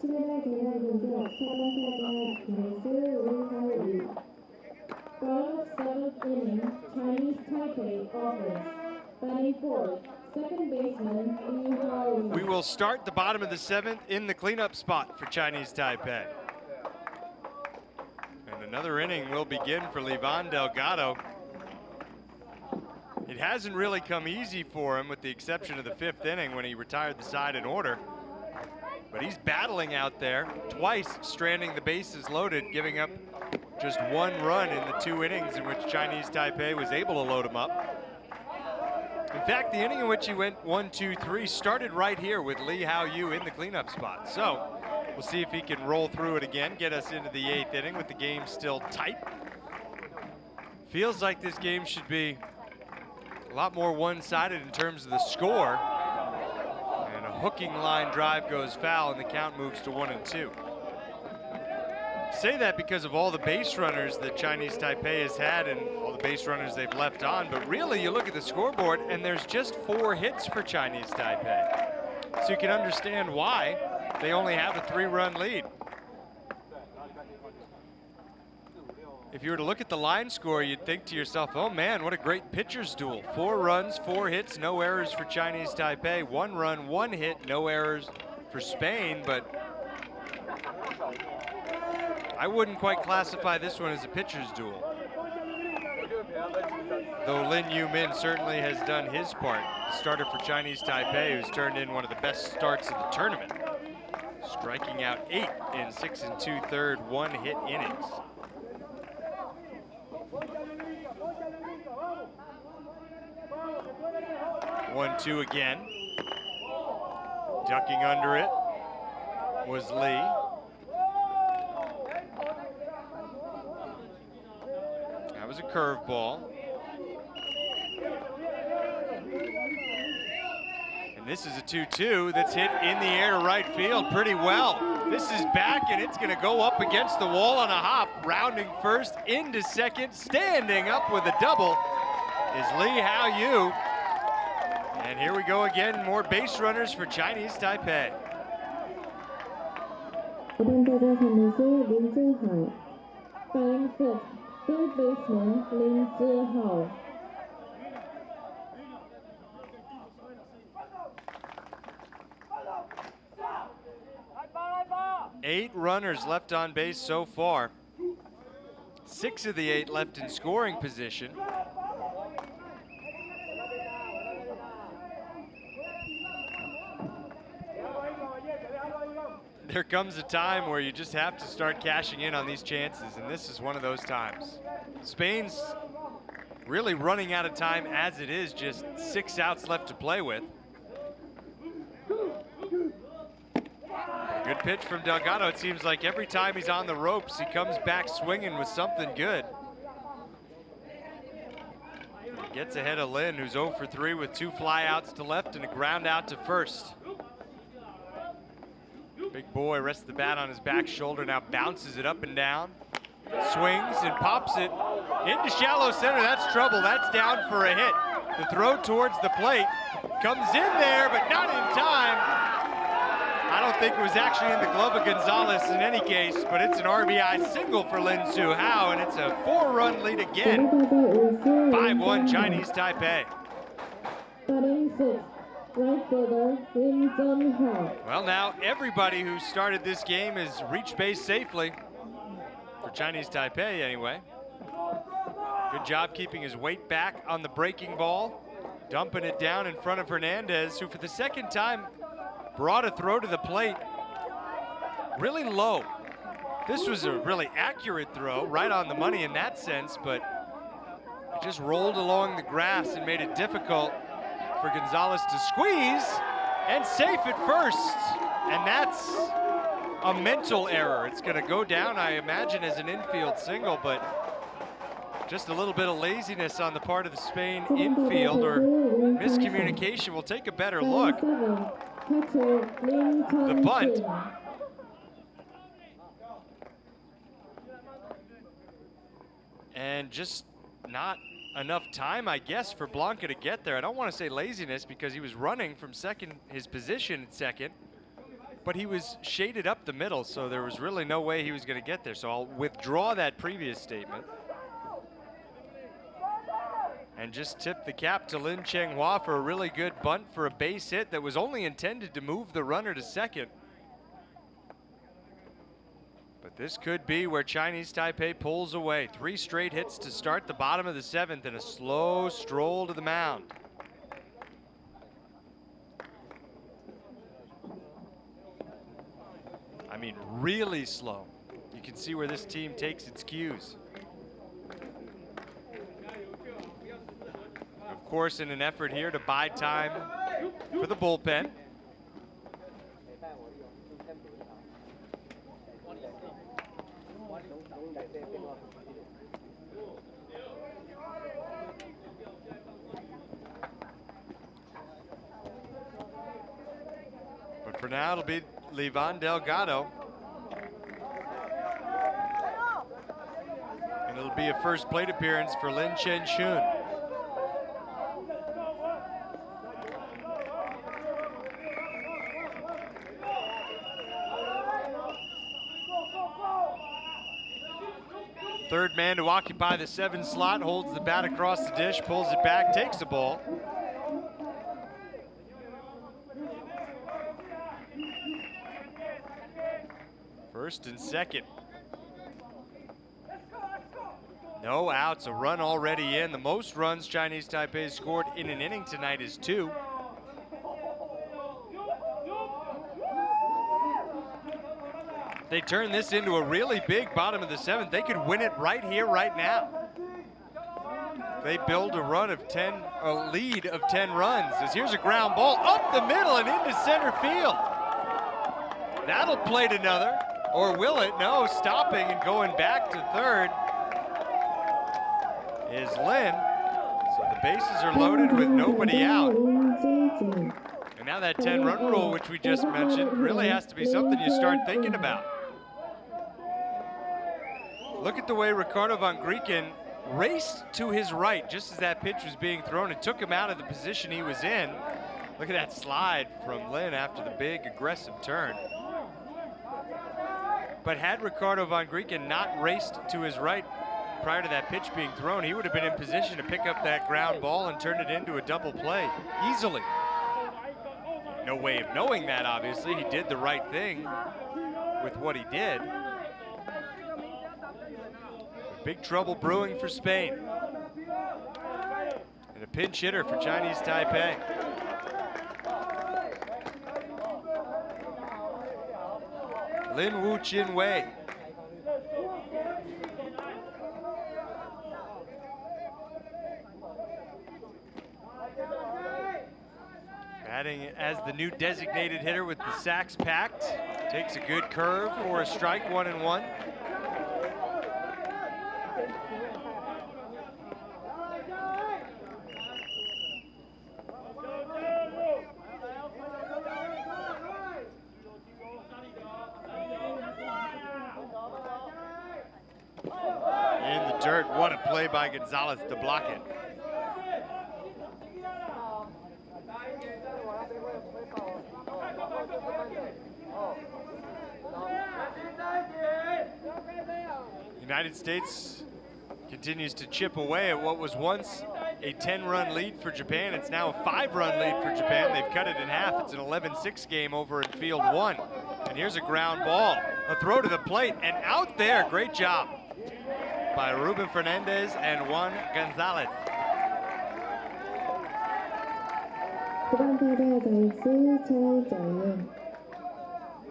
7회 개막 공격 4번 타자 이닝스 링하우. Bottom of 7th inning, Chinese Taipei offense. Batting fourth, second baseman Lee Hao. We will start the bottom of the 7th in the cleanup spot for Chinese Taipei. And another inning will begin for Lavon Delgado. It hasn't really come easy for him, with the exception of the 5th inning when he retired the side in order. But he's battling out there, twice stranding the bases loaded, giving up just 1 run in the 2 innings in which Chinese Taipei was able to load him up. In fact, the inning in which he went 1-2-3 started right here with Lee Hao-Yu in the cleanup spot. So we'll see if he can roll through it again, get us into the 8th inning with the game still tight. Feels like this game should be a lot more one-sided in terms of the score. And a hooking line drive goes foul and the count moves to 1-2. Say that because of all the base runners that Chinese Taipei has had and all the base runners they've left on, but really you look at the scoreboard and there's just 4 hits for Chinese Taipei. So you can understand why they only have a 3-run lead. If you were to look at the line score, you'd think to yourself, oh man, what a great pitcher's duel. 4 runs, 4 hits, no errors for Chinese Taipei. 1 run, 1 hit, no errors for Spain, but I wouldn't quite classify this one as a pitcher's duel. Though Lin Yoo-Min certainly has done his part. The starter for Chinese Taipei, who's turned in one of the best starts of the tournament, striking out 8 in 6 2/3 1-hit innings. One-two again. Ducking under it was Lee. That was a curveball. And this is a 2-2 that's hit in the air to right field pretty well. This is back and it's gonna go up against the wall on a hop. Rounding first into second, standing up with a double is Lee Hao-Yu. And here we go again, more base runners for Chinese Taipei. 5번 타자 3루수 린즈하오. Batting fifth, third baseman Lin Zihao. Eight runners left on base so far. 6 of the 8 left in scoring position. There comes a time where you just have to start cashing in on these chances, and this is one of those times. Spain's really running out of time as it is, just 6 outs left to play with. Good pitch from Delgado. It seems like every time he's on the ropes, he comes back swinging with something good. He gets ahead of Lin, who's 0 for 3 with 2 flyouts to left and a ground out to first. Big boy rests the bat on his back shoulder, now bounces it up and down. Swings and pops it into shallow center. That's trouble. That's down for a hit. The throw towards the plate comes in there, but not in time. I don't think it was actually in the glove of Gonzalez in any case, but it's an RBI single for Lin Zihao, and it's a 4-run lead again. 5-1 Chinese Taipei. Batting sixth, right fielder Lim Zheng-Hao. Well, now everybody who started this game has reached base safely, for Chinese Taipei anyway. Good job keeping his weight back on the breaking ball, dumping it down in front of Hernandez, who for the second time brought a throw to the plate really low. This was a really accurate throw, right on the money in that sense, but it just rolled along the grass and made it difficult for Gonzalez to squeeze and safe at first. And that's a mental error. It's going to go down, I imagine, as an infield single, but just a little bit of laziness on the part of the Spain infield or miscommunication. We'll take a better look. The bunt. And just not enough time, I guess, for Blanca to get there. I don't want to say laziness because he was running from second, his position at second, but he was shaded up the middle, so there was really no way he was going to get there. So I'll withdraw that previous statement and just tip the cap to Lin Changhua for a really good bunt for a base hit that was only intended to move the runner to second. But this could be where Chinese Taipei pulls away. 3 straight hits to start the bottom of the 7th and a slow stroll to the mound. I mean, really slow. You can see where this team takes its cues. Of course, in an effort here to buy time for the bullpen. But for now, it'll be Lavon Delgado. And it'll be a first plate appearance for Lin Chen-Shun. Third man to occupy the 7 slot, holds the bat across the dish, pulls it back, takes the ball. First and second. No outs, a run already in. The most runs Chinese Taipei scored in an inning tonight is 2. They turn this into a really big bottom of the 7th. They could win it right here, right now. They build a run of 10, a lead of 10 runs. As here's a ground ball up the middle and into center field. That'll plate another, or will it? No, stopping and going back to third is Lin. So the bases are loaded with nobody out. And now that 10-run rule, which we just mentioned, really has to be something you start thinking about. Look at the way Ricardo van Grieken raced to his right just as that pitch was being thrown. It took him out of the position he was in. Look at that slide from Lin after the big aggressive turn. But had Ricardo van Grieken not raced to his right prior to that pitch being thrown, he would have been in position to pick up that ground ball and turn it into a double play easily. No way of knowing that, obviously. He did the right thing with what he did. Big trouble brewing for Spain. And a pinch hitter for Chinese Taipei. Lin Wu-Chin Wei. Batting as the new designated hitter with the sacks packed. Takes a good curve for a strike, 1-1. In the dirt, what a play by Gonzalez to block it. United States continues to chip away at what was once a 10-run lead for Japan. It's now a 5-run lead for Japan. They've cut it in half. It's an 11-6 game over in field 1. And here's a ground ball, a throw to the plate, and out there. Great job by Ruben Hernandez and Juan Gonzalez.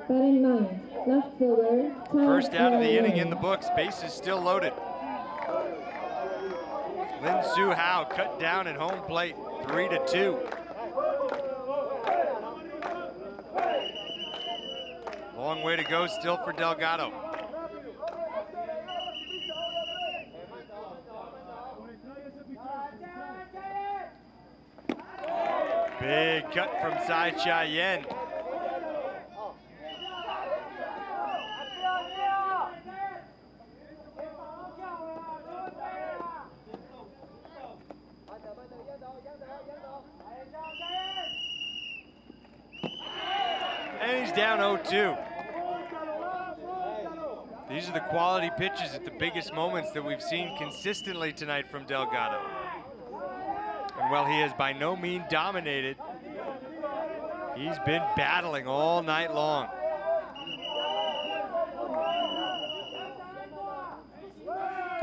Batting 9, left fielder. First out of the inning in the books. Bases still loaded. Lin Su Hao cut down at home plate, 3-2. Long way to go still for Delgado. Big cut from Sai Chia-Yen. And he's down 0-2. These are the quality pitches at the biggest moments that we've seen consistently tonight from Delgado. And while he has by no means dominated, he's been battling all night long.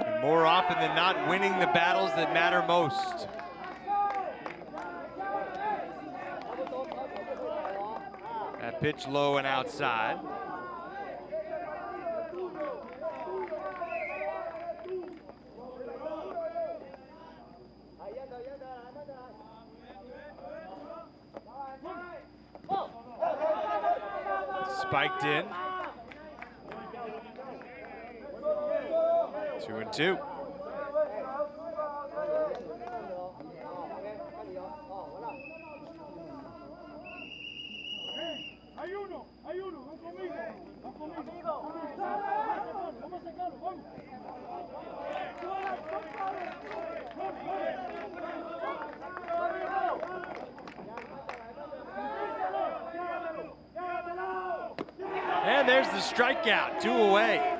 And more often than not, winning the battles that matter most. That pitch low and outside. Spiked in. 2-2. And there's the strikeout, 2 away.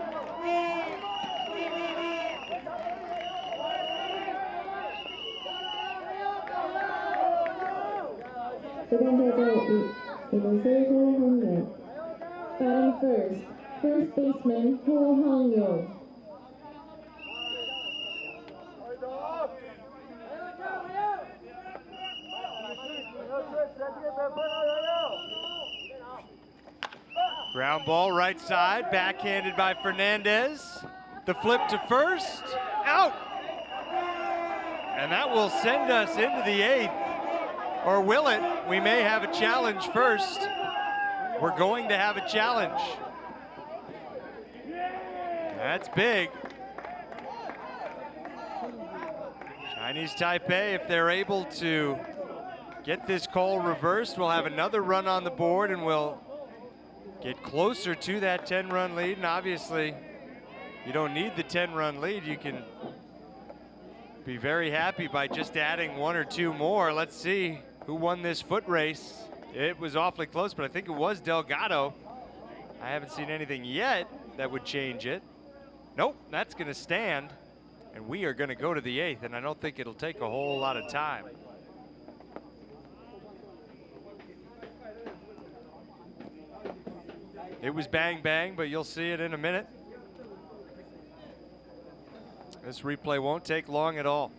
Batting first, first baseman Ho Hong-yo. Ground ball right side, backhanded by Hernandez. The flip to first, out! And that will send us into the 8th. Or will it? We may have a challenge first. We're going to have a challenge. That's big. Chinese Taipei, if they're able to get this call reversed, we'll have another run on the board and we'll get closer to that 10-run lead. And obviously, you don't need the 10-run lead. You can be very happy by just adding 1 or 2 more. Let's see who won this foot race. It was awfully close, but I think it was Delgado. I haven't seen anything yet that would change it. Nope, that's gonna stand. And we are gonna go to the 8th, and I don't think it'll take a whole lot of time. It was bang bang, but you'll see it in a minute. This replay won't take long at all.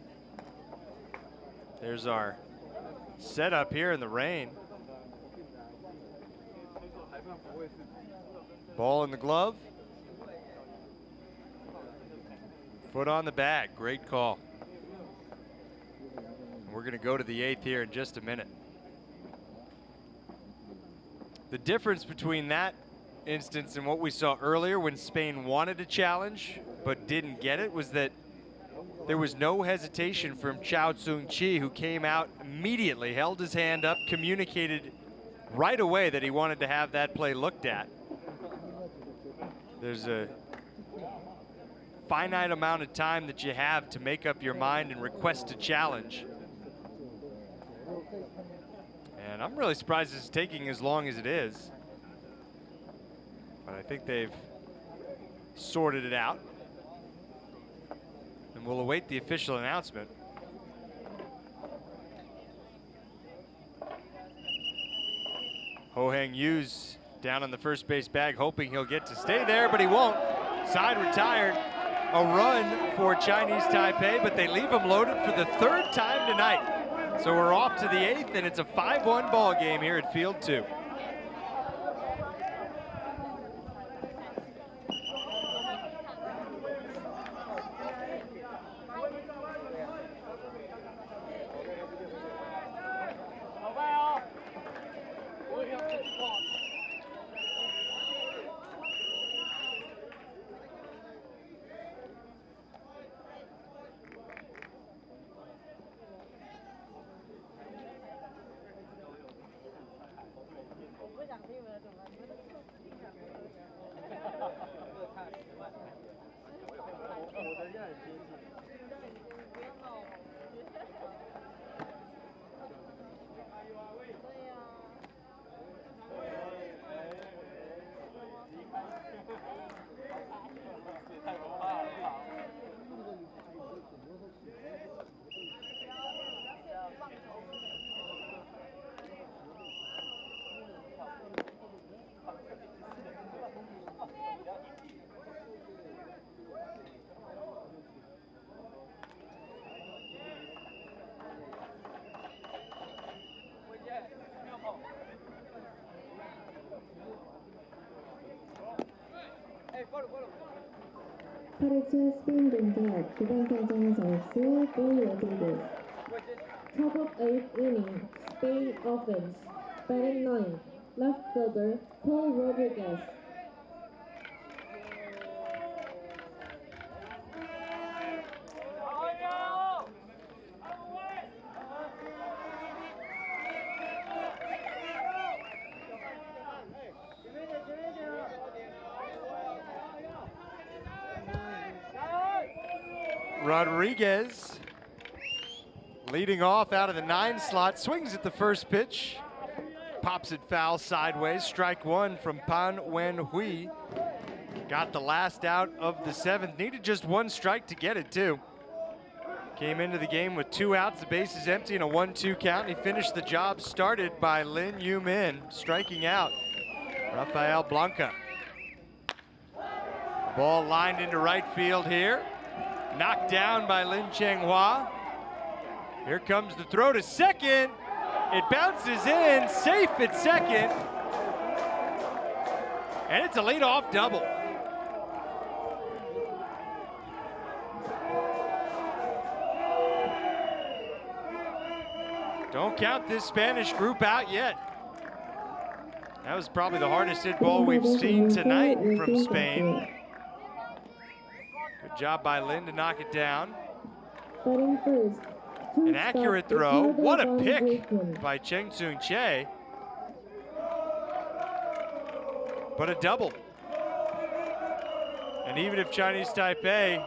There's our setup here in the rain. Ball in the glove. Foot on the bag, great call. We're gonna go to the 8th here in just a minute. The difference between that instance and what we saw earlier when Spain wanted a challenge but didn't get it was that there was no hesitation from Chao Tsung-Chi, who came out immediately, held his hand up, communicated right away that he wanted to have that play looked at. There's a finite amount of time that you have to make up your mind and request a challenge. And I'm really surprised it's taking as long as it is. But I think they've sorted it out. And we'll await the official announcement. Ho Hang-Yu's down on the first base bag, hoping he'll get to stay there, but he won't. Side retired. A run for Chinese Taipei, but they leave him loaded for the 3rd time tonight. So we're off to the 8th, and it's a 5-1 ball game here at Field 2. 8회 스페인 공격 9번 타자 점수 볼 로드리게스. Top of 8th inning, Spain offense. Batting 9th, left fielder Paul Rodriguez. Rodriguez leading off out of the 9 slot, swings at the first pitch, pops it foul sideways. Strike 1 from Pan Wen Hui. Got the last out of the 7th. Needed just 1 strike to get it too. Came into the game with 2 outs, the base is empty, and a 1-2 count. He finished the job started by Lin Yoo-Min, striking out Rafael Blanca. Ball lined into right field here. Knocked down by Lin Changhua. Here comes the throw to second. It bounces in, safe at second. And it's a leadoff double. Don't count this Spanish group out yet. That was probably the hardest hit ball we've seen tonight from Spain. Good job by Lin to knock it down. An accurate throw. What a pick by Cheng Soon Che. But a double. And even if Chinese Taipei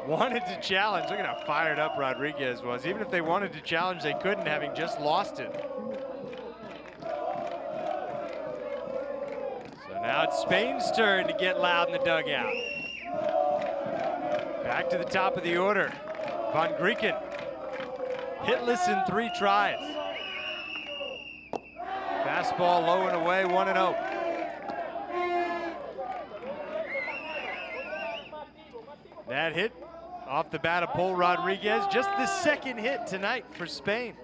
wanted to challenge, look at how fired up Rodriguez was. Even if they wanted to challenge, they couldn't, having just lost it. So now it's Spain's turn to get loud in the dugout. Back to the top of the order. Van Grieken, hitless in 3 tries. Fastball low and away, 1-0. That hit off the bat of Paul Rodriguez, just the 2nd hit tonight for Spain.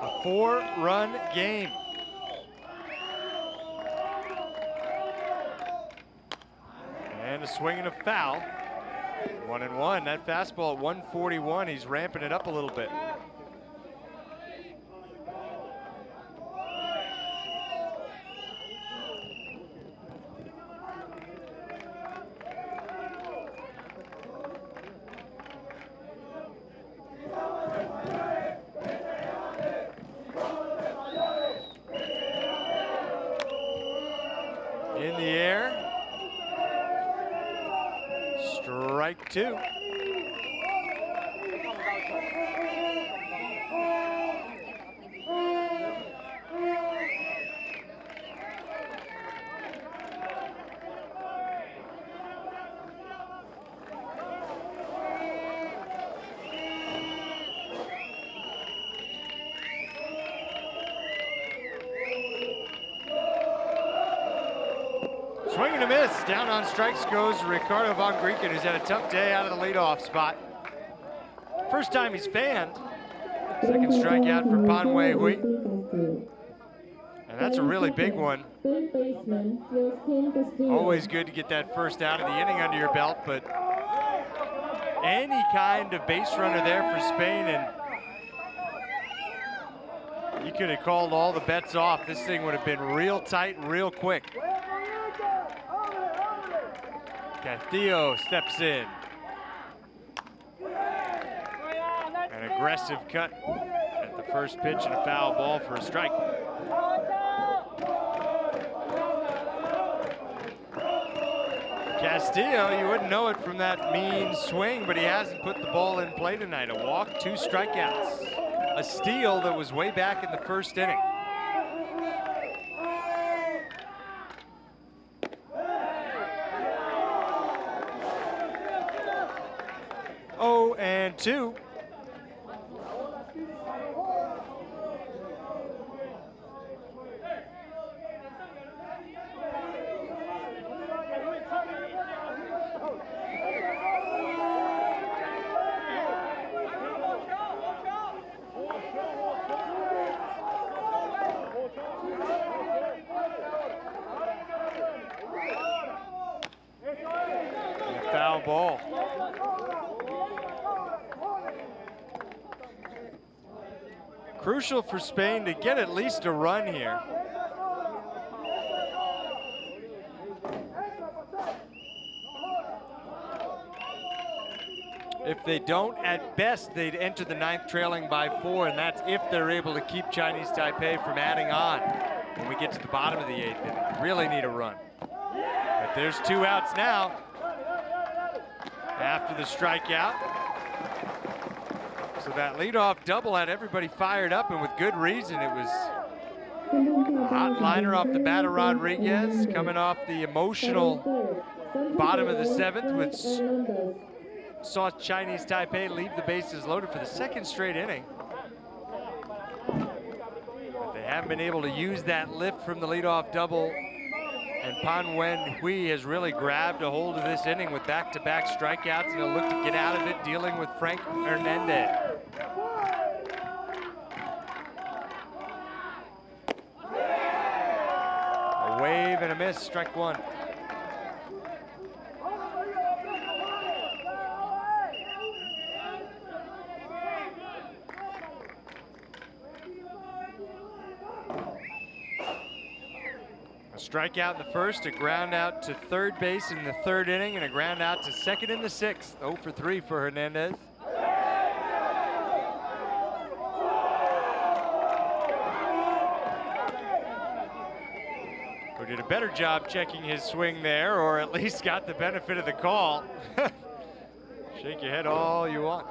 A 4-run game. And a swing and a foul. 1-1. That fastball at 141. He's ramping it up a little bit. In the air. Strike 2. Swing and a miss. Down on strikes goes Ricardo Van Grieken, who's had a tough day out of the leadoff spot. First time he's fanned. 2nd strikeout for Pan Wei Hui. And that's a really big one. Always good to get that first out of the inning under your belt, but any kind of base runner there for Spain, and you could have called all the bets off. This thing would have been real tight, real quick. Castillo steps in. An aggressive cut at the first pitch and a foul ball for a strike. Castillo, you wouldn't know it from that mean swing, but he hasn't put the ball in play tonight. A walk, 2 strikeouts. A steal that was way back in the 1st inning. Oh, and 2. ball. Crucial for Spain to get at least a run here. If they don't, at best, they'd enter the ninth trailing by 4, and that's if they're able to keep Chinese Taipei from adding on. When we get to the bottom of the 8th, they really need a run. But there's 2 outs now after the strikeout. So that leadoff double had everybody fired up, and with good reason. It was a hot liner off the bat of Rodriguez, coming off the emotional bottom of the 7th, which saw Chinese Taipei leave the bases loaded for the 2nd straight inning. But they haven't been able to use that lift from the leadoff double, and Pan Wen Hui has really grabbed a hold of this inning with back-to-back strikeouts, and he'll look to get out of it dealing with Frank Hernandez. A wave and a miss, strike 1. A strikeout in the 1st, a ground out to 3rd base in the 3rd inning, and a ground out to 2nd in the 6th. 0 for 3 for Hernandez. Who did a better job checking his swing there, or at least got the benefit of the call. Shake your head all you want.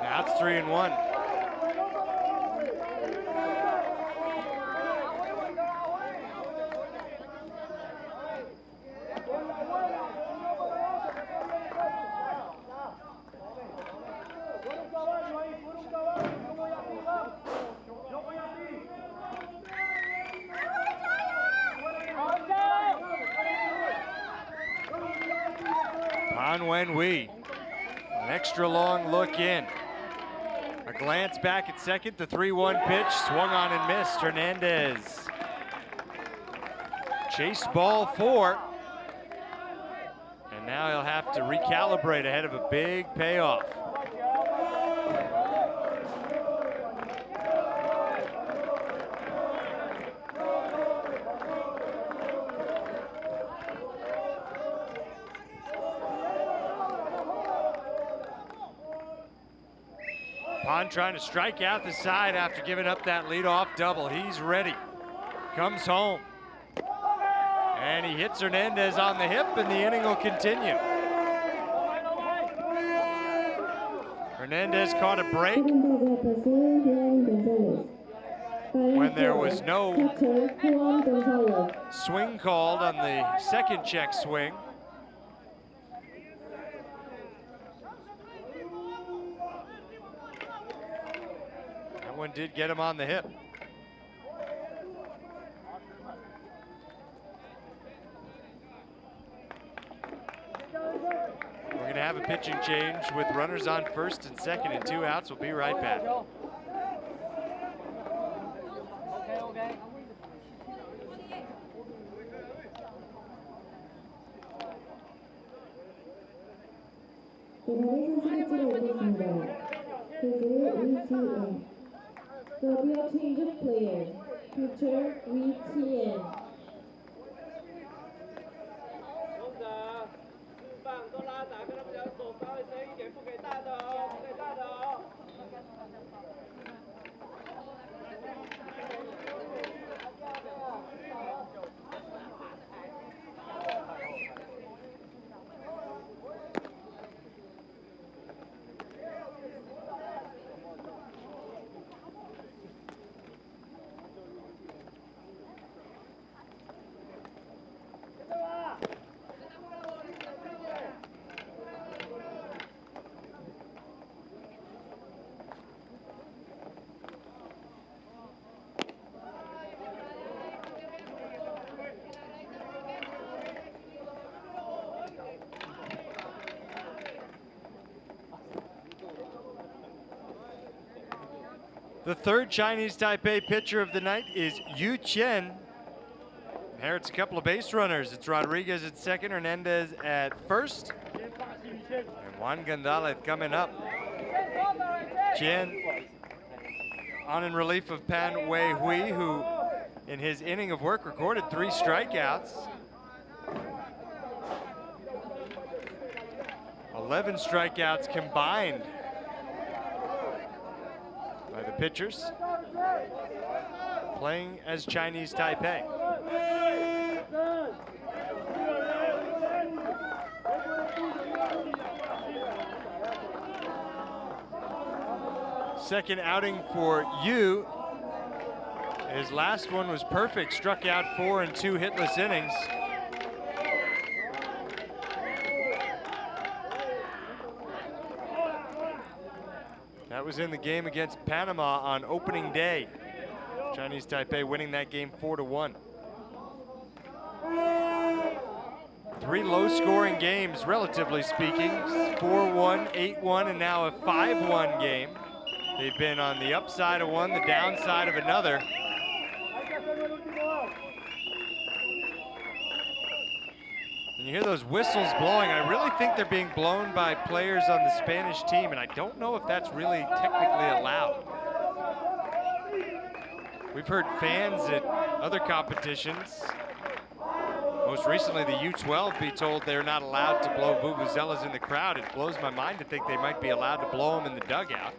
Now it's 3-1. Pan Wen Hui, an extra long look in. A glance back at 2nd, the 3-1 pitch, swung on and missed. Hernandez chased ball 4. And now he'll have to recalibrate ahead of a big payoff. Pan trying to strike out the side after giving up that leadoff double. He's ready. Comes home. And he hits Hernandez on the hip, and the inning will continue. Hernandez caught a break when there was no swing called on the 2nd check swing. One did get him on the hip. We're going to have a pitching change with runners on 1st and 2nd and 2 outs. We'll be right back. There'll be a change of players. Pitcher, Wee-Tien. The third Chinese Taipei pitcher of the night is Yu-Chen. Inherits a couple of base runners. It's Rodriguez at second, Hernandez at first. And Juan Gonzalez coming up. Chen on in relief of Pan Wei Hui, who in his inning of work recorded 3 strikeouts. 11 strikeouts combined by the pitchers playing as Chinese Taipei. Second outing for Yu. His last one was perfect, struck out 4 in 2 hitless innings. That was in the game against Panama on opening day. Chinese Taipei winning that game 4-1. 3 low-scoring games, relatively speaking. 4-1, 8-1, and now a 5-1 game. They've been on the upside of one, the downside of another. And you hear those whistles blowing. I really think they're being blown by players on the Spanish team, and I don't know if that's really technically allowed. We've heard fans at other competitions, most recently the U-12, be told they're not allowed to blow vuvuzelas in the crowd. It blows my mind to think they might be allowed to blow them in the dugout.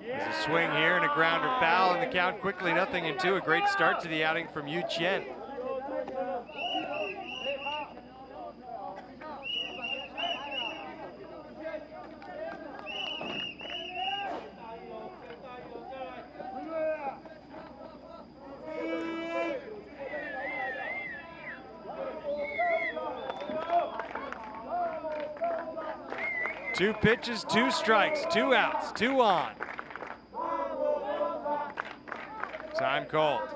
There's a swing here and a grounder foul, and the count quickly 0-2. A great start to the outing from Yu-Chen. Two pitches, 2 strikes, 2 outs, 2 on. Time called.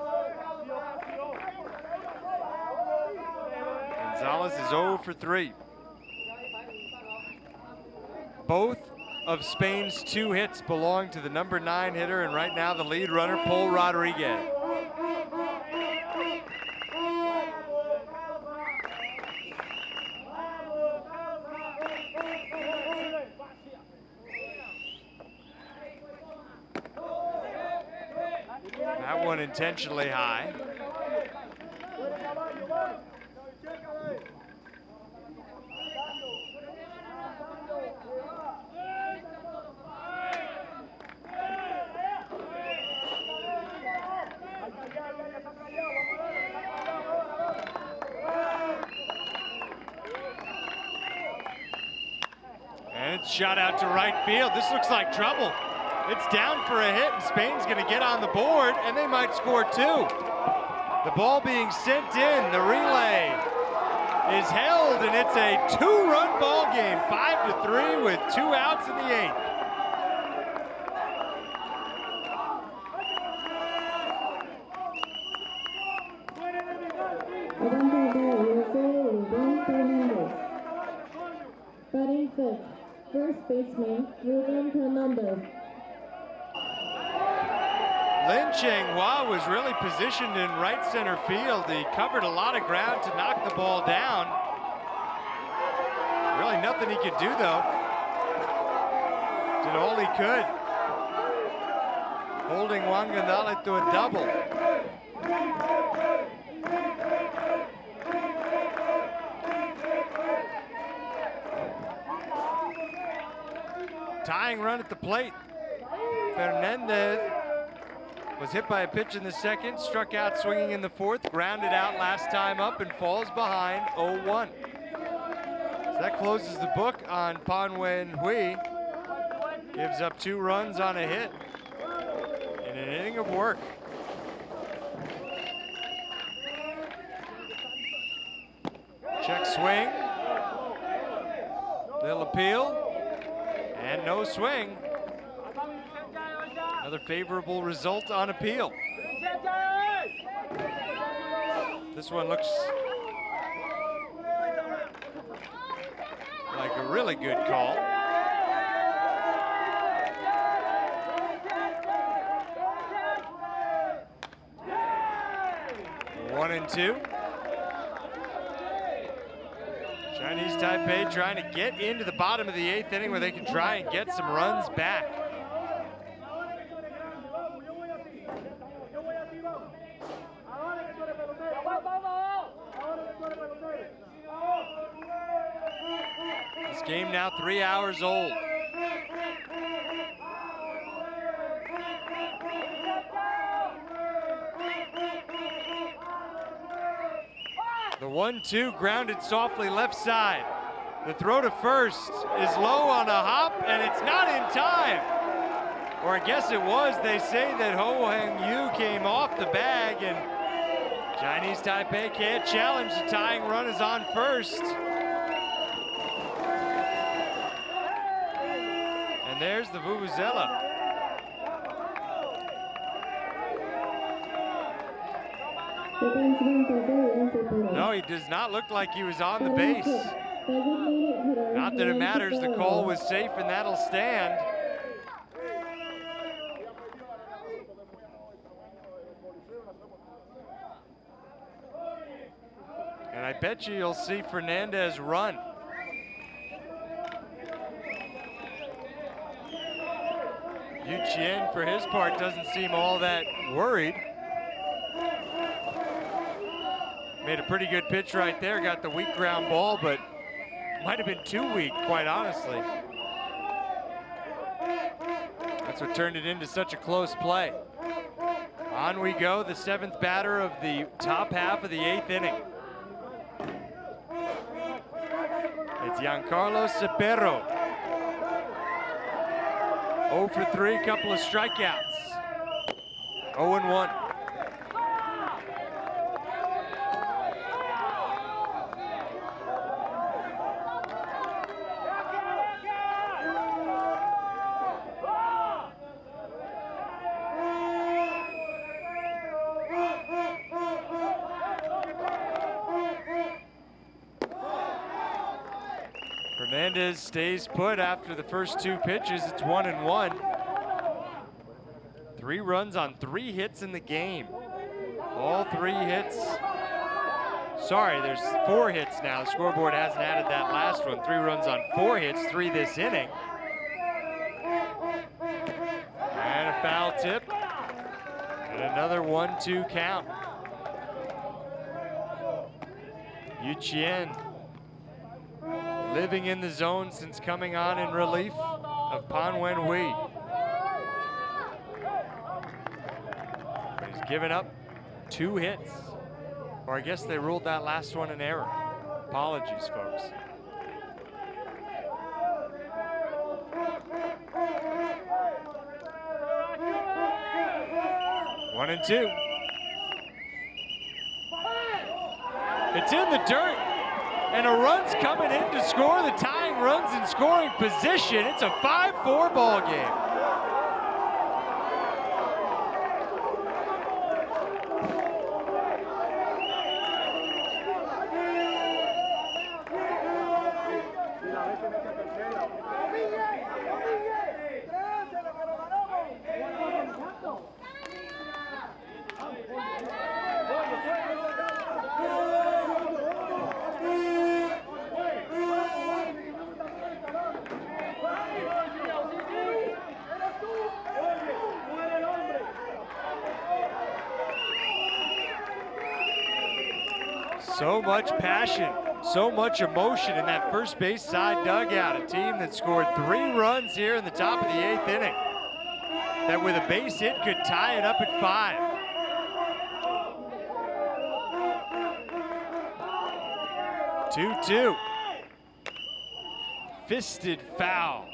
Gonzalez is 0 for 3. Both of Spain's 2 hits belong to the number 9 hitter, and right now the lead runner, Paul Rodriguez. That one intentionally high. And it's shot out to right field. This looks like trouble. It's down for a hit, and Spain's going to get on the board, and they might score 2. The ball being sent in. The relay is held, and it's a 2-run ball game, 5-3 with 2 outs in the 8th. Batting 5th, first baseman, Hernandez. Changhua was really positioned in right center field. He covered a lot of ground to knock the ball down. Really nothing he could do, though. Did all he could. Holding Juan Gonzalez to a double. Tying run at the plate. Hernandez was hit by a pitch in the 2nd, struck out swinging in the 4th, grounded out last time up and falls behind 0-1. So that closes the book on Pan Wei Hui. Gives up 2 runs on a hit in an inning of work. Check swing. They'll appeal. And no swing. Another favorable result on appeal. This one looks like a really good call. 1-2. Chinese Taipei trying to get into the bottom of the 8th inning where they can try and get some runs back. This game now 3 hours old. The 1-2 grounded softly left side. The throw to first is low on a hop, and it's not in time. Or I guess it was. They say that Ho Heng Yu came off the bag, and Chinese Taipei can't challenge. The tying run is on first. And there's the Vuvuzela. No, he does not look like he was on the base. Not that it matters, the call was safe and that'll stand. And I bet you'll see Hernandez run. U-18, for his part, doesn't seem all that worried. Made a pretty good pitch right there, got the weak ground ball, but might have been too weak, quite honestly. That's what turned it into such a close play. On we go, the 7th batter of the top half of the 8th inning. It's Giancarlo Shapiro. 0 for 3, couple of strikeouts. 0-1. Hernandez stays put after the first 2 pitches. It's 1-1. 3 runs on 3 hits in the game. All 3 hits. Sorry, there's 4 hits now. The scoreboard hasn't added that last one. 3 runs on 4 hits, 3 this inning. And a foul tip. And another 1-2 count. U-18 living in the zone since coming on in relief of Pan Wen-Hui. But he's given up 2 hits. Or I guess they ruled that last one an error. Apologies, folks. One and 2. It's in the dirt. And a run's coming in to score. The tying run's in scoring position. It's a 5-4 ball game. So much passion, so much emotion in that first base side dugout. A team that scored 3 runs here in the top of the 8th inning. That with a base hit could tie it up at 5. Two. Fisted foul.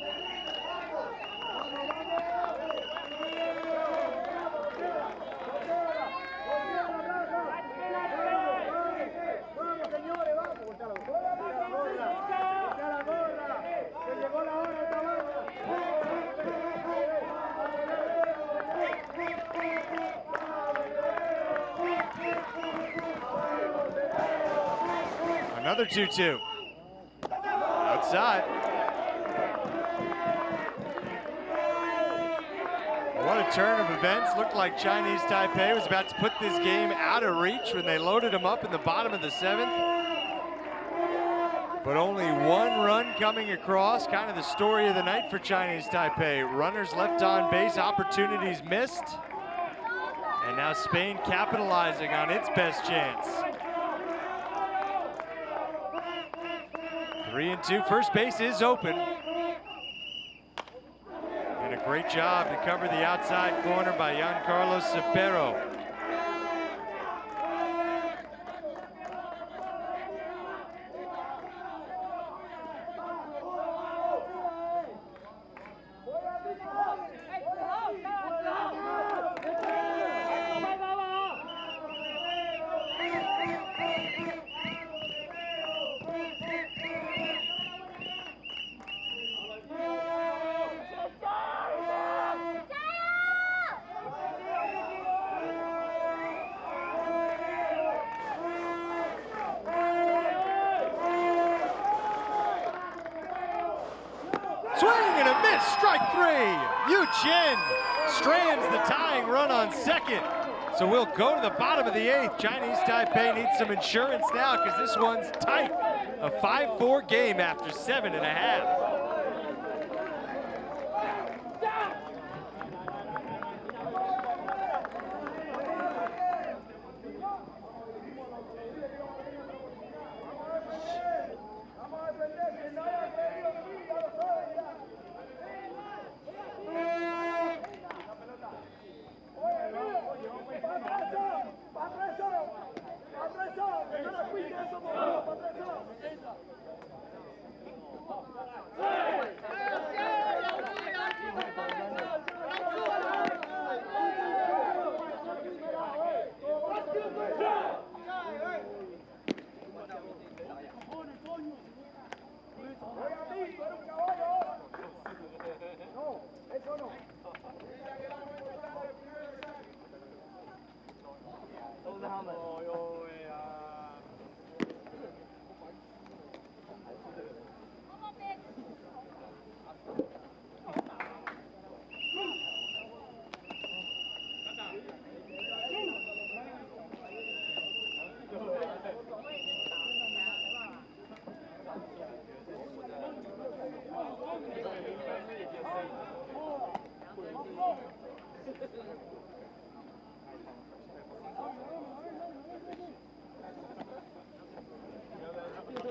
Another 2-2. Outside. What a turn of events. Looked like Chinese Taipei was about to put this game out of reach when they loaded them up in the bottom of the 7th. But only one run coming across, kind of the story of the night for Chinese Taipei. Runners left on base, opportunities missed. And now Spain capitalizing on its best chance. 3-2, first base is open. And a great job to cover the outside corner by Giancarlo Shapiro. Strike 3, Yoo-Min. Strands the tying run on second. So we'll go to the bottom of the 8th. Chinese Taipei needs some insurance now because this one's tight. A 5-4 game after 7.5.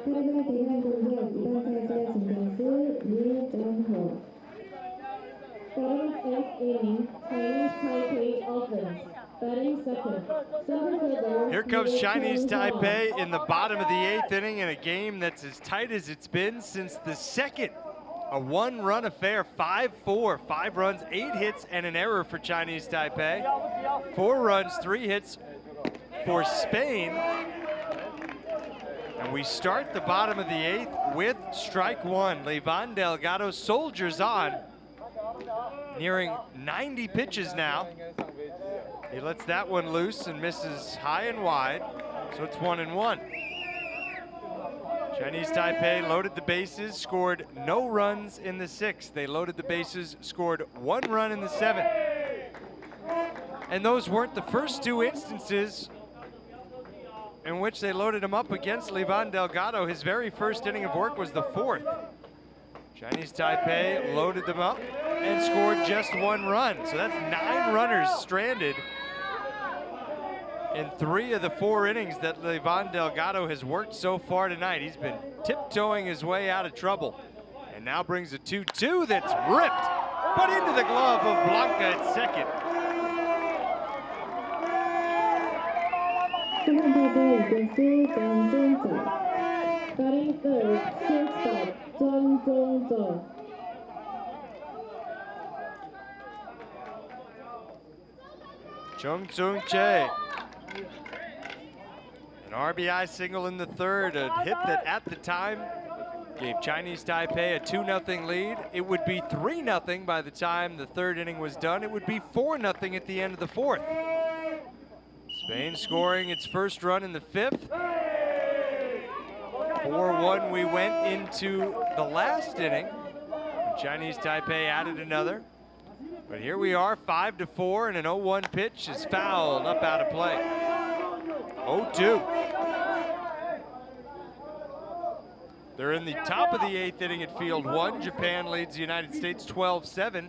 파라그와 대한 공격 이번 타자 진행수 리정호. Bottom of 8th inning, Chinese Taipei offense. Batting second. Center fielder. Here comes Chinese Taipei in the bottom of the 8th inning in a game that's as tight as it's been since the 2nd. A 1-run affair, 5-4, 5 runs, 8 hits, and an error for Chinese Taipei. 4 runs, 3 hits for Spain. And we start the bottom of the 8th with strike 1. Lavon Delgado soldiers on, nearing 90 pitches now. He lets that one loose and misses high and wide, so it's 1-1. Chinese Taipei loaded the bases, scored no runs in the 6th. They loaded the bases, scored 1 run in the 7th. And those weren't the first 2 instances in which they loaded him up against Lavon Delgado. His very first inning of work was the 4th. Chinese Taipei loaded them up and scored just 1 run. So that's 9 runners stranded in 3 of the 4 innings that Lavon Delgado has worked so far tonight. He's been tiptoeing his way out of trouble and now brings a 2-2 that's ripped, but into the glove of Blanca at second. 수만 타자 이경수 정종정. Batting third, shortstop, Zhang. Chung Tsung-che. An RBI single in the 3rd, a hit that at the time gave Chinese Taipei a 2-0 lead. It would be 3-0 by the time the 3rd inning was done. It would be 4-0 at the end of the 4th. Spain scoring its first run in the 5th. 4-1 we went into the last inning. Chinese Taipei added another. But here we are, 5-4, and an 0-1 pitch is fouled up out of play. 0-2. They're in the top of the 8th inning at field 1. Japan leads the United States 12-7.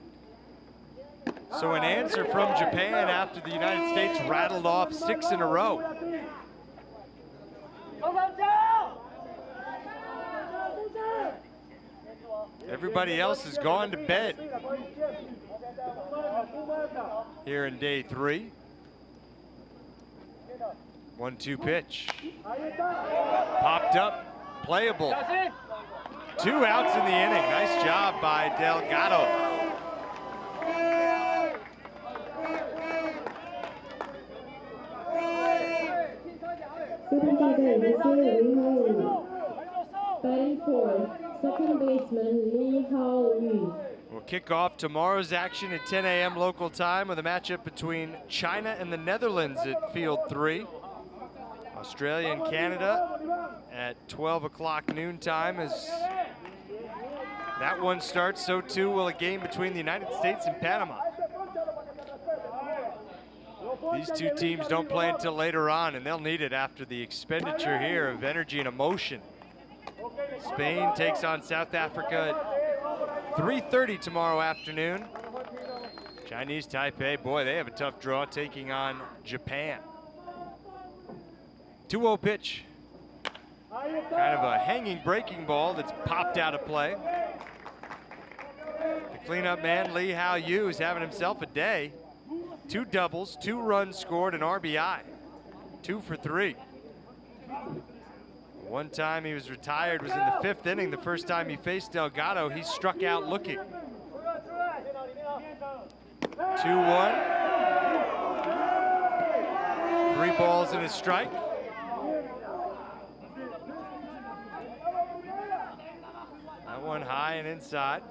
So an answer from Japan after the United States rattled off 6 in a row. Everybody else has gone to bed here in day 3. 1-2 pitch. Popped up, playable. 2 outs in the inning. Nice job by Delgado. Batting fourth, second baseman Lee Hao-Yu. We'll kick off tomorrow's action at 10 a.m. local time with a matchup between China and the Netherlands at field 3. Australia and Canada at 12 o'clock noon time. As that one starts, so too will a game between the United States and Panama. These two teams don't play until later on, and they'll need it after the expenditure here of energy and emotion. Spain takes on South Africa at 3:30 tomorrow afternoon. Chinese Taipei, boy, they have a tough draw taking on Japan. 2-0 pitch. Kind of a hanging breaking ball that's popped out of play. The cleanup man, Lee Hao-Yu, is having himself a day. 2 doubles, 2 runs scored, an RBI. 2 for 3. One time he was retired was in the 5th inning. The first time he faced Delgado, he struck out looking. 2-1. 3 balls and a strike. That one high and inside.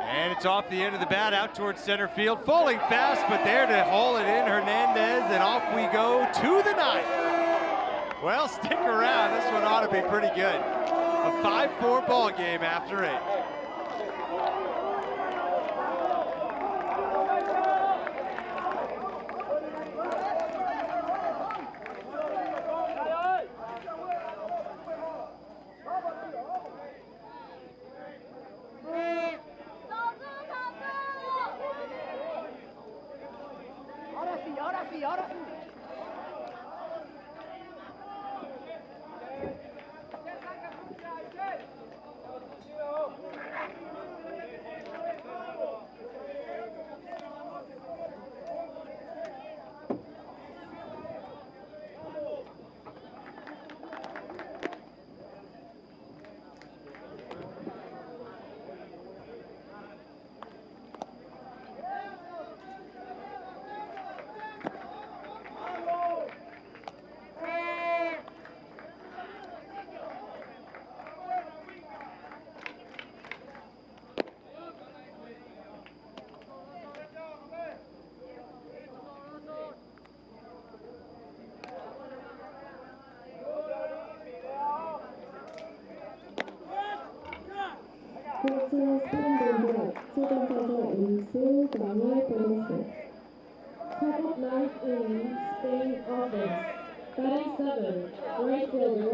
And it's off the end of the bat out towards center field. Falling fast, but there to haul it in, Hernandez, and off we go to the 9th. Well, stick around. This one ought to be pretty good. A 5-4 ball game after 8.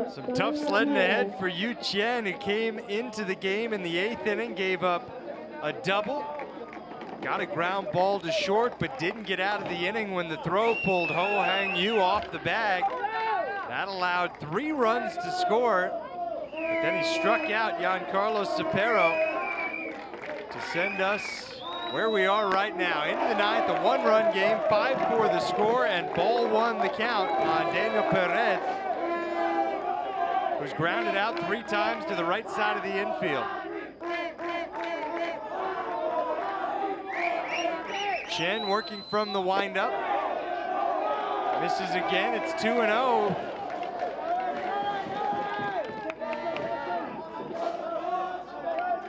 Some tough sledding ahead for Yu Chen, who came into the game in the 8th inning, gave up a double, got a ground ball to short, but didn't get out of the inning when the throw pulled Ho Hang Yu off the bag. That allowed 3 runs to score, but then he struck out Giancarlo Shapiro to send us where we are right now. Into the 9th, a 1-run game, 5-4 the score, and ball 1 the count on Daniel Perez, who's grounded out 3 times to the right side of the infield. Chen working from the windup. Misses again, it's 2-0.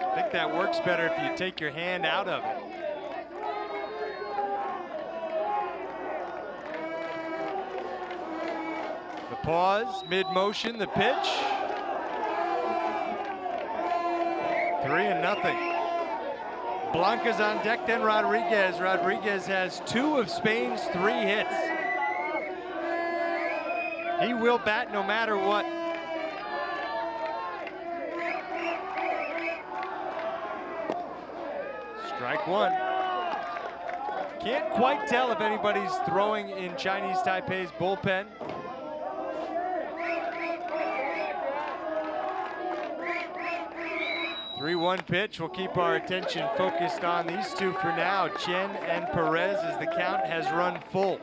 I think that works better if you take your hand out of it. The pause, mid-motion, the pitch. 3-0. Blanca's on deck, then Rodriguez. Rodriguez has 2 of Spain's 3 hits. He will bat no matter what. Strike 1. Can't quite tell if anybody's throwing in Chinese Taipei's bullpen. Three-one pitch. We'll keep our attention focused on these two for now. Chen and Perez as the count has run full.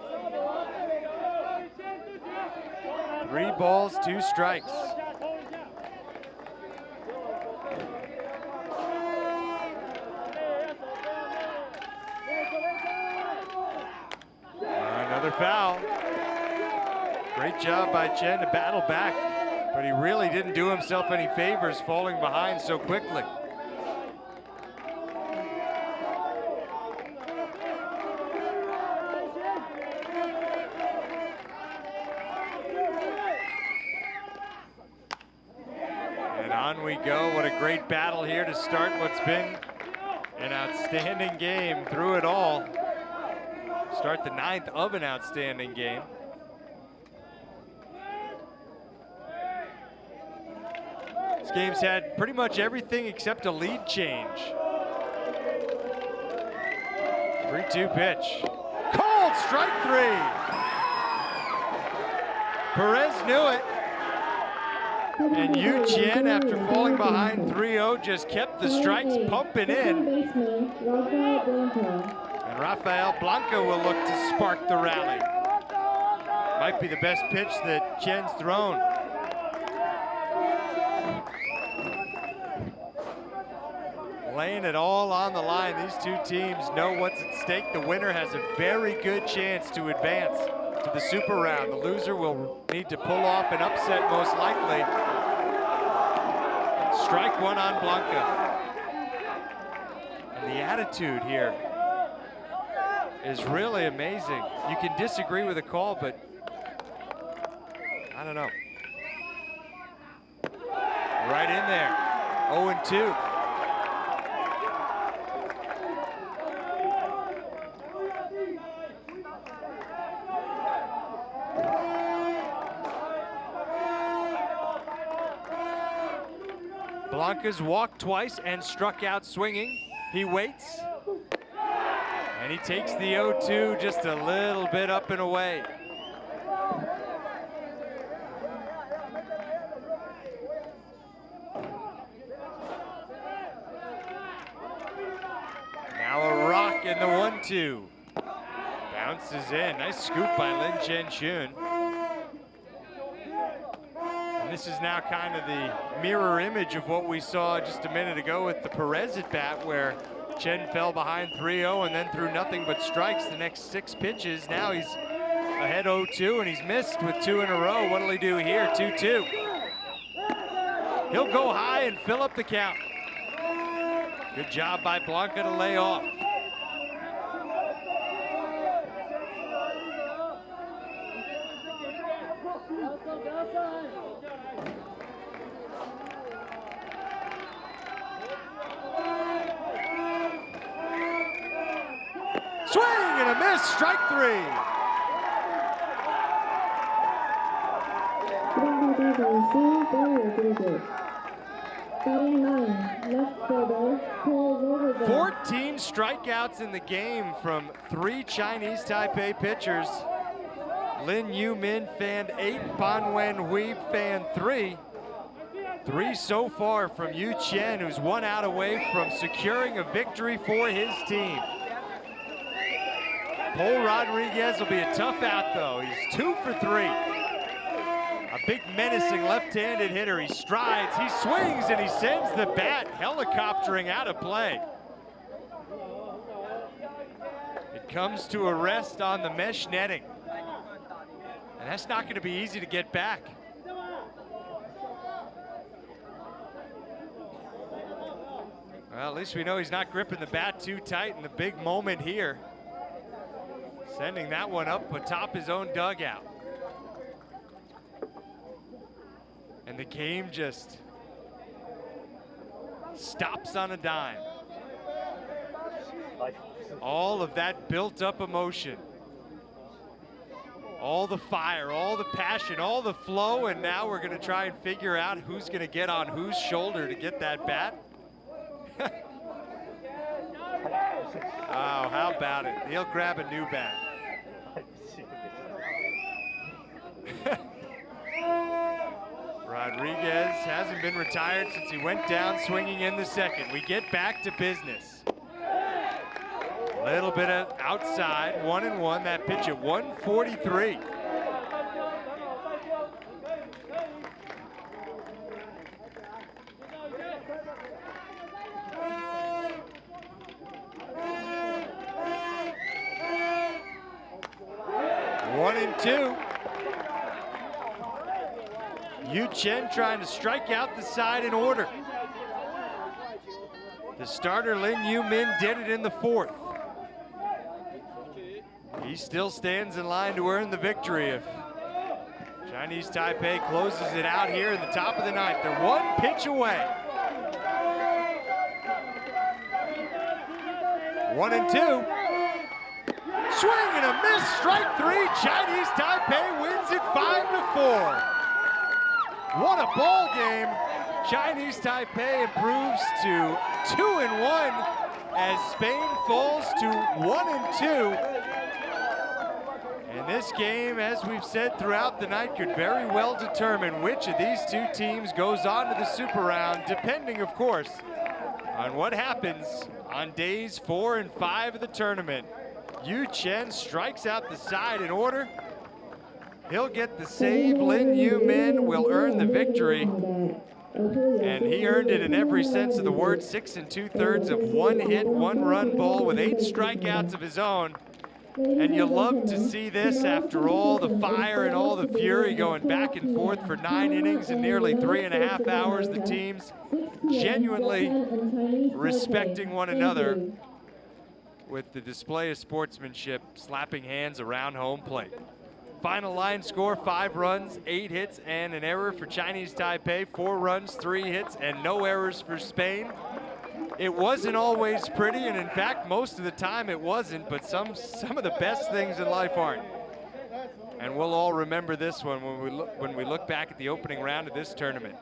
3 balls, 2 strikes. Another foul. Great job by Chen to battle back, but he really didn't do himself any favors falling behind so quickly. And on we go. What a great battle here to start what's been an outstanding game through it all. Start the 9th of an outstanding game. This game's had pretty much everything except a lead change. 3-2 pitch. Called strike 3. Perez knew it. And Yu-Chen, after falling behind 3-0, just kept the strikes pumping in. And Rafael Blanca will look to spark the rally. Might be the best pitch that Chen's thrown. Laying it all on the line. These two teams know what's at stake. The winner has a very good chance to advance to the super round. The loser will need to pull off an upset most likely. Strike 1 on Blanca. And the attitude here is really amazing. You can disagree with the call, but I don't know. Right in there, 0-2. Blanca's walked twice and struck out swinging. He waits. And he takes the 0-2 just a little bit up and away. Now a rock in the 1-2. Bounces in. Nice scoop by Lin Chen-Chun. And this is now kind of the mirror image of what we saw just a minute ago with the Perez at bat, where Chen fell behind 3-0 and then threw nothing but strikes the next 6 pitches. Now he's ahead 0-2 and he's missed with 2 in a row. What'll he do here? 2-2. He'll go high and fill up the count. Good job by Blanca to lay off. Swing and a miss, strike 3. Batting 9, left fielder, 14 strikeouts in the game from 3 Chinese Taipei pitchers. Lin Yoo-Min fanned 8, Ban Wen-Hui fanned 3. 3 so far from Yu-Chen, who's 1 out away from securing a victory for his team. Paul Rodriguez will be a tough out though. He's 2 for 3. A big menacing left-handed hitter. He strides, he swings, and he sends the bat helicoptering out of play. It comes to a rest on the mesh netting. And that's not going to be easy to get back. Well, at least we know he's not gripping the bat too tight in the big moment here. Sending that one up atop his own dugout. And the game just stops on a dime. All of that built up emotion, all the fire, all the passion, all the flow, and now we're gonna try and figure out who's gonna get on whose shoulder to get that bat. Oh, how about it? He'll grab a new bat. Rodriguez hasn't been retired since he went down swinging in the second. We get back to business. A little bit of outside, 1-1, that pitch at 143. One and two. Yu-Chen trying to strike out the side in order. The starter, Yoo-Min, did it in the fourth. He still stands in line to earn the victory if Chinese Taipei closes it out here in the top of the ninth. They're one pitch away. 1-2. Swing and a miss, strike three. Chinese Taipei wins it 5-4. What a ball game. Chinese Taipei improves to 2-1 as Spain falls to 1-2. And this game, as we've said throughout the night, could very well determine which of these two teams goes on to the Super Round, depending, of course, on what happens on days 4 and 5 of the tournament. Yu-Chen strikes out the side in order. He'll get the save. Yoo-Min will earn the victory. And he earned it in every sense of the word. 6 2/3 of 1 hit, 1 run ball with 8 strikeouts of his own. And you love to see this after all the fire and all the fury going back and forth for 9 innings and nearly 3.5 hours. The teams genuinely respecting one another with the display of sportsmanship, slapping hands around home plate. Final line score, 5 runs, 8 hits, and an error for Chinese Taipei. 4 runs, 3 hits, and no errors for Spain. It wasn't always pretty, and in fact, most of the time it wasn't, but some of the best things in life aren't. And we'll all remember this one when we look back at the opening round of this tournament.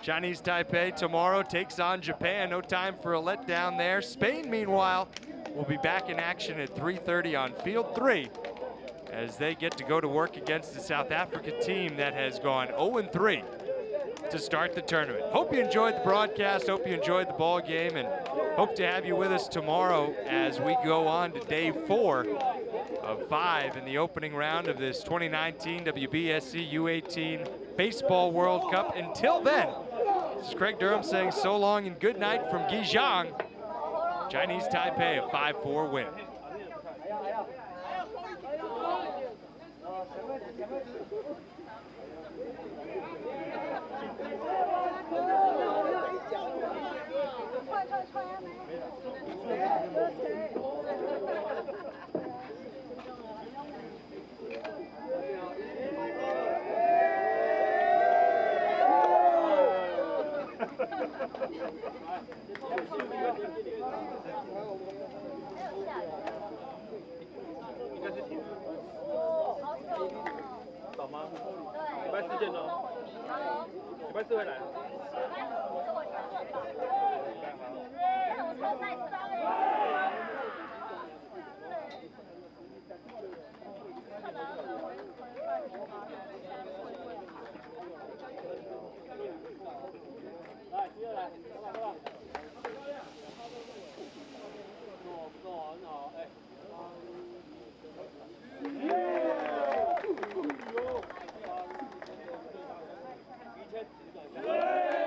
Chinese Taipei tomorrow takes on Japan. No time for a letdown there. Spain, meanwhile, will be back in action at 3:30 on Field 3 as they get to go to work against the South Africa team that has gone 0-3 to start the tournament. Hope you enjoyed the broadcast, hope you enjoyed the ball game, and hope to have you with us tomorrow as we go on to day 4 of 5 in the opening round of this 2019 WBSC U-18 Baseball World Cup. Until then, this is Craig Durham saying so long and good night from Gijang. Chinese Taipei, a 5-4 win. Yeah.